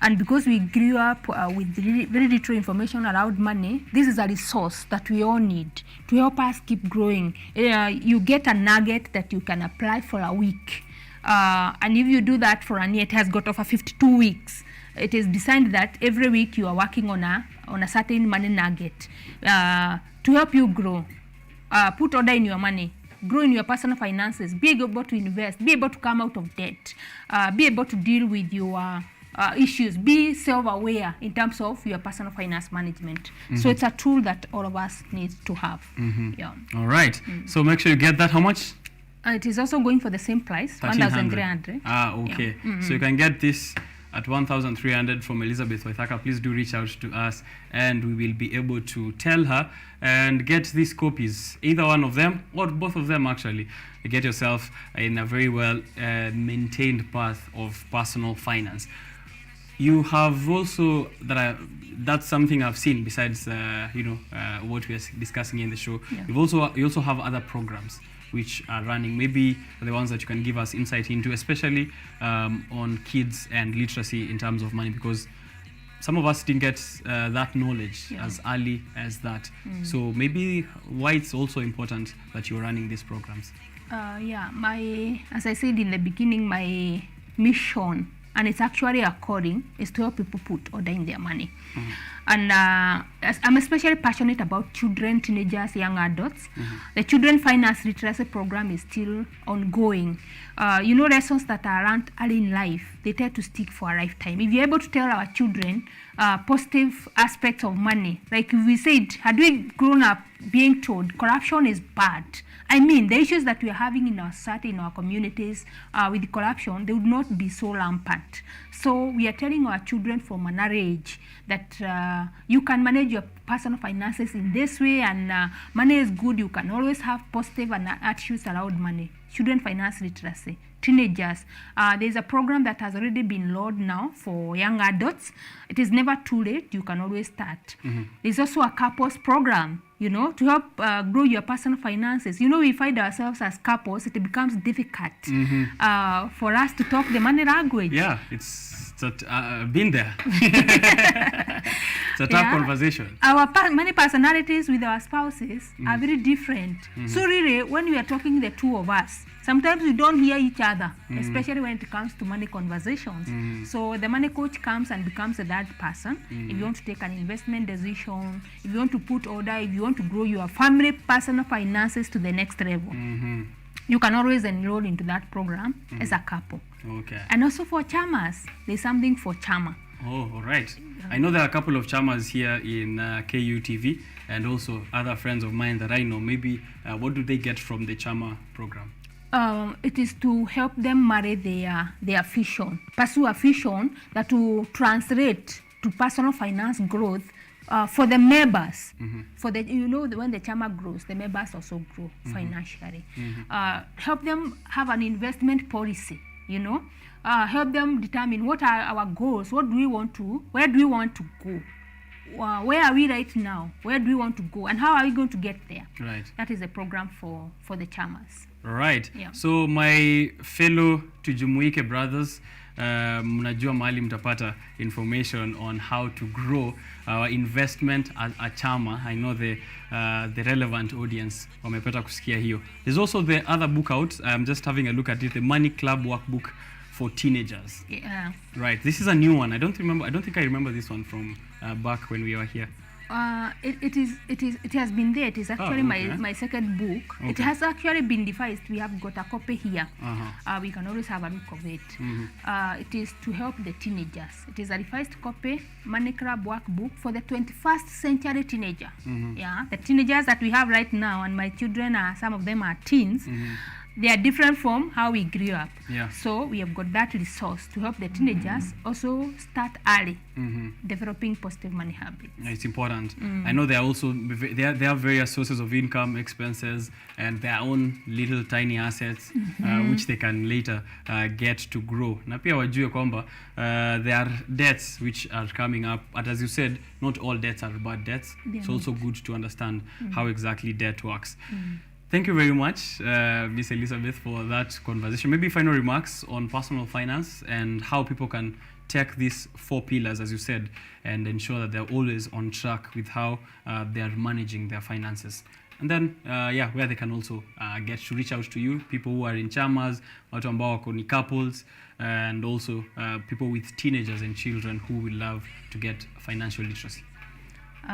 And because we grew up with very little information around money, this is a resource that we all need to help us keep growing. You get a nugget that you can apply for a week. And if you do that for a year, it has got over 52 weeks. It is designed that every week you are working on a certain money nugget to help you grow. Put order in your money, grow in your personal finances, be able to invest, be able to come out of debt, be able to deal with your issues. Be self-aware in terms of your personal finance management. So it's a tool that all of us need to have. Yeah. All right. So make sure you get that. How much? It is also going for the same price, 1,300. Okay. Yeah. So you can get this at 1,300 from Elizabeth Waithaka. Please do reach out to us and we will be able to tell her and get these copies, either one of them or both of them actually. You get yourself in a very well maintained path of personal finance. You have also, that's something I've seen besides what we are discussing in the show. Yeah. You also have other programs which are running, maybe the ones that you can give us insight into, especially on kids and literacy in terms of money, because some of us didn't get that knowledge as early as that. So maybe why it's also important that you're running these programs. As I said in the beginning, my mission, and it's actually a calling, is to help people put order in their money. And I'm especially passionate about children, teenagers, young adults. The Children Finance Literacy Program is still ongoing. Lessons that are learned early in life, they tend to stick for a lifetime. If you're able to tell our children positive aspects of money, like we said, had we grown up being told corruption is bad, I mean, the issues that we are having in our society, in our communities with corruption, they would not be so rampant. So we are telling our children from an early age that you can manage your personal finances in this way, and money is good. You can always have positive attitudes around money. Children finance literacy, teenagers. There's a program that has already been launched now for young adults. It is never too late. You can always start. There's also a couples program, to help grow your personal finances. We find ourselves as couples, it becomes difficult for us to talk the money language. Yeah, I've been there. It's a tough conversation. Our money personalities with our spouses are very different. So really, when we are talking the two of us, sometimes we don't hear each other, especially when it comes to money conversations. So the money coach comes and becomes a third person. If you want to take an investment decision, if you want to put order, if you want to grow your family personal finances to the next level, you can always enroll into that program as a couple. Okay. And also for chamas, there's something for chama. Oh, all right. I know there are a couple of chamas here in KUTV and also other friends of mine that I know. Maybe what do they get from the chama program? It is to help them marry their vision, pursue a vision that will translate to personal finance growth for the members. For the when the chama grows, the members also grow financially. Help them have an investment policy. Help them determine what are our goals. Where do we want to go? Where are we right now? Where do we want to go? And how are we going to get there? Right. That is a program for the chamas. Right. Yeah. So my fellow Tujumuike brothers, mnajua mahali mtapata information on how to grow our investment as a chama. I know the relevant audience wamepata kusikia hiyo. There's also the other book out. I'm just having a look at it, the Money Club Workbook for Teenagers. Yeah. Right. This is a new one. I don't think I remember this one from back when we were here. It has been there. It is actually my second book. Okay. It has actually been devised. We have got a copy here. We can always have a look of it. It is to help the teenagers. It is a revised copy, Money Club Workbook for the 21st century teenager. Yeah, the teenagers that we have right now, and my children some of them are teens. They are different from how we grew up. Yeah. So we have got that resource to help the teenagers also start early, developing positive money habits. It's important. I know there are also there are various sources of income, expenses, and their own little tiny assets which they can later get to grow. Na pia wajue kwamba there are debts which are coming up, but as you said, not all debts are bad debts. It's also good to understand how exactly debt works. Thank you very much, Miss Elizabeth, for that conversation. Maybe final remarks on personal finance and how people can take these 4 pillars, as you said, and ensure that they're always on track with how they are managing their finances. And then, where they can also get to reach out to you, people who are in chamas, watu ambao wako ni couples, and also people with teenagers and children who will love to get financial literacy.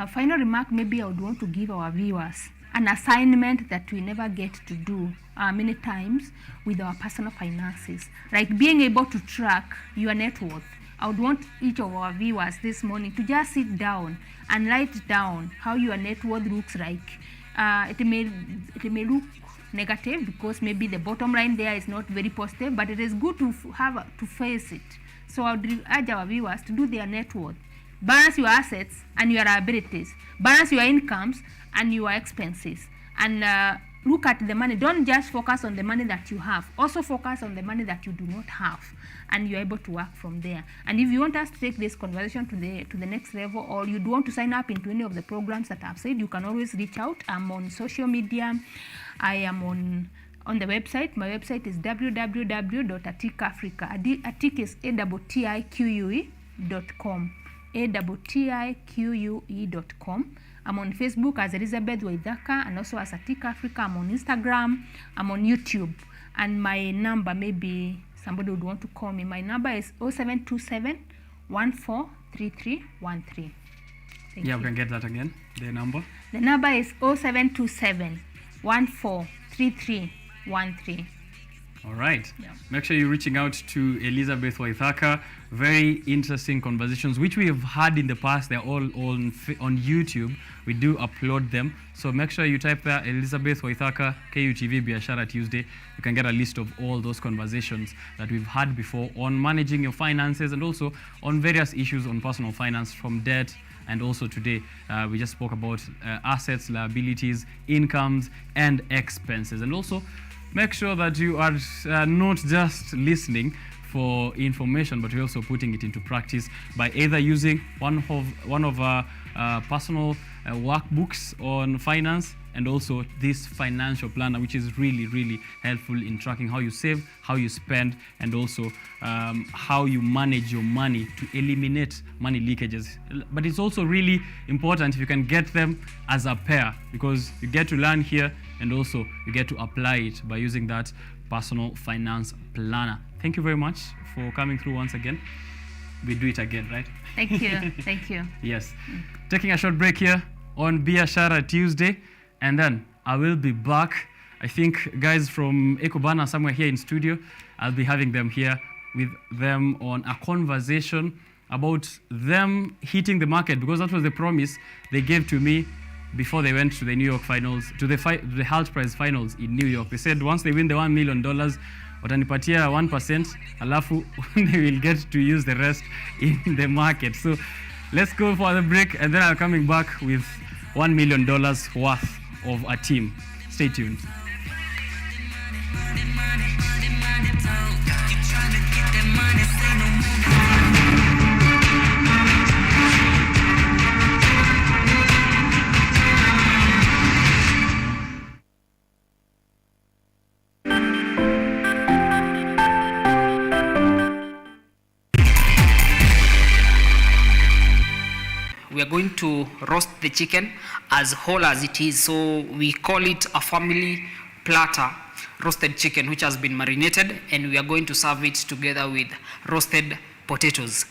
Final remark, maybe I would want to give our viewers an assignment that we never get to do many times with our personal finances, like being able to track your net worth. I would want each of our viewers this morning to just sit down and write down how your net worth looks like. It may look negative because maybe the bottom line there is not very positive, but it is good to to face it. So I would urge our viewers to do their net worth. Balance your assets and your liabilities. Balance your incomes and your expenses. And look at the money. Don't just focus on the money that you have. Also focus on the money that you do not have. And you're able to work from there. And if you want us to take this conversation to the next level, or you want to sign up into any of the programs that I've said, you can always reach out. I'm on social media. I am on the website. My website is www.atikafrica. Atik is ATTIQUE.com. ATTIQUE.com. I'm on Facebook as Elizabeth Waithaka and also as Atik Africa. I'm on Instagram. I'm on YouTube. And my number, maybe somebody would want to call me. My number is 0727 143313. We can get that again. The number? The number is 0727 143313. All right. Yeah. Make sure you're reaching out to Elizabeth Waithaka. Very interesting conversations, which we have had in the past. They're all on YouTube. We do upload them. So make sure you type there, Elizabeth Waithaka, KUTV Biashara Tuesday. You can get a list of all those conversations that we've had before on managing your finances and also on various issues on personal finance, from debt. And also today, we just spoke about assets, liabilities, incomes, and expenses. And also, make sure that you are not just listening for information, but you're also putting it into practice by either using one of our personal workbooks on finance, and also this financial planner, which is really, really helpful in tracking how you save, how you spend, and also how you manage your money to eliminate money leakages. But it's also really important if you can get them as a pair, because you get to learn here and also you get to apply it by using that personal finance planner. Thank you very much for coming through once again. We do it again, right? Thank you. Thank you. Yes. Taking a short break here on Biashara Tuesday, and then I will be back. I think guys from Ekobana somewhere here in studio, I'll be having them here with them on a conversation about them hitting the market, because that was the promise they gave to me before they went to the New York finals, to the Health Prize finals in New York. They said once they win the $1 million, watanipatia 1%, alafu they will get to use the rest in the market. So let's go for the break, and then I'm coming back with $1 million worth of a team. Stay tuned. We are going to roast the chicken as whole as it is. So we call it a family platter roasted chicken, which has been marinated, and we are going to serve it together with roasted potatoes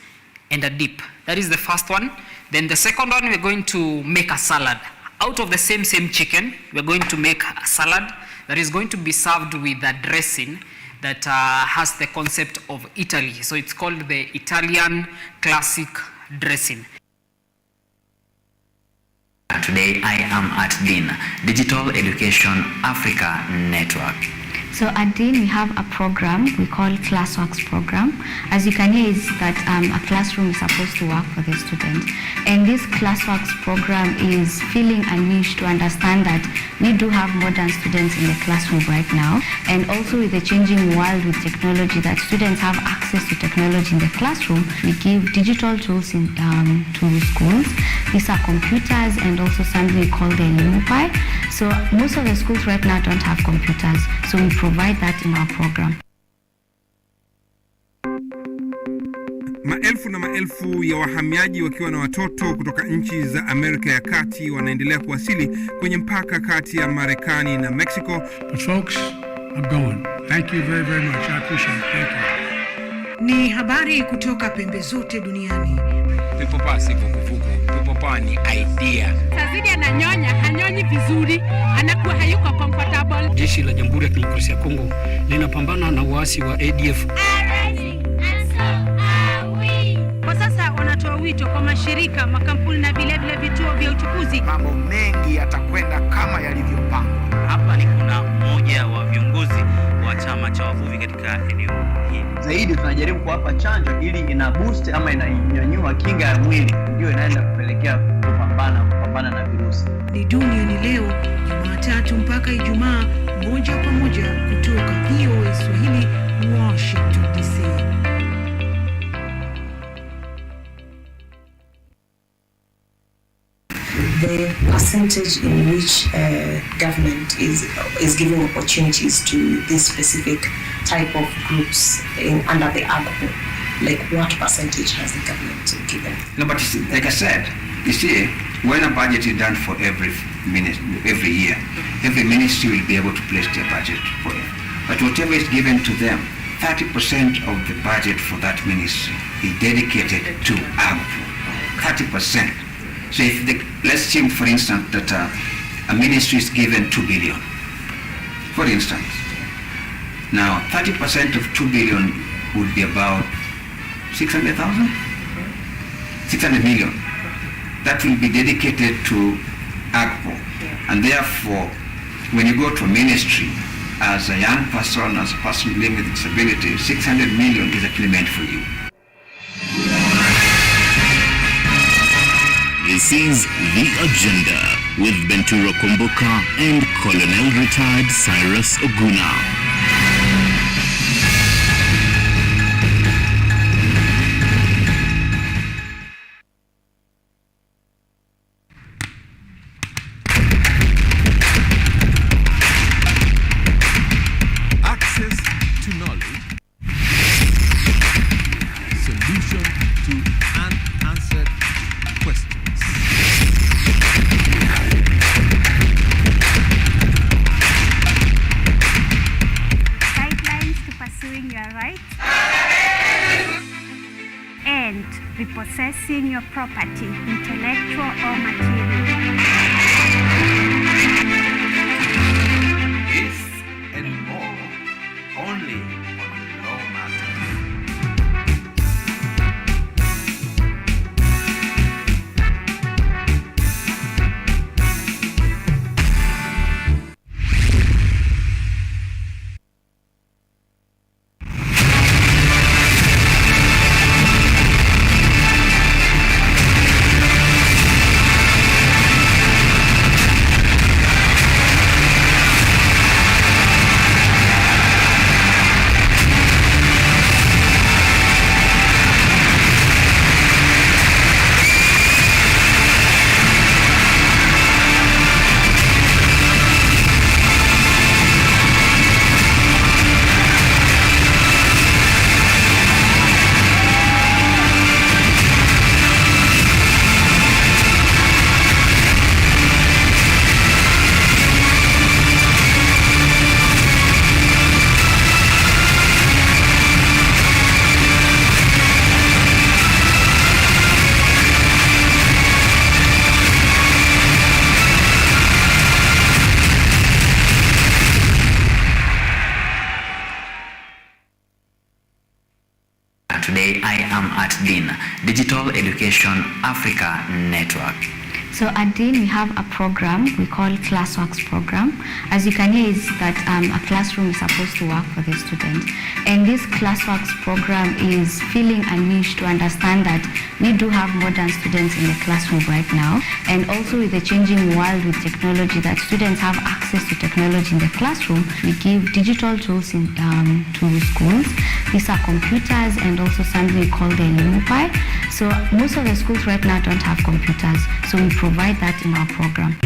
and a dip. That is the first one. Then the second one, we're going to make a salad. Out of the same chicken, we're going to make a salad that is going to be served with a dressing that has the concept of Italy. So it's called the Italian classic dressing. Today I am at DIN, Digital Education Africa Network. So at DIN we have a program we call Classworks program. As you can hear, is that a classroom is supposed to work for the student. And this Classworks program is feeling a niche to understand that we do have modern students in the classroom right now. And also with the changing world with technology, that students have access to technology in the classroom, we give digital tools to schools. These are computers and also something we call the LimuPi. So most of the schools right now don't have computers. So we provide that in our program. Maelfu na maelfu ya wahamiaji wakiwa na watoto kutoka nchi za Amerika ya Kati wanaendelea kuwasili kwenye mpaka kati ya Marekani na Mexico. The folks are going. Thank you very, very much. I appreciate it. Thank you. Ni habari kutoka pembe zote duniani. Pepo pasi vuguvugu. Pepo pa ni idea. Sazidi ananyonya, hanyonyi vizuri, anakuwa hayuko comfortable. Jeshi la Jamhuri ya Kidemokrasia ya Kongo linapambana na waasi wa ADF. And so are we. wito kwa mashirika, makampuni na vile vituo vya uchukuzi. Mambo mengi yatakwenda kama yalivyopangwa. Hapa ni kuna mmoja wa viongozi wa chama cha wavuvi katika eneo hili. Zaidi tunajaribu kuwapa chanjo ili ina boost ama inanyanyua kinga ya mwili, ndio inaenda kupelekea kupambana na virusi. Ni duniani leo, Jumatatu mpaka Ijumaa, moja kwa moja kutoka VOA Swahili, Washington DC. The percentage in which government is giving opportunities to this specific type of groups under the AGPO, like what percentage has the government given? No, but like I said, you see, when a budget is done for every year, every ministry will be able to place their budget for it. But whatever is given to them, 30% of the budget for that ministry is dedicated to AGPO. 30%. So if let's assume, for instance, that a ministry is given 2 billion, for instance. Now, 30% of 2 billion would be about 600,000? 600 million. That will be dedicated to AGPO. And therefore, when you go to a ministry, as a young person, as a person living with disability, 600 million is actually meant for you. This is The Agenda with Bentura Komboka and Colonel Retired Cyrus Oguna. Access to knowledge. Solution to unanswered questions. Guidelines to pursuing your rights and repossessing your property, intellectual or material. This and more only on Law Matters. Today I am at DIN, Digital Education Africa Network. So at DIN we have a program we call Classworks program. As you can hear, is that a classroom is supposed to work for the student. And this Classworks program is feeling a niche to understand that we do have modern students in the classroom right now. And also with the changing world with technology, that students have access to technology in the classroom. We give digital tools to schools. These are computers and also something we call the LUMPI. So most of the schools right now don't have computers. So we provide that in our program.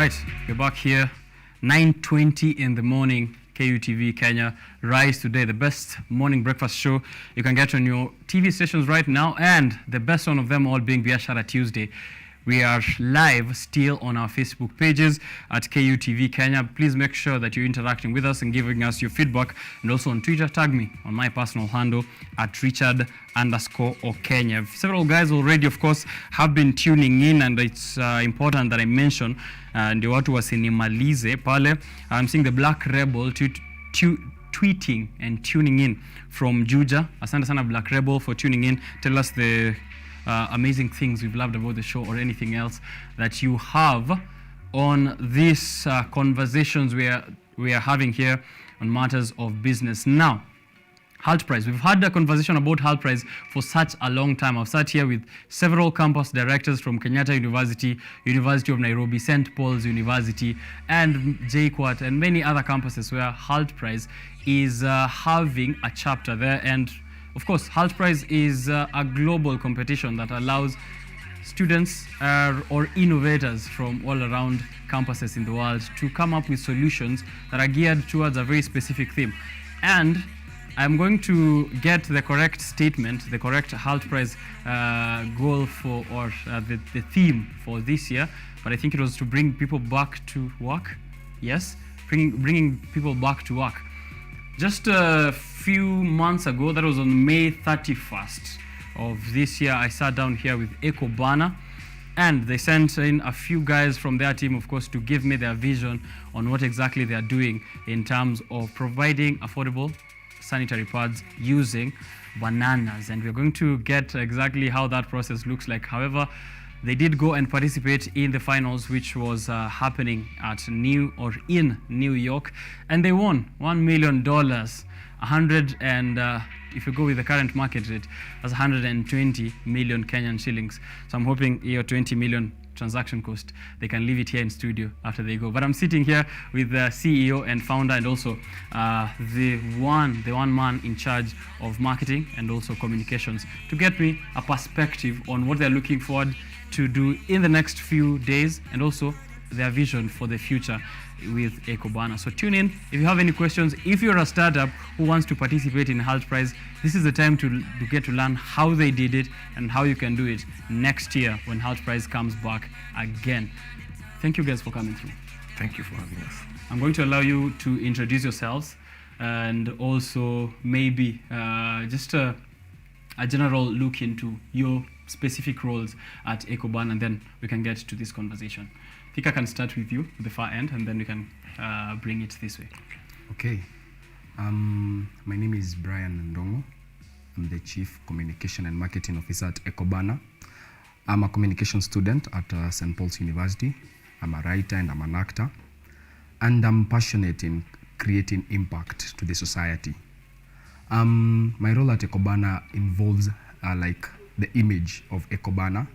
right, we're back here, 9:20 in the morning. KUTV Kenya, Rise Today, the best morning breakfast show you can get on your TV stations right now, and the best one of them all being Biashara Tuesday. We are live still on our Facebook pages at KUTV Kenya. Please make sure that you're interacting with us and giving us your feedback. And also on Twitter, tag me on my personal handle at Richard_OKENYA. Several guys already, of course, have been tuning in, and it's important that I mention, ndio watu wasinimalize pale. I'm seeing the Black Rebel tweeting and tuning in from Juja. Asante sana Black Rebel for tuning in. Tell us the amazing things you've loved about the show, or anything else that you have on these conversations we are having here on matters of business. Now, Halt Prize. We've had a conversation about Halt Prize for such a long time. I've sat here with several campus directors from Kenyatta University, University of Nairobi, St. Paul's University, and JKUAT, and many other campuses where Halt Prize is having a chapter there. And of course, Halt Prize is a global competition that allows students or innovators from all around campuses in the world to come up with solutions that are geared towards a very specific theme. And I'm going to get the correct statement, the correct Halt Prize goal for, or the theme for this year, but I think it was to bring people back to work. Yes, bringing people back to work. Just a few months ago, that was on May 31st of this year, I sat down here with EcoBana, and they sent in a few guys from their team, of course, to give me their vision on what exactly they are doing in terms of providing affordable sanitary pads using bananas. And we're going to get exactly how that process looks like. However, they did go and participate in the finals, which was happening at in New York, and they won $1 million. 100 and if you go with the current market rate, that's 120 million Kenyan shillings. So I'm hoping your 20 million transaction cost, they can leave it here in studio after they go. But I'm sitting here with the CEO and founder, and also the one man in charge of marketing and also communications, to get me a perspective on what they're looking forward to do in the next few days, and also their vision for the future with EcoBana. So tune in if you have any questions. If you're a startup who wants to participate in Halt Prize, this is the time to get to learn how they did it and how you can do it next year when Halt Prize comes back again. Thank you guys for coming through. Thank you for having us. I'm going to allow you to introduce yourselves, and also maybe just a general look into your specific roles at EcoBana, and then we can get to this conversation. I think I can start with you, the far end, and then we can bring it this way. Okay. My name is Brian Ndongo. I'm the Chief Communication and Marketing Officer at EcoBana. I'm a communication student at St. Paul's University. I'm a writer and I'm an actor. And I'm passionate in creating impact to the society. My role at EcoBana involves like the image of EcoBana,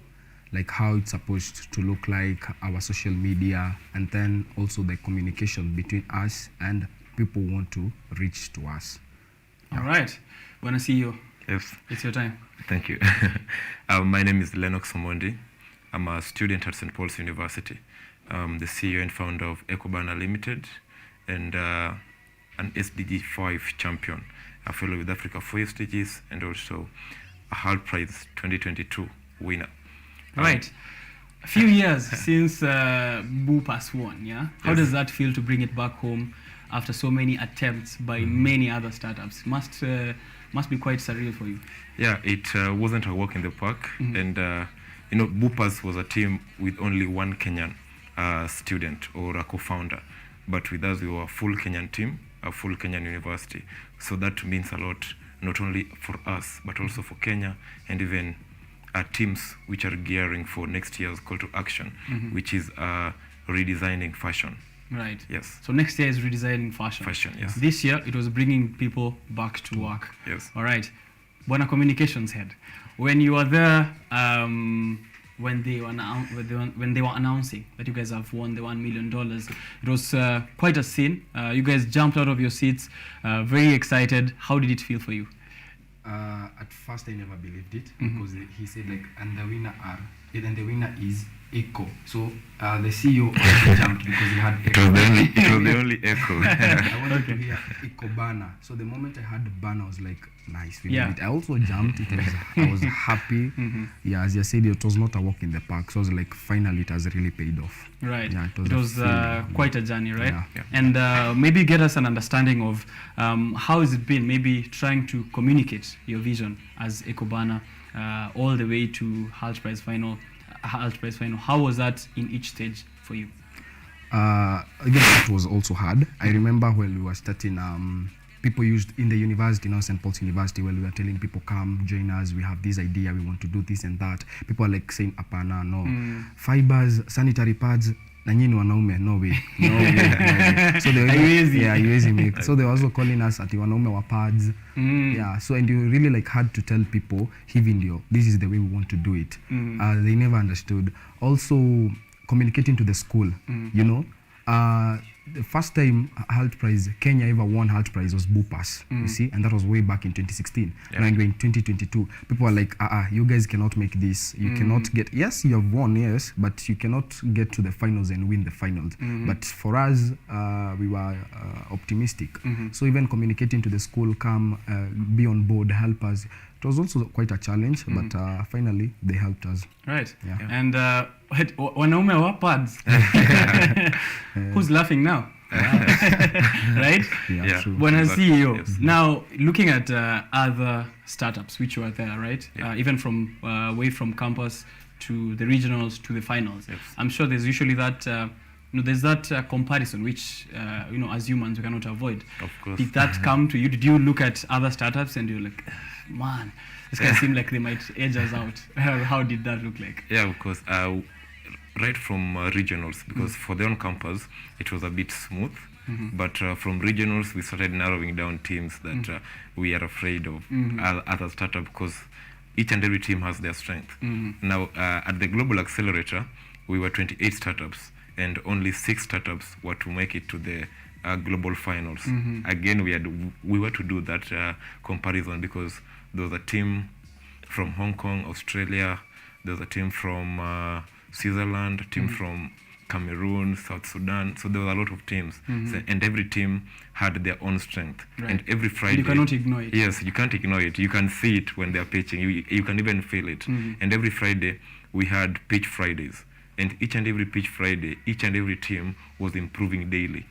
like how it's supposed to look like, our social media, and then also the communication between us and people who want to reach to us. All right. Wanna see you? Yes. It's your time. Thank you. My name is Lennox Omondi. I'm a student at St. Paul's University. I'm the CEO and founder of EcoBana Limited, and an SDG 5 champion, a fellow with Africa 4 SDGs, and also a Halt Prize 2022 winner. Right. A few years since Boop has won, yeah? How does that feel to bring it back home after so many attempts by many other startups? Must be quite surreal for you. Yeah, it wasn't a walk in the park. And, Boopers was a team with only one Kenyan student or a co-founder. But with us, we were a full Kenyan team, a full Kenyan university. So that means a lot, not only for us, but also for Kenya, and even teams which are gearing for next year's call to action, which is redesigning fashion. Right. Yes. So next year is redesigning fashion. Fashion, yes. This year it was bringing people back to work. Yes. All right. Bwana Communications Head, when you were there, when they were announcing that you guys have won the $1 million, it was quite a scene. You guys jumped out of your seats, very excited. How did it feel for you? At first I never believed it because he said like, and the winner are, and the winner is Echo. So the CEO also jumped because he had Echo. It was the only Echo. I wanted to hear Echo Bana. So the moment I heard Bana, I was like, nice. We did it. I also jumped. I was happy. Yeah, as you said, it was not a walk in the park. So I was like, finally, it has really paid off. Right. Yeah, it was quite a journey, right? Yeah. And maybe get us an understanding of how has it been, maybe trying to communicate your vision as Ekobana all the way to Hult Prize final. How was that in each stage for you? Even that was also hard. I remember when we were starting, people used in the university, now St. Paul's University, when we were telling people, come join us, we have this idea, we want to do this and that. People are like saying, apana, no. Fibers, sanitary pads, na nyinyi wanaume, no way. So they were so they were also calling us ati wanaume wa pads. Yeah, so and you really like had to tell people, hivi this is the way we want to do it. They never understood. Also communicating to the school, you know. The first time Hult Prize, Kenya ever won Hult Prize was Bupas, you see, and that was way back in 2016. Now in 2022, people are like, you guys cannot make this. You cannot get, yes, you have won, yes, but you cannot get to the finals and win the finals. But for us, we were optimistic. So even communicating to the school, come, be on board, help us. It was also quite a challenge, but finally they helped us. Right. Yeah. And wanaume wa pads. Who's laughing now? Right? Yeah, true. Bwana CEO. Yes. Now, looking at other startups which were there, right? Even from away from campus to the regionals to the finals. Yes. I'm sure there's usually that there's that comparison which as humans we cannot avoid. Of course. Did that come to you? Did you look at other startups and you're like, man, this guy seem like they might edge us out? How did that look like? Yeah, of course. Right from regionals, because for the on-campus, it was a bit smooth. But from regionals, we started narrowing down teams that we are afraid of other startup because each and every team has their strength. Now, at the Global Accelerator, we were 28 startups, and only 6 startups were to make it to the global finals. Again, we were to do that comparison because there was a team from Hong Kong, Australia, there was a team from Switzerland, a team from Cameroon, South Sudan. So there were a lot of teams. So, and every team had their own strength. Right. And every Friday... You cannot ignore it. Yes, you can't ignore it. You can see it when they're pitching. You can even feel it. And every Friday, we had pitch Fridays. And each and every pitch Friday, each and every team was improving daily.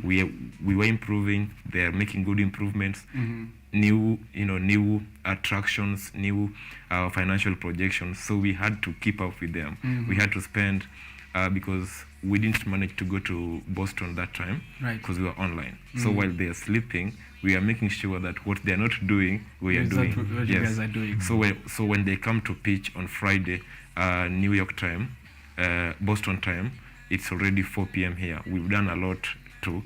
We were improving. They're making good improvements. New attractions, new financial projections. So we had to keep up with them. We had to spend because we didn't manage to go to Boston that time because we were online. So while they are sleeping, we are making sure that what they are not doing, we are doing. What you guys are doing. So when they come to pitch on Friday, New York time, Boston time, it's already 4 p.m. here. We've done a lot to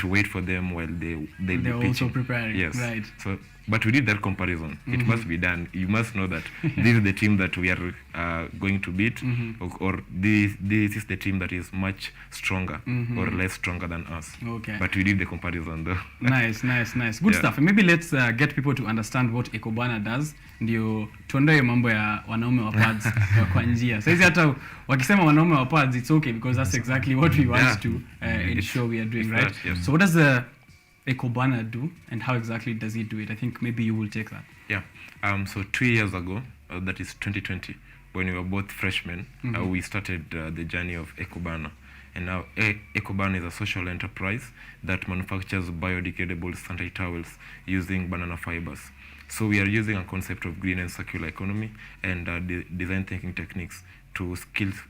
wait for them while they'll be pitching. Also preparing. Yes. Right. So, but we did that comparison. It must be done. You must know that this is the team that we are going to beat, or this is the team that is much stronger or less stronger than us. Okay. But we did the comparison though. Nice. Good stuff. And maybe let's get people to understand what Ekobana does. Ndio tuondoe mambo ya wanaume wa pads kwa njia. Sasa hata wakisema wanaume wa pads, it's okay because that's exactly what we want to ensure we are doing, right? Yes. So what does the Ekobana do and how exactly does it do it? I think maybe you will take that. Yeah. So 2 years ago, that is 2020, when we were both freshmen, we started the journey of Ekobana. And now Ekobana is a social enterprise that manufactures biodegradable sanitary towels using banana fibers. So we are using a concept of green and circular economy and design thinking techniques to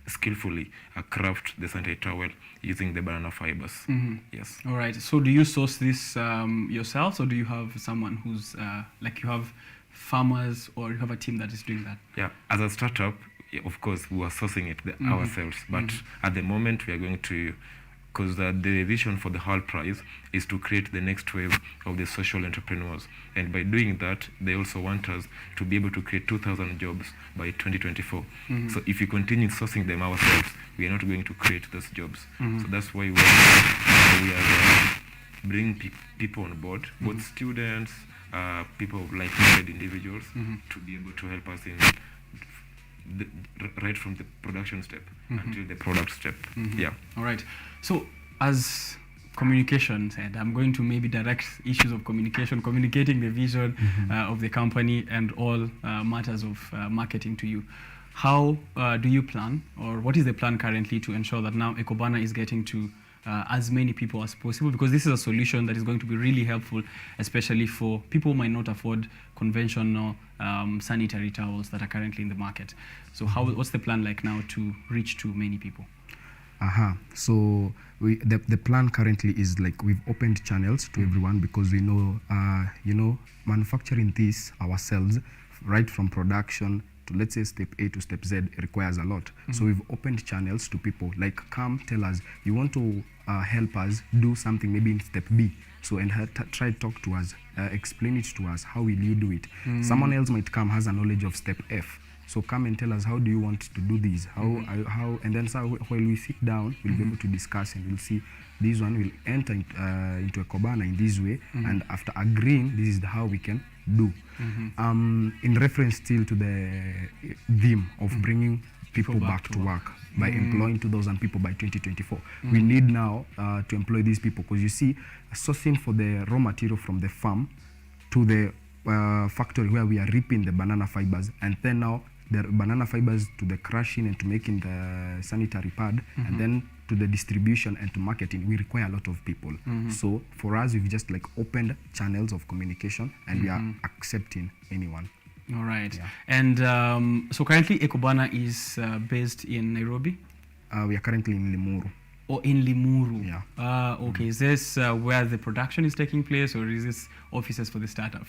skillfully craft the sanitary towel using the banana fibers. Yes. All right. So do you source this yourselves, or do you have someone who's like you have farmers, or you have a team that is doing that? Yeah. As a startup, of course, we are sourcing it ourselves. But at the moment, we are going to, because the vision for the Hult Prize is to create the next wave of the social entrepreneurs. And by doing that, they also want us to be able to create 2,000 jobs by 2024. So if we continue sourcing them ourselves, we are not going to create those jobs. So that's why we are bringing people on board, both students, people of like-minded individuals to be able to help us in right from the production step until the product step. Yeah. All right. So as communication said, I'm going to maybe direct issues of communication, communicating the vision of the company and all matters of marketing to you. How do you plan, or what is the plan currently to ensure that now Ecobana is getting to as many people as possible? Because this is a solution that is going to be really helpful, especially for people who might not afford conventional sanitary towels that are currently in the market. So what's the plan like now to reach to many people? So the plan currently is like we've opened channels to everyone, because we know, manufacturing this ourselves, right from production to, let's say, step A to step Z, requires a lot. So we've opened channels to people, like, come tell us you want to help us do something maybe in step B. So, and try to talk to us, explain it to us, how will you do it? Someone else might come, has a knowledge of step F. So come and tell us, how do you want to do this? How and then so when we sit down, we'll be able to discuss, and we'll see this one will enter into Ecobana in this way, and after agreeing, this is how we can do. In reference still to the theme of bringing people back to work by employing 2,000 people by 2024. We need now to employ these people, because you see, sourcing for the raw material from the farm to the factory where we are reaping the banana fibers, and then now the banana fibers to the crushing and to making the sanitary pad, and then to the distribution and to marketing, we require a lot of people. So for us, we've just like opened channels of communication, and we are accepting anyone. All right. Yeah. And so currently Ecobana is based in Nairobi? We are currently in Limuru. Oh, in Limuru. Yeah. Okay. Is this where the production is taking place, or is this offices for the startup?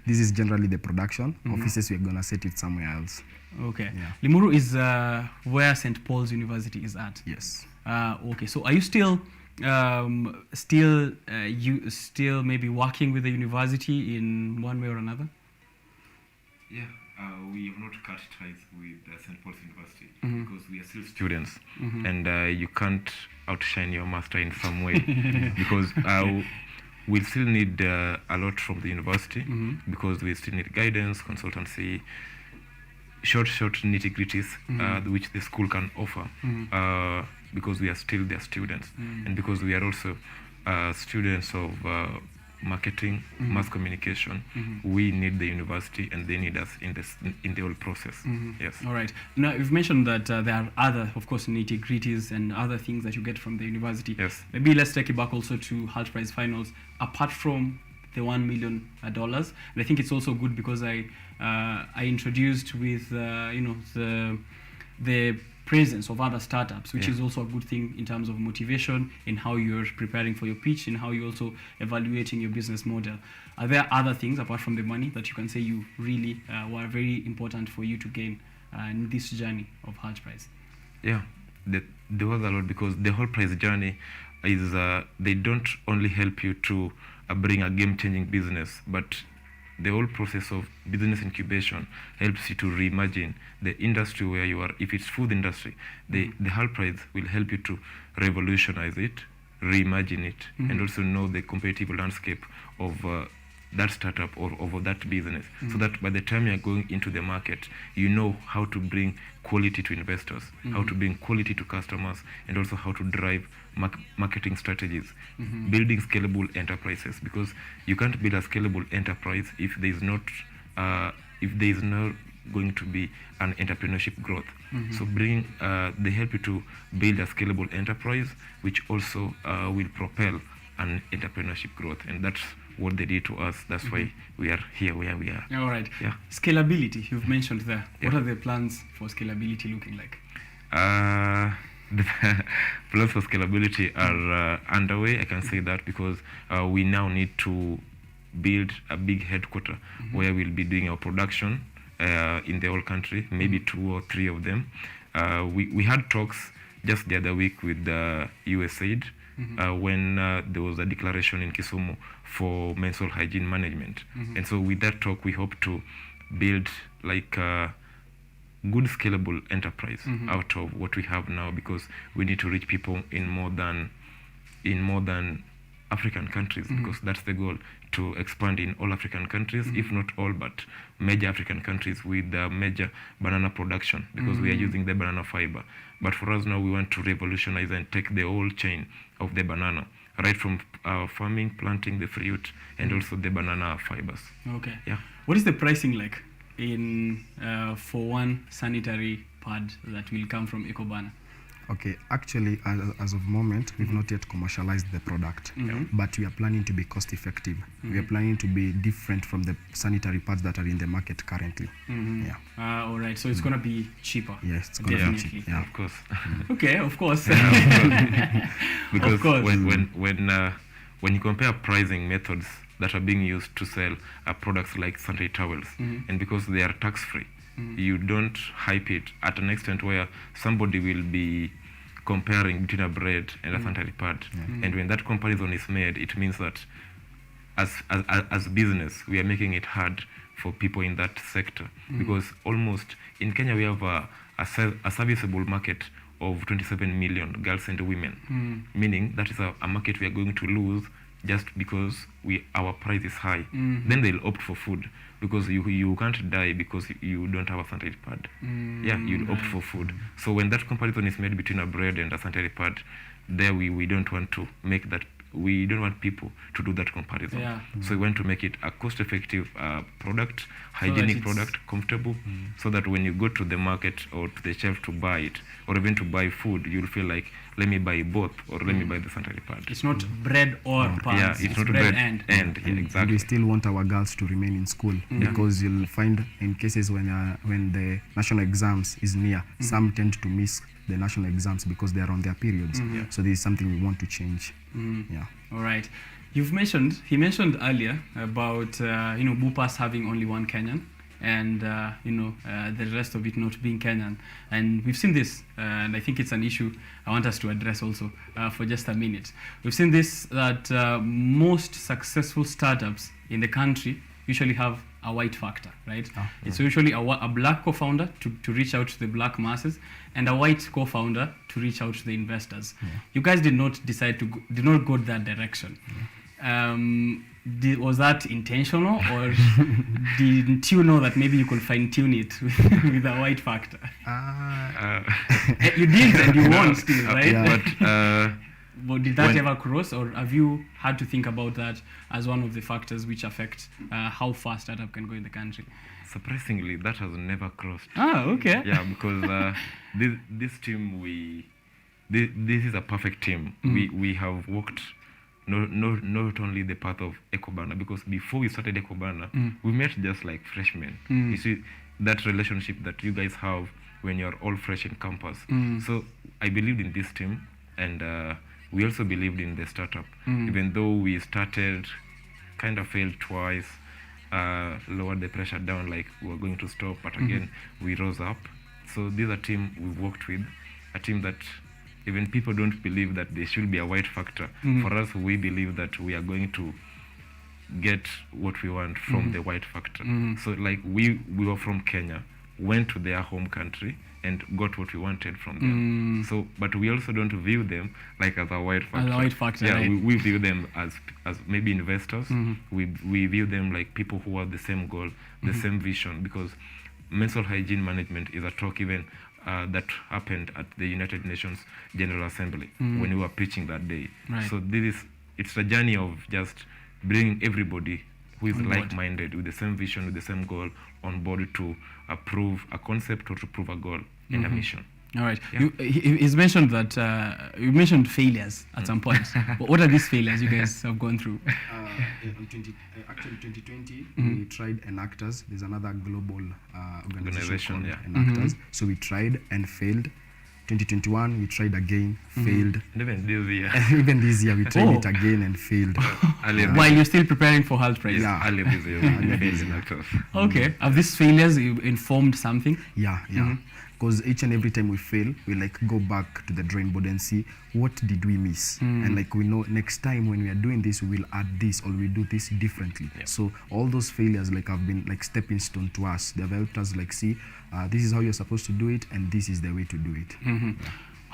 This is generally the production. Offices, we're going to set it somewhere else. Okay. Yeah. Limuru is where St. Paul's University is at? Yes. Okay. So are you still maybe working with the university in one way or another? Yeah. We have not cut ties with St. Paul's University because we are still students, and you can't outshine your master in some way because we still need a lot from the university because we still need guidance, consultancy, short nitty-gritties which the school can offer because we are still their students, and because we are also students of marketing, mass communication, we need the university and they need us in the whole process. Yes. All right. Now, you've mentioned that there are other, of course, nitty-gritties and other things that you get from the university. Yes. Maybe let's take it back also to Heart Prize Finals. Apart from the $1 million, and I think it's also good because I introduced with the presence of other startups, which is also a good thing in terms of motivation, in how you're preparing for your pitch, in how you're also evaluating your business model. Are there other things apart from the money that you can say you really were very important for you to gain in this journey of Heart Prize? Yeah, there was a lot, because the whole prize journey is they don't only help you to bring a game-changing business, but the whole process of business incubation helps you to reimagine the industry where you are. If it's food industry, the Heart Prize will help you to revolutionize it, reimagine it, and also know the competitive landscape of that startup or of that business, so that by the time you're going into the market, you know how to bring quality to investors, how to bring quality to customers, and also how to drive marketing strategies, building scalable enterprises, because you can't build a scalable enterprise if there is not going to be an entrepreneurship growth. So they help you to build a scalable enterprise, which also will propel an entrepreneurship growth, and that's what they did to us. That's why we are here where we are. All right. Yeah. Scalability, you've mentioned there. What are the plans for scalability looking like? The plans for scalability are underway, I can say that, because we now need to build a big headquarter where we'll be doing our production in the whole country, maybe 2 or 3 of them. We had talks just the other week with USAID when there was a declaration in Kisumu for menstrual hygiene management. And so with that talk, we hope to build like a good scalable enterprise out of what we have now, because we need to reach people in more than African countries, because that's the goal, to expand in all African countries, if not all, but major African countries with major banana production, because we are using the banana fiber. But for us now, we want to revolutionize and take the whole chain of the banana, right from farming, planting the fruit, and also the banana fibers. Okay. Yeah. What is the pricing like in for one sanitary pad that will come from Ecobana? Okay, actually, as of moment, we've not yet commercialized the product, but we are planning to be cost effective. We are planning to be different from the sanitary pads that are in the market currently. Yeah. All right, so it's going to be cheaper. Yes, it's going to be cheaper. Yeah, of course. Okay, of course. Because of course. when you compare pricing methods that are being used to sell products like sanitary towels, and because they are tax-free, you don't hype it at an extent where somebody will be comparing between a bread and a sanitary pad. And when that comparison is made, it means that as business, we are making it hard for people in that sector, because almost in Kenya we have a serviceable market of 27 million girls and women, meaning that is a market we are going to lose just because our price is high. Then they'll opt for food, because you can't die because you don't have a sanitary pad. Yeah, you'll opt for food. So when that comparison is made between a bread and a sanitary pad, there we don't want to make that. We don't want people to do that comparison. So we want to make it a cost-effective product, hygienic product, comfortable, so that when you go to the market or to the shelf to buy it, or even to buy food, you'll feel like, let me buy both, or let me buy the sanitary pad. It's not bread or pads. Yeah, it's not bread and. Yeah, exactly. We still want our girls to remain in school, because you'll find in cases when the national exams is near, some tend to miss the national exams because they are on their periods. So this is something we want to change. Yeah. All right. He mentioned earlier about Bupas having only one Kenyan, and the rest of it not being Kenyan. And we've seen this, and I think it's an issue I want us to address also for just a minute. We've seen this, that most successful startups in the country usually have a white factor, right? It's usually a black co-founder to reach out to the black masses, and a white co-founder to reach out to the investors. You guys did not go that direction. Was that intentional, or didn't you know that maybe you could fine-tune it with a white factor? You did, and you won still, right? Yeah. But did that ever cross, or have you had to think about that as one of the factors which affect how far startup can go in the country? Surprisingly, that has never crossed. Okay. Yeah, because this team, this is a perfect team. We have worked not only the path of Ecobana, because before we started Ecobana, we met just like freshmen. You see that relationship that you guys have when you're all fresh in campus. So I believed in this team, and we also believed in the startup, even though we started, kind of failed twice, lowered the pressure down, like we were going to stop, but again we rose up. So this is a team we've worked with, a team that even people don't believe that there should be a white factor. For us, we believe that we are going to get what we want from the white factor. So like we were from Kenya, went to their home country and got what we wanted from them. So, but we also don't view them like as a white factor. As a white factor, yeah, right. we view them as maybe investors. We view them like people who have the same goal, the same vision, because menstrual hygiene management is a talk even that happened at the United Nations General Assembly when we were preaching that day. Right. So it's a journey of just bringing everybody who is like-minded, with the same vision, with the same goal, on board to approve a concept or to prove a goal and a mission. All right. Yeah. He's mentioned that you mentioned failures at some point. But what are these failures you guys have gone through? Actually, 2020, we tried Enactors. There's another global organization called Enactors. So we tried and failed. 2021, we tried again, failed. And even this year. Even this year, we tried it again and failed. While you're still preparing for Health Prize? Yeah. Earlier this year, we failed Enactors. Okay. Have these failures informed something? Yeah. Because each and every time we fail, we like go back to the drawing board and see what did we miss, and like we know next time when we are doing this, we will add this or we do this differently. So all those failures like have been like stepping stone to us. They've helped us like see this is how you're supposed to do it, and this is the way to do it.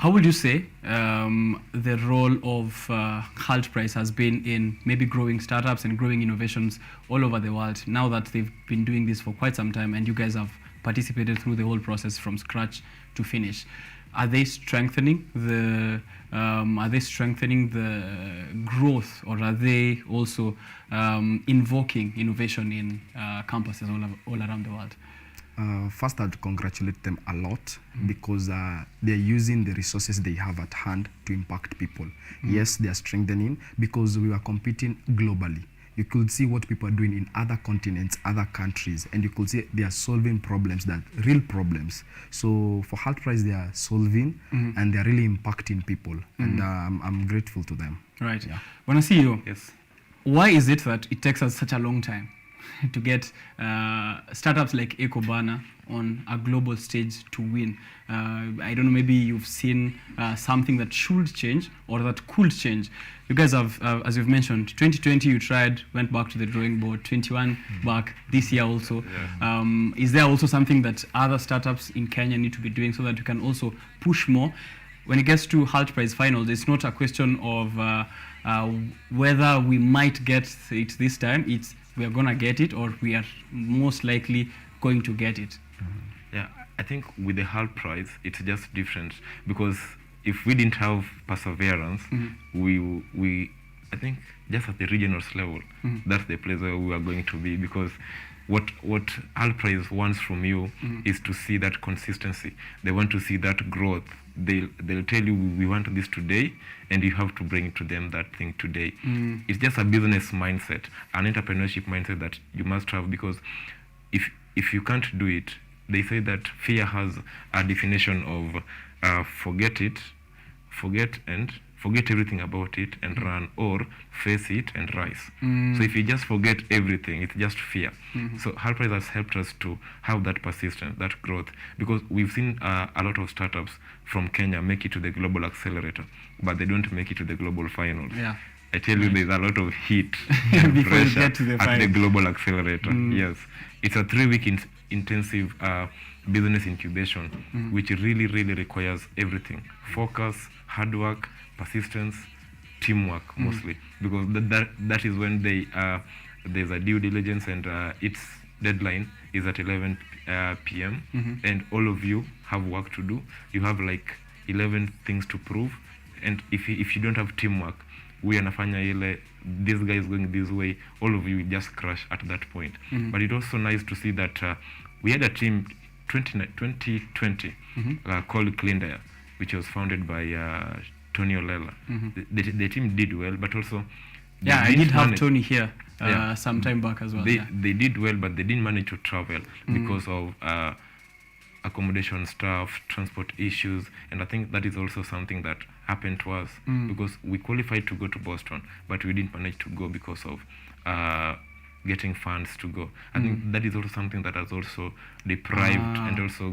How would you say the role of Halt Price has been in maybe growing startups and growing innovations all over the world, now that they've been doing this for quite some time and you guys have participated through the whole process from scratch to finish? Are they strengthening the growth, or are they also invoking innovation in campuses all around the world? First, I'd congratulate them a lot because they're using the resources they have at hand to impact people. Yes, they are strengthening because we are competing globally. You could see what people are doing in other continents, other countries, and you could see they are solving problems, that real problems. So for Halt Price, they are solving and they're really impacting people, and I'm grateful to them. Right. Yeah. When I see you, Yes. why is it that it takes us such a long time to get startups like Ecobana on a global stage to win? I don't know, maybe you've seen something that should change or that could change. You guys have, as you've mentioned, 2020 you tried, went back to the drawing board, 21 back, this year also. Yeah. Is there also something that other startups in Kenya need to be doing so that we can also push more? When it gets to Halt Prize finals, it's not a question of whether we might get it this time, it's we are going to get it, or we are most likely going to get it. Yeah, I think with the Halt Prize, it's just different, because if we didn't have perseverance, we I think just at the regional level, that's the place where we are going to be, because what Halt Prize wants from you is to see that consistency. They want to see that growth. They'll tell you, we want this today, and you have to bring to them that thing today. It's just a business mindset, an entrepreneurship mindset that you must have, because if you can't do it, they say that fear has a definition of forget everything about it and run, or face it and rise. So if you just forget everything, it's just fear. So Halt Prize has helped us to have that persistence, that growth, because we've seen a lot of startups from Kenya make it to the global accelerator, but they don't make it to the global finals. Yeah. I tell you, there's a lot of heat and pressure at the global accelerator. Yes, it's a 3-week intensive business incubation, which really requires everything: focus, hard work, persistence, teamwork, mostly, because that is when there's a due diligence, and its deadline is at 11 p.m. And all of you have work to do. You have like 11 things to prove, and if you don't have teamwork, we anafanya ile, this guy is going this way, all of you will just crash at that point. But it's also nice to see that we had a team 2020 called Clean, which was founded by Tony Olela. The team did well, but also I did have Tony here some time back as well. They did well, but they didn't manage to travel because of accommodation stuff, transport issues, and I think that is also something that happened to us, because we qualified to go to Boston, but we didn't manage to go because of getting funds to go. I think that is also something that has also deprived and also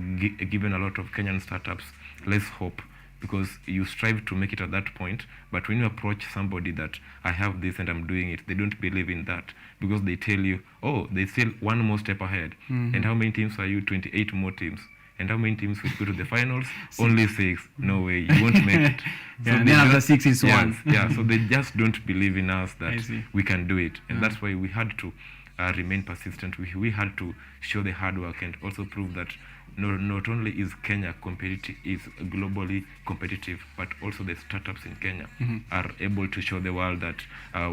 given a lot of Kenyan startups less hope, because you strive to make it at that point, but when you approach somebody that I have this and I'm doing it, they don't believe in that, because they tell you, oh, they still one more step ahead. And how many teams are you? 28 more teams. And how many teams will go to the finals? Only 6. No way, you won't make it. So and then after 6 is one. So they just don't believe in us that we can do it. And that's why we had to remain persistent. We had to show the hard work and also prove that not only is Kenya is globally competitive, but also the startups in Kenya are able to show the world that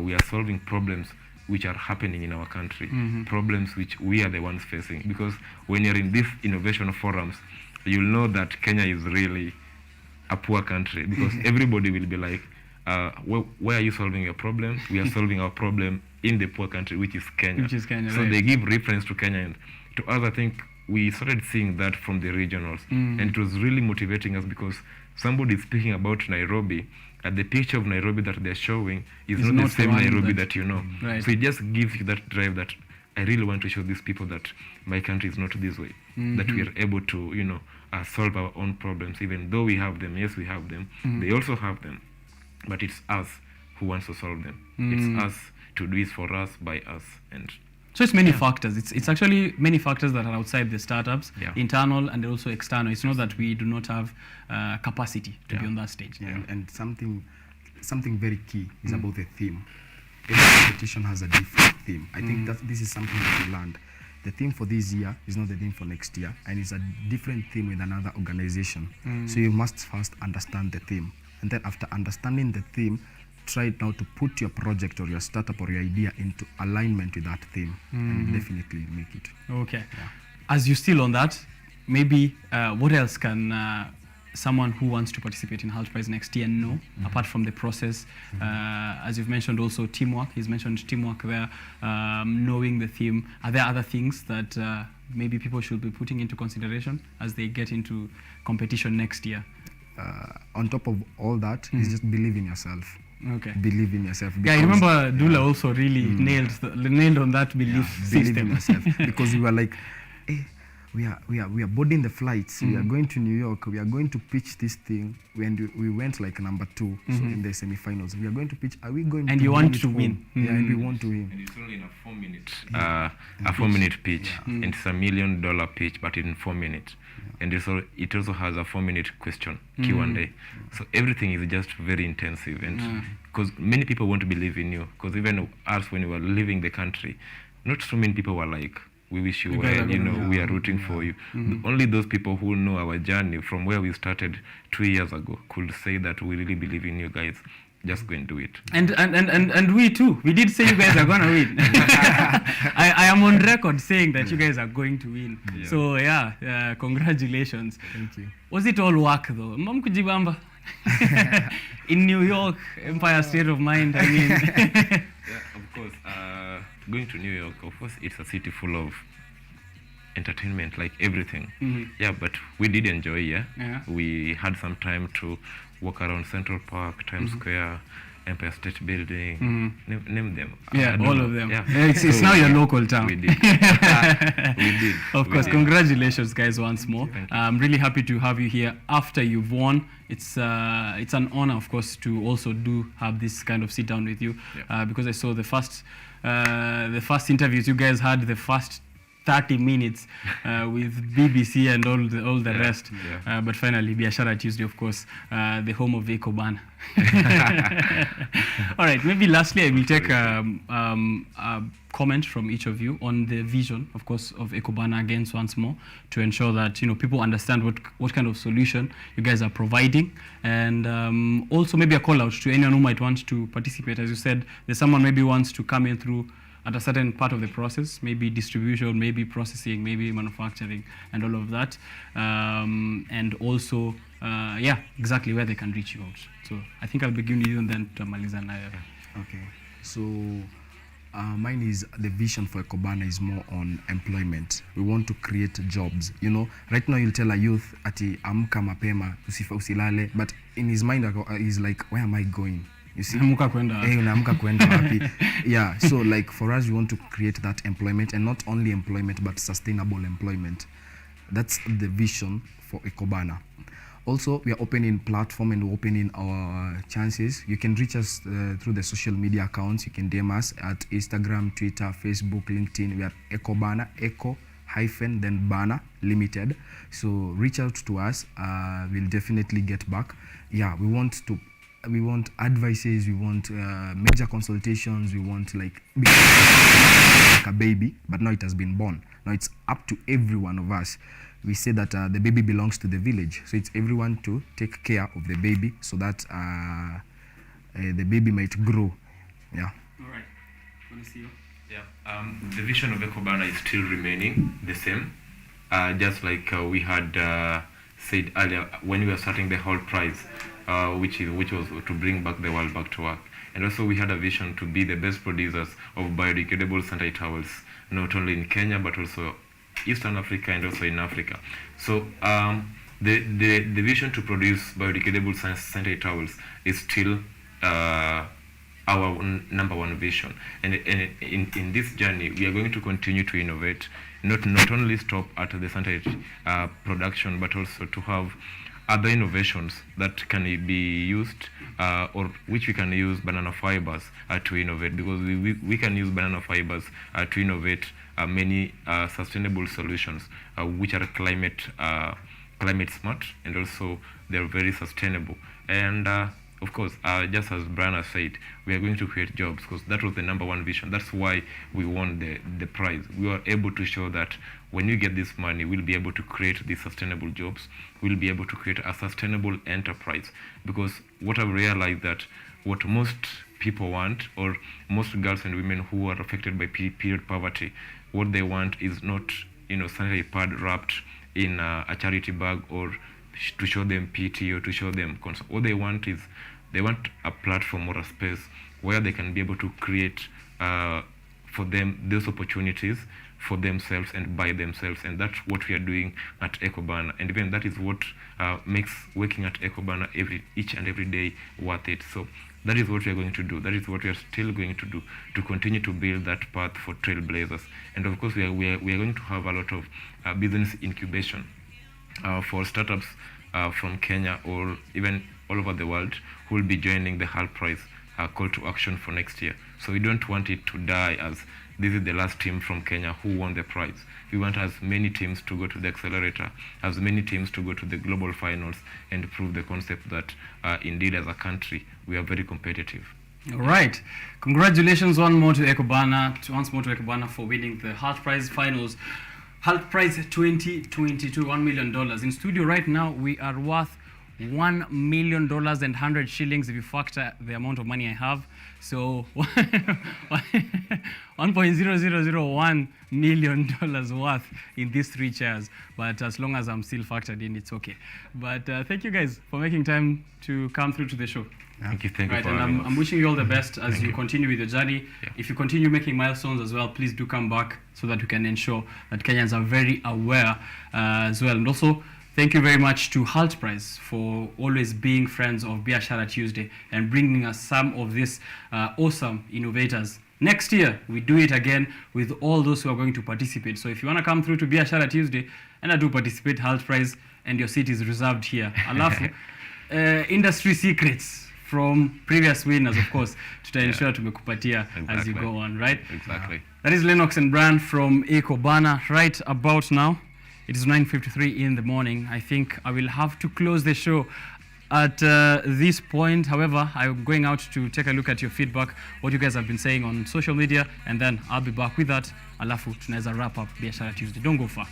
we are solving problems which are happening in our country, problems which we are the ones facing. Because when you're in these innovation forums, you'll know that Kenya is really a poor country, because everybody will be like, where are you solving your problem? We are solving our problem in the poor country, which is Kenya. So they give reference to Kenya, and to us, I think we started seeing that from the regionals, and it was really motivating us, because somebody is speaking about Nairobi, and the picture of Nairobi that they're showing is not the same Nairobi that you know. So it just gives you that drive that I really want to show these people that my country is not this way, that we are able to, solve our own problems, even though we have them. Yes, we have them. They also have them, but it's us who wants to solve them. It's us to do it for us, by us, and So it's many factors. It's actually many factors that are outside the startups, internal and also external. It's not that we do not have capacity to be on that stage. And something very key is about the theme. Every competition has a different theme. I think that this is something that we learned. The theme for this year is not the theme for next year, and it's a different theme with another organization. So you must first understand the theme, and then after understanding the theme, try now to put your project or your startup or your idea into alignment with that theme, and definitely make it. Okay. As you're still on that, maybe what else can someone who wants to participate in Halt Prize next year know, apart from the process? As you've mentioned also teamwork. He's mentioned teamwork there, knowing the theme. Are there other things that maybe people should be putting into consideration as they get into competition next year? On top of all that, is just believe in yourself. Okay. Believe in yourself. I remember Dula also really nailed on that belief system. Believe in yourself. Because we were like, hey, we are boarding the flights. We are going to New York. We are going to pitch this thing. We went like number 2 so in the semi-finals. We are going to pitch. Are we going? And to you want to win? Yeah, and we want to win. And it's only in a 4-minute, a 4-minute pitch. And it's $1 million pitch, but in 4 minutes. And it also has a 4-minute question, Q&A. So everything is just very intensive, and because many people want to believe in you. Because even us, when we were leaving the country, not so many people were like, we wish you well, we are rooting for you. Only those people who know our journey from where we started 2 years ago could say that we really believe in you guys. Just go and do it. And we too. We did say you guys are gonna win. I am on record saying that you guys are going to win. So congratulations. Thank you. Was it all work though? Mkujibamba. In New York, Empire State of Mind. I mean. Of course. Going to New York, of course, it's a city full of entertainment, like everything. But we did enjoy. We had some time to walk around Central Park, Times Square, Empire State Building, name them. All of them. It's now your local town. We did. We did. Of course, congratulations, guys, once more. I'm really happy to have you here after you've won. It's an honor, of course, to also have this kind of sit down with you, because I saw the first interviews you guys had, the first 30 minutes with BBC and all the rest. But finally, Biashara Tuesday, of course, the home of EcoBana. All right, maybe lastly, I will take a comment from each of you on the vision, of course, of EcoBana again once more, to ensure that people understand what kind of solution you guys are providing, and also maybe a call out to anyone who might want to participate. As you said, there's someone maybe wants to come in through at a certain part of the process, maybe distribution, maybe processing, maybe manufacturing, and all of that. And also, exactly where they can reach you out. So I think I'll begin with you and then to Maliza and Okay. So mine is the vision for EcoBana is more on employment. We want to create jobs. Right now you'll tell a youth, ati amka mapema, usilale, but in his mind he's like, where am I going? You see, unaamka kwenda wapi? So like for us, we want to create that employment, and not only employment but sustainable employment. That's the vision for EcoBana. Also, we are opening platform and opening our chances. You can reach us through the social media accounts. You can DM us at Instagram, Twitter, Facebook, LinkedIn. We are EcoBana, then Bana Limited. So reach out to us. We'll definitely get back. We want advices, we want major consultations, we want like a baby, but now it has been born. Now it's up to every one of us. We say that the baby belongs to the village, so it's everyone to take care of the baby so that the baby might grow. All right. Want to see you? The vision of EcoBana is still remaining the same, just like we had said earlier when we were starting the Halt Prize. Which was to bring back the world back to work. And also we had a vision to be the best producers of biodegradable sanitary towels, not only in Kenya but also Eastern Africa and also in Africa. So the vision to produce biodegradable sanitary towels is still our number one vision. And in this journey, we are going to continue to innovate, not only stop at the sanitary production, but also to have other innovations that can be used or which we can use banana fibers to innovate, because we can use banana fibers to innovate many sustainable solutions which are climate smart, and also they're very sustainable. And of course, just as Brian has said, we are going to create jobs, because that was the #1 vision. That's why we won the prize. We were able to show that when you get this money, we'll be able to create these sustainable jobs. We'll be able to create a sustainable enterprise, because what I've realized that what most people want, or most girls and women who are affected by period poverty, what they want is not, sanitary pad wrapped in a charity bag, or to show them pity, or to show them concern. What they want is, they want a platform or a space where they can be able to create for them those opportunities for themselves and by themselves. And that's what we are doing at Ecobana. And even that is what makes working at Ecobana each and every day worth it. So that is what we are going to do. That is what we are still going to do, to continue to build that path for trailblazers. And of course, we are going to have a lot of business incubation for startups from Kenya, or even all over the world, who will be joining the HAL Prize call to action for next year. So we don't want it to die as this is the last team from Kenya who won the prize. We want as many teams to go to the accelerator, as many teams to go to the global finals, and prove the concept that indeed as a country we are very competitive. All right. Congratulations once more to Ecobana for winning the HAL Prize finals. HAL Prize 2022, $1 million. In studio right now, we are worth $1 million and 100 shillings if you factor the amount of money I have. So $1.0001 million worth in these 3 chairs. But as long as I'm still factored in, it's okay. But thank you guys for making time to come through to the show. Thank you. Thank you. Right, and I'm wishing you all the best as you continue with your journey. Yeah. If you continue making milestones as well, please do come back so that we can ensure that Kenyans are very aware as well. And also, thank you very much to HAL Prize for always being friends of Biashara Tuesday and bringing us some of these awesome innovators. Next year, we do it again with all those who are going to participate. So if you want to come through to Biashara Tuesday and do participate, HAL Prize, and your seat is reserved here. Alafu, industry secrets from previous winners, of course, to ensure tumekupatia as you go on, right? Exactly. That is Lennox and Brian from Ecobana. Right about now, it is 9:53 in the morning. I think I will have to close the show at this point. However, I'm going out to take a look at your feedback, what you guys have been saying on social media, and then I'll be back with that. Alafu, tunaweza wrap up Biashara Tuesday. Don't go far.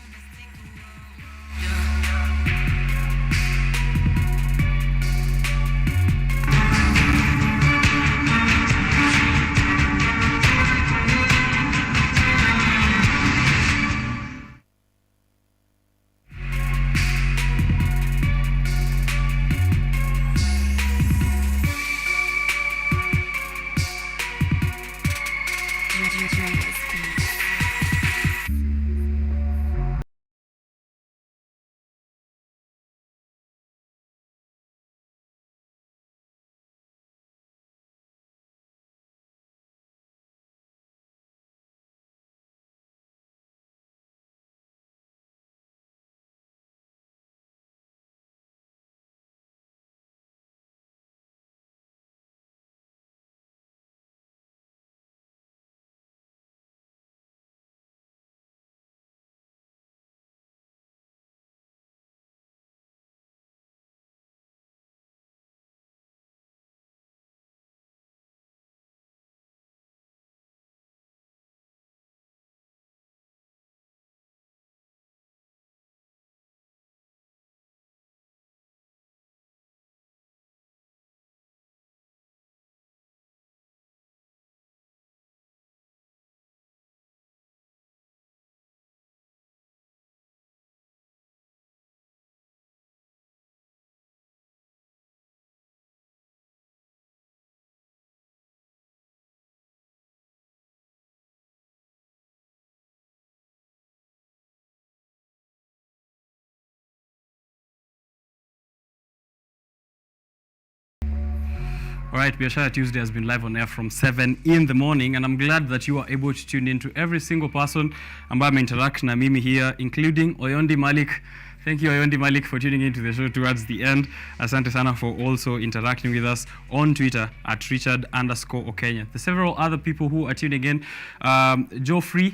All right, Biashara Tuesday has been live on air from 7 in the morning, and I'm glad that you are able to tune in to every single person ambaye interact na mimi here, including Oyondi Malik. Thank you, Ayondi Malik, for tuning into the show towards the end. Asante sana for also interacting with us on Twitter at Richard_Okenya. There's several other people who are tuning in. Joffrey,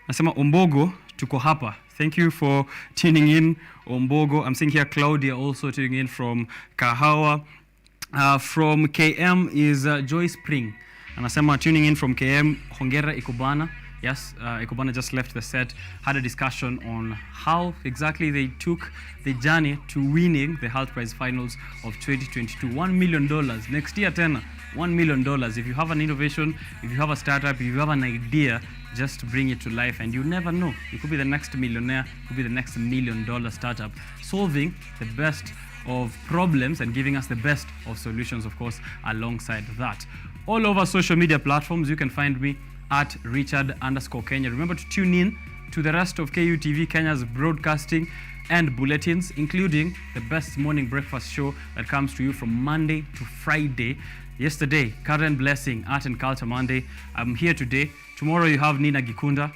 nasema Ombogo, tuko hapa. Thank you for tuning in, Ombogo. I'm seeing here Claudia also tuning in from Kahawa. From KM is Joy Spring. Anasema tuning in from KM, Hongera Ikubana. Yes, Ikubana just left the set, had a discussion on how exactly they took the journey to winning the Health Prize Finals of 2022. $1 million. Next year, tena, $1 million. If you have an innovation, if you have a startup, if you have an idea, just bring it to life, and you never know. You could be the next millionaire, could be the next $1 million startup, solving the best of problems and giving us the best of solutions, of course, alongside that. All over social media platforms, you can find me at Richard_Kenya. Remember to tune in to the rest of KUTV Kenya's broadcasting and bulletins, including the best morning breakfast show that comes to you from Monday to Friday. Yesterday, Karen Blessing, Art and Culture Monday. I'm here today. Tomorrow you have Nina Gikunda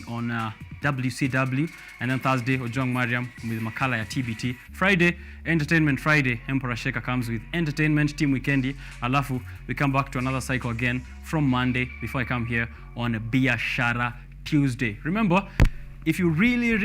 on WCW, and then Thursday, Ojong Mariam with Makala ya TBT. Friday, Entertainment Friday. Emperor Sheka comes with Entertainment Team Weekendi. Alafu, we come back to another cycle again from Monday before I come here on Biashara Tuesday. Remember, if you really